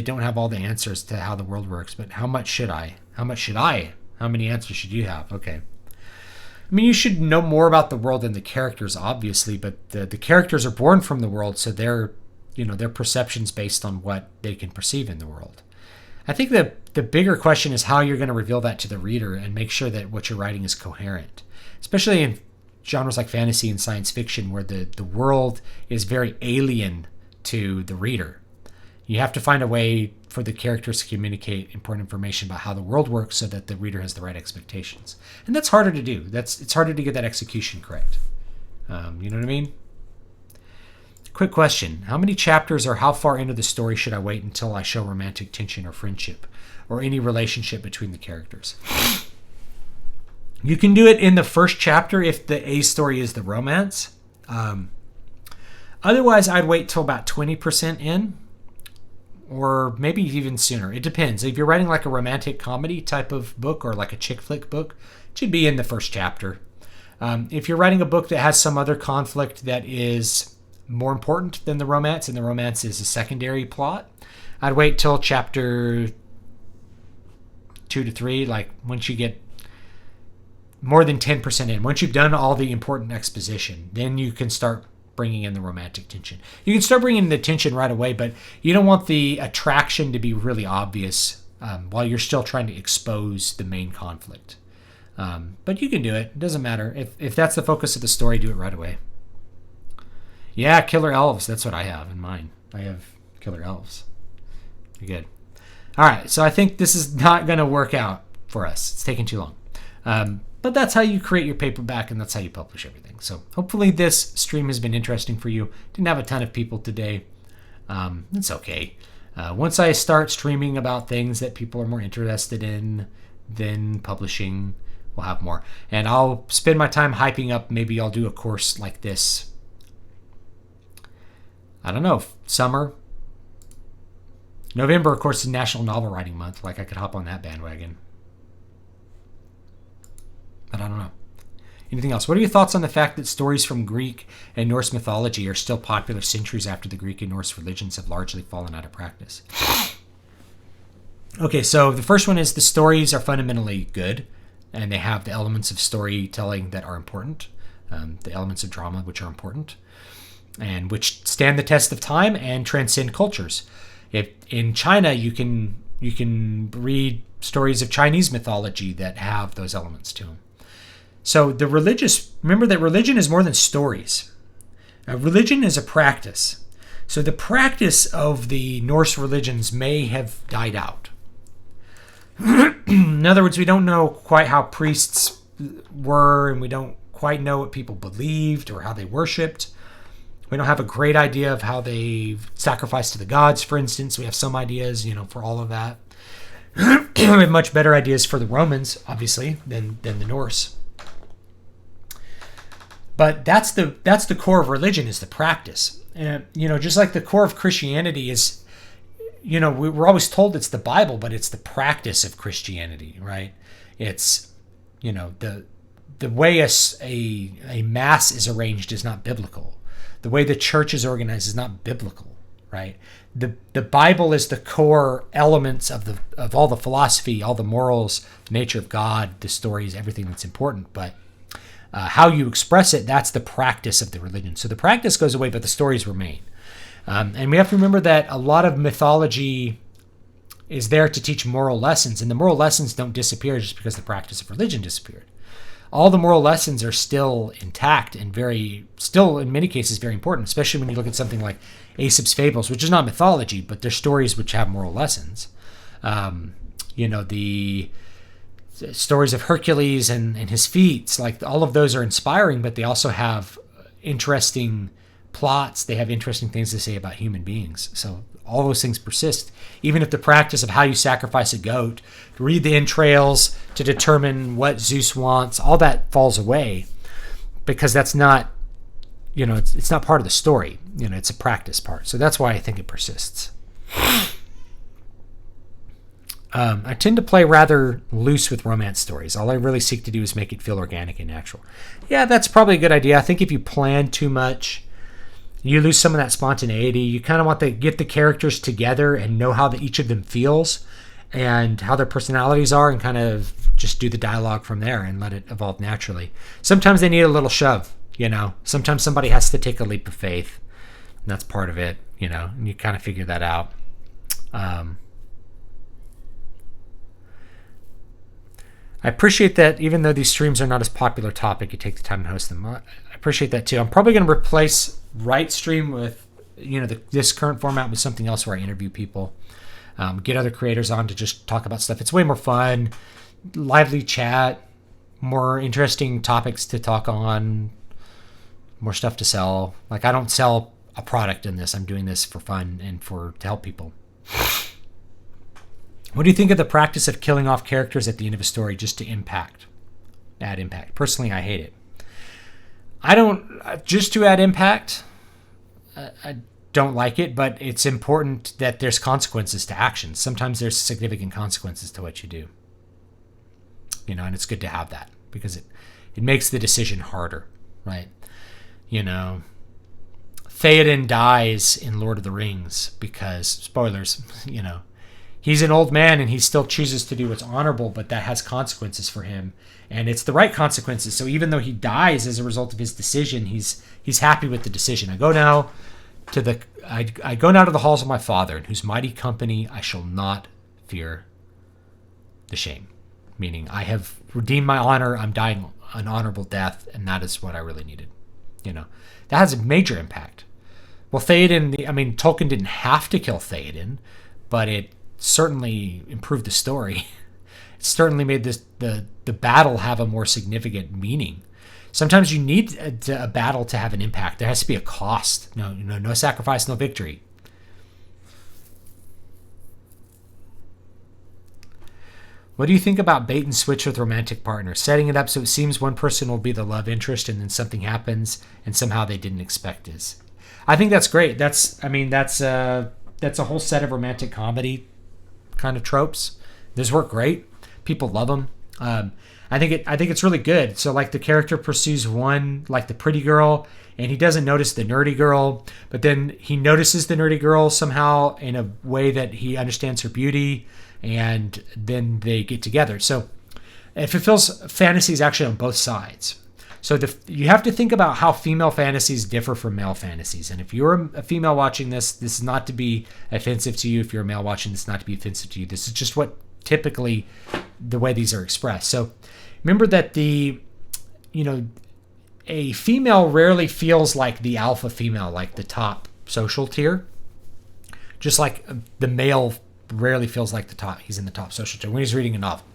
[SPEAKER 1] don't have all the answers to how the world works, but how much should I? How many answers should you have? Okay. I mean, you should know more about the world than the characters, obviously, but the characters are born from the world, so their perceptions based on what they can perceive in the world. I think the bigger question is how you're going to reveal that to the reader and make sure that what you're writing is coherent, especially in genres like fantasy and science fiction where the world is very alien to the reader. You have to find a way for the characters to communicate important information about how the world works so that the reader has the right expectations. And that's harder to do. It's harder to get that execution correct. You know what I mean? Quick question. How many chapters or how far into the story should I wait until I show romantic tension or friendship or any relationship between the characters? You can do it in the first chapter if the A story is the romance. Otherwise, I'd wait till about 20% in, or maybe even sooner. It depends. If you're writing like a romantic comedy type of book or like a chick flick book, it should be in the first chapter. If you're writing a book that has some other conflict that is more important than the romance, and the romance is a secondary plot, I'd wait till chapter 2 to 3, like once you get more than 10% in. Once you've done all the important exposition, then you can start bringing in the romantic tension. You can start bringing the tension right away, but you don't want the attraction to be really obvious while you're still trying to expose the main conflict. But you can do it. It doesn't matter. If that's the focus of the story, do it right away. Yeah, killer elves. That's what I have in mind. I have killer elves. Good. All right, so I think this is not going to work out for us. It's taking too long. But that's how you create your paperback, and that's how you publish everything. So hopefully this stream has been interesting for you. Didn't have a ton of people today. It's okay. Once I start streaming about things that people are more interested in than publishing, we'll have more. And I'll spend my time hyping up. Maybe I'll do a course like this. I don't know, summer. November, of course, is National Novel Writing Month. Like I could hop on that bandwagon. But I don't know. Anything else? What are your thoughts on the fact that stories from Greek and Norse mythology are still popular centuries after the Greek and Norse religions have largely fallen out of practice? Okay, so the first one is the stories are fundamentally good, and they have the elements of storytelling that are important, the elements of drama which are important, and which stand the test of time and transcend cultures. If in China, you can read stories of Chinese mythology that have those elements to them. So remember that religion is more than stories. Religion is a practice. So the practice of the Norse religions may have died out. In other words, we don't know quite how priests were, and we don't quite know what people believed or how they worshipped. We don't have a great idea of how they sacrificed to the gods, for instance. We have some ideas, for all of that. We have much better ideas for the Romans, obviously, than the Norse. But that's the core of religion, is the practice. And, just like the core of Christianity is, we're always told it's the Bible, but it's the practice of Christianity, right? It's, the way a mass is arranged is not biblical. The way the church is organized is not biblical, right? The Bible is the core elements of all the philosophy, all the morals, the nature of God, the stories, everything that's important. But how you express it, that's the practice of the religion. So the practice goes away, but the stories remain. And we have to remember that a lot of mythology is there to teach moral lessons, and the moral lessons don't disappear just because the practice of religion disappeared. All the moral lessons are still intact and still in many cases very important, especially when you look at something like Aesop's Fables, which is not mythology, but they're stories which have moral lessons. The stories of Hercules and his feats, like all of those are inspiring, but they also have interesting plots. They have interesting things to say about human beings. So all those things persist, even if the practice of how you sacrifice a goat, to read the entrails, to determine what Zeus wants, all that falls away, because that's not, it's not part of the story. It's a practice part. So that's why I think it persists. I tend to play rather loose with romance stories. All I really seek to do is make it feel organic and natural. Yeah, that's probably a good idea. I think if you plan too much, you lose some of that spontaneity. You kind of want to get the characters together and know how each of them feels and how their personalities are, and kind of just do the dialogue from there and let it evolve naturally. Sometimes they need a little shove, Sometimes somebody has to take a leap of faith, and that's part of it, and you kind of figure that out. I appreciate that even though these streams are not as popular topic, you take the time to host them. I appreciate that too. I'm probably going to replace Writestream with, this current format with something else where I interview people, get other creators on to just talk about stuff. It's way more fun, lively chat, more interesting topics to talk on, more stuff to sell. Like, I don't sell a product in this. I'm doing this for fun and to help people. What do you think of the practice of killing off characters at the end of a story just to add impact? Personally, I hate it. Just to add impact, I don't like it, but it's important that there's consequences to actions. Sometimes there's significant consequences to what you do. And it's good to have that because it makes the decision harder, right? Theoden dies in Lord of the Rings because, spoilers, he's an old man and he still chooses to do what's honorable, but that has consequences for him. And it's the right consequences. So even though he dies as a result of his decision, he's happy with the decision. I go now to the halls of my father, in whose mighty company I shall not fear the shame. Meaning, I have redeemed my honor, I'm dying an honorable death, and that is what I really needed. That has a major impact. Well, Tolkien didn't have to kill Theoden, but it certainly improved the story. It certainly made the battle have a more significant meaning. Sometimes you need a battle to have an impact. There has to be a cost. No sacrifice, no victory. What do you think about bait and switch with romantic partners? Setting it up so it seems one person will be the love interest and then something happens and somehow they didn't expect it. I think that's great. That's a whole set of romantic comedy kind of tropes. Those work great. People love them. I think it's really good. So like the character pursues one, like the pretty girl, and he doesn't notice the nerdy girl, but then he notices the nerdy girl somehow in a way that he understands her beauty, and then they get together. So it fulfills fantasies actually on both sides. So you have to think about how female fantasies differ from male fantasies. And if you're a female watching this is not to be offensive to you. If you're a male watching this, not to be offensive to you. This is just what typically the way these are expressed. So remember that a female rarely feels like the alpha female, like the top social tier. Just like the male rarely feels like he's in the top social tier when he's reading a novel.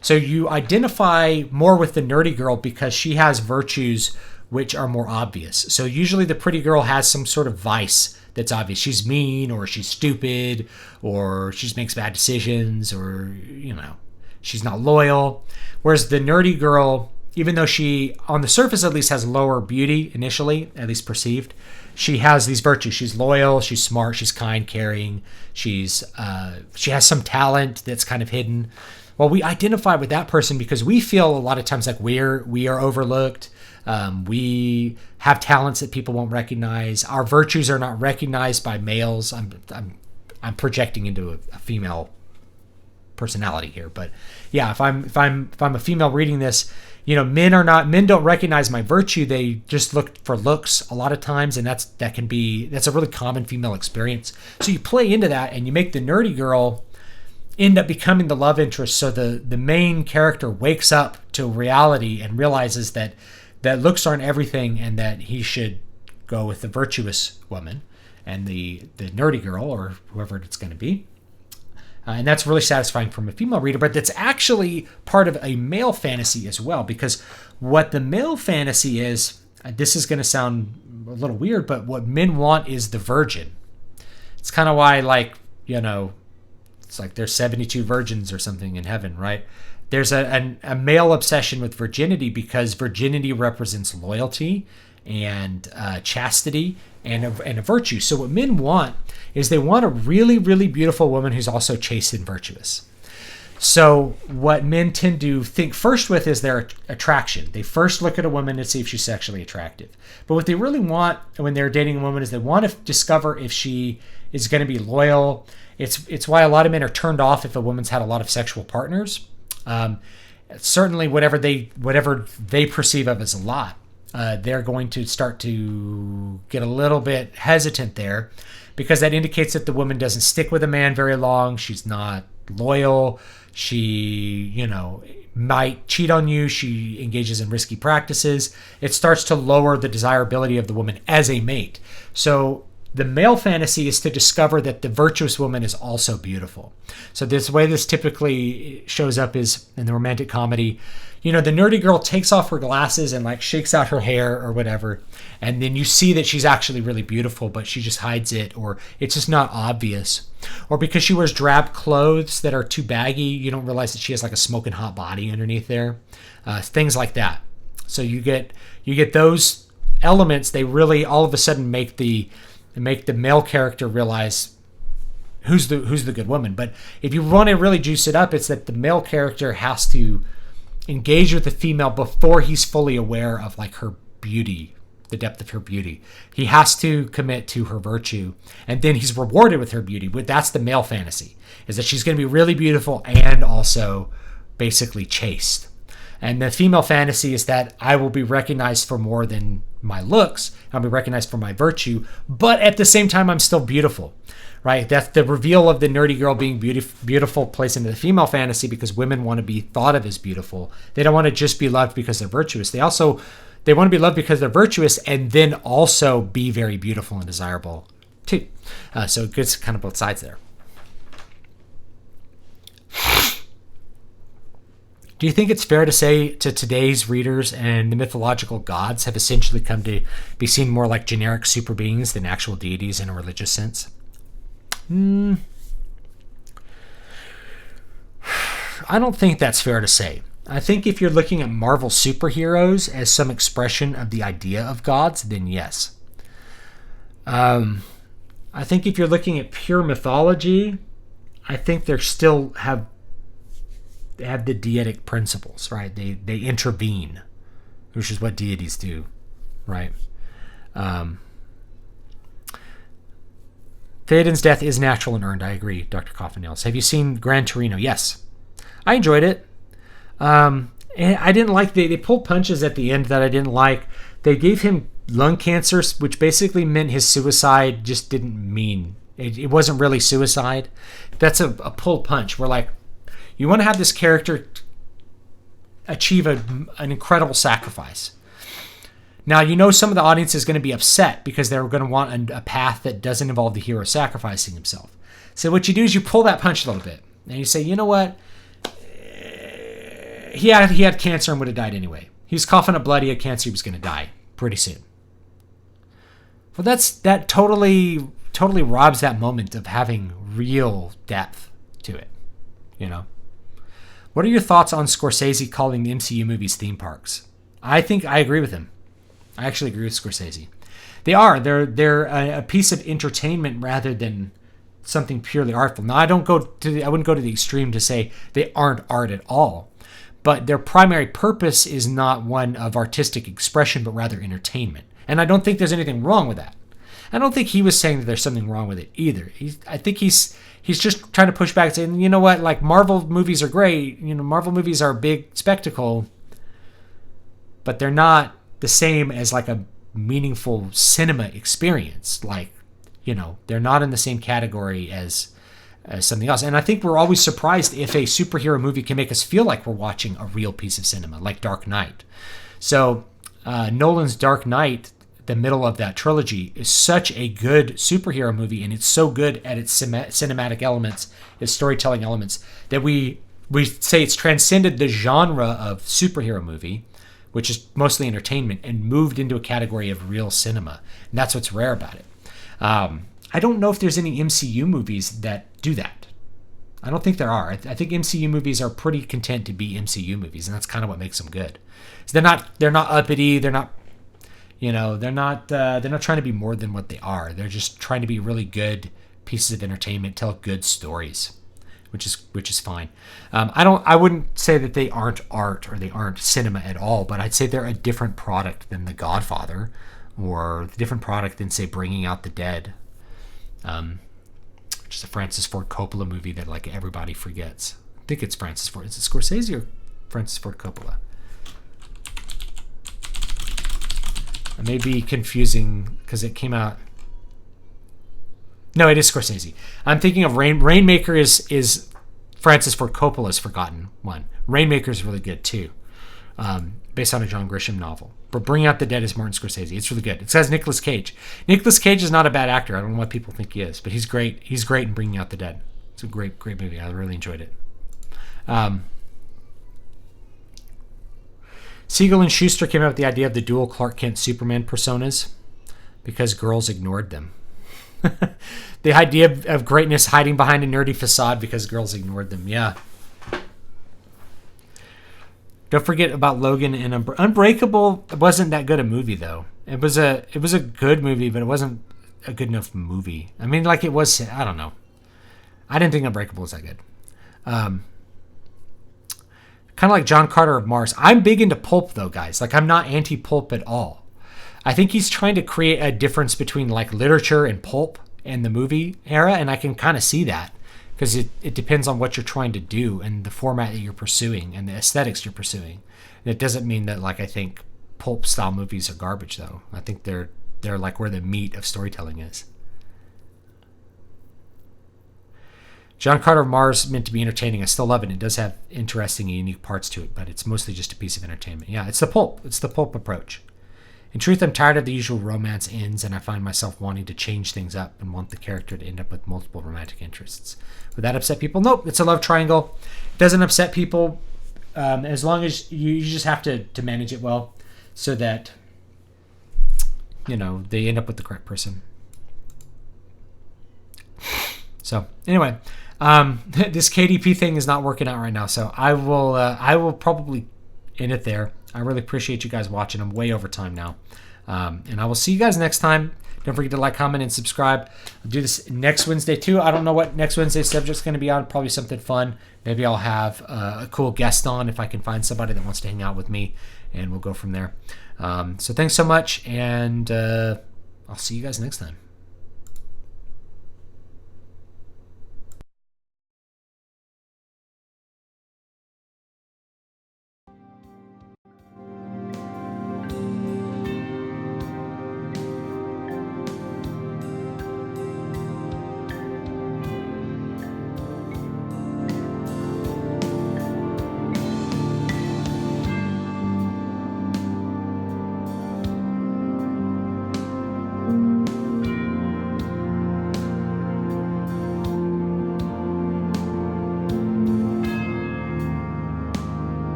[SPEAKER 1] So you identify more with the nerdy girl because she has virtues which are more obvious. So usually the pretty girl has some sort of vice that's obvious. She's mean, or she's stupid, or she makes bad decisions, or she's not loyal. Whereas the nerdy girl, even though she, on the surface at least, has lower beauty initially, at least perceived, she has these virtues. She's loyal, she's smart, she's kind, caring, she has some talent that's kind of hidden. Well, we identify with that person because we feel a lot of times like we are overlooked. We have talents that people won't recognize. Our virtues are not recognized by males. I'm projecting into a female personality here, but yeah, if I'm a female reading this, men don't recognize my virtue. They just look for looks a lot of times, and that's a really common female experience. So you play into that, and you make the nerdy girl end up becoming the love interest. So the main character wakes up to reality and realizes that looks aren't everything, and that he should go with the virtuous woman and the nerdy girl, or whoever it's going to be. And that's really satisfying from a female reader, but that's actually part of a male fantasy as well, because what the male fantasy is, this is going to sound a little weird, but what men want is the virgin. It's kind of why, it's like there's 72 virgins or something in heaven, right? There's a male obsession with virginity because virginity represents loyalty and chastity and a virtue. So what men want is they want a really, really beautiful woman who's also chaste and virtuous. So what men tend to think first with is their attraction. They first look at a woman to see if she's sexually attractive. But what they really want when they're dating a woman is they want to discover if she is going to be loyal. It's why a lot of men are turned off if a woman's had a lot of sexual partners. Certainly whatever they perceive of as a lot, they're going to start to get a little bit hesitant there, because that indicates that the woman doesn't stick with a man very long. She's not loyal. She, might cheat on you. She engages in risky practices. It starts to lower the desirability of the woman as a mate. So the male fantasy is to discover that the virtuous woman is also beautiful. So this way this typically shows up is in the romantic comedy. The nerdy girl takes off her glasses and shakes out her hair or whatever. And then you see that she's actually really beautiful, but she just hides it, or it's just not obvious. Or because she wears drab clothes that are too baggy, you don't realize that she has a smoking hot body underneath there. Things like that. So you get those elements. They really all of a sudden make the male character realize who's the good woman. But if you want to really juice it up, it's that the male character has to engage with the female before he's fully aware of her beauty, the depth of her beauty. He has to commit to her virtue, and then he's rewarded with her beauty. But that's the male fantasy, is that she's going to be really beautiful and also basically chaste. And the female fantasy is that I will be recognized for more than my looks. I'll be recognized for my virtue, but at the same time, I'm still beautiful, right? That's the reveal of the nerdy girl being beautiful plays into the female fantasy, because women want to be thought of as beautiful. They don't want to just be loved because they're virtuous. They want to be loved because they're virtuous, and then also be very beautiful and desirable too. So it gets kind of both sides there. Do you think it's fair to say to today's readers and the mythological gods have essentially come to be seen more like generic super beings than actual deities in a religious sense? I don't think that's fair to say. I think if you're looking at Marvel superheroes as some expression of the idea of gods, then yes. I think if you're looking at pure mythology, I think they still have the deitic principles, right? They intervene, which is what deities do, right? Theoden's death is natural and earned. I agree, Dr. Coffin-Nails. Have you seen Gran Torino? Yes. I enjoyed it. And I didn't like, they pulled punches at the end that I didn't like. They gave him lung cancer, which basically meant his suicide just didn't mean, it wasn't really suicide. That's a pulled punch. We're you want to have this character achieve an incredible sacrifice. Now, some of the audience is going to be upset because they're going to want a path that doesn't involve the hero sacrificing himself. So what you do is you pull that punch a little bit. And you say, you know what? He had cancer and would have died anyway. He was coughing up blood. He had cancer. He was going to die pretty soon. Well, that totally robs that moment of having real depth to it, What are your thoughts on Scorsese calling the MCU movies theme parks? I think I agree with him. I actually agree with Scorsese. They are. They're a piece of entertainment rather than something purely artful. Now, I wouldn't go to the extreme to say they aren't art at all, but their primary purpose is not one of artistic expression, but rather entertainment. And I don't think there's anything wrong with that. I don't think he was saying that there's something wrong with it either. I think he's just trying to push back and saying, you know what, like Marvel movies are great. You know, Marvel movies are a big spectacle, but they're not the same as like a meaningful cinema experience. Like, you know, they're not in the same category as something else. And I think we're always surprised if a superhero movie can make us feel like we're watching a real piece of cinema, like Dark Knight. So Nolan's Dark Knight, the middle of that trilogy, is such a good superhero movie, and it's so good at its cinematic elements, its storytelling elements, that we say it's transcended the genre of superhero movie, which is mostly entertainment, and moved into a category of real cinema. And that's what's rare about it. I don't know if there's any MCU movies that do that. I don't think there are. I think MCU movies are pretty content to be MCU movies, and that's kind of what makes them good. So they're not uppity. They're not, you know, they're not trying to be more than what they are. They're just trying to be really good pieces of entertainment, tell good stories, which is fine. I wouldn't say that they aren't art or they aren't cinema at all, but I'd say they're a different product than The Godfather, or a different product than, say, Bringing Out the Dead, which is a Francis Ford Coppola movie that like everybody forgets. I think it's Francis Ford. Is it Scorsese or Francis Ford Coppola? I may be confusing because it came out. No, it is Scorsese. I'm thinking of Rainmaker is Francis Ford Coppola's forgotten one. Rainmaker is really good too, based on a John Grisham novel. But Bring Out the Dead is Martin Scorsese. It's really good. It says Nicolas Cage. Nicolas Cage is not a bad actor. I don't know what people think he is, but he's great. He's great in Bringing Out the Dead. It's a great movie. I really enjoyed it. Siegel and Schuster came up with the idea of the dual Clark Kent Superman personas because girls ignored them. The idea of greatness hiding behind a nerdy facade because girls ignored them. Yeah. Don't forget about Logan and Unbreakable. It wasn't that good a movie though. It was a good movie, but it wasn't a good enough movie. I mean, like it was. I don't know. I didn't think Unbreakable was that good. Kind of like John Carter of Mars. I'm big into pulp though, guys. Like I'm not anti-pulp at all. I think he's trying to create a difference between like literature and pulp and the movie era, and I can kind of see that because it depends on what you're trying to do and the format that you're pursuing and the aesthetics you're pursuing. And it doesn't mean that like I think pulp style movies are garbage though. I think they're like where the meat of storytelling is. John Carter of Mars meant to be entertaining. I still love it. It does have interesting and unique parts to it, but it's mostly just a piece of entertainment. Yeah, it's the pulp. It's the pulp approach. In truth, I'm tired of the usual romance ends, and I find myself wanting to change things up and want the character to end up with multiple romantic interests. Would that upset people? Nope, it's a love triangle. It doesn't upset people as long as you just have to manage it well so that, you know, they end up with the correct person. So, anyway, this KDP thing is not working out right now, so I will probably end it there. I really appreciate you guys watching. I'm way over time now. And I will see you guys next time. Don't forget to like, comment, and subscribe. I'll do this next Wednesday, too. I don't know what next Wednesday's subject's going to be on. Probably something fun. Maybe I'll have a cool guest on if I can find somebody that wants to hang out with me, and we'll go from there. So thanks so much, and I'll see you guys next time.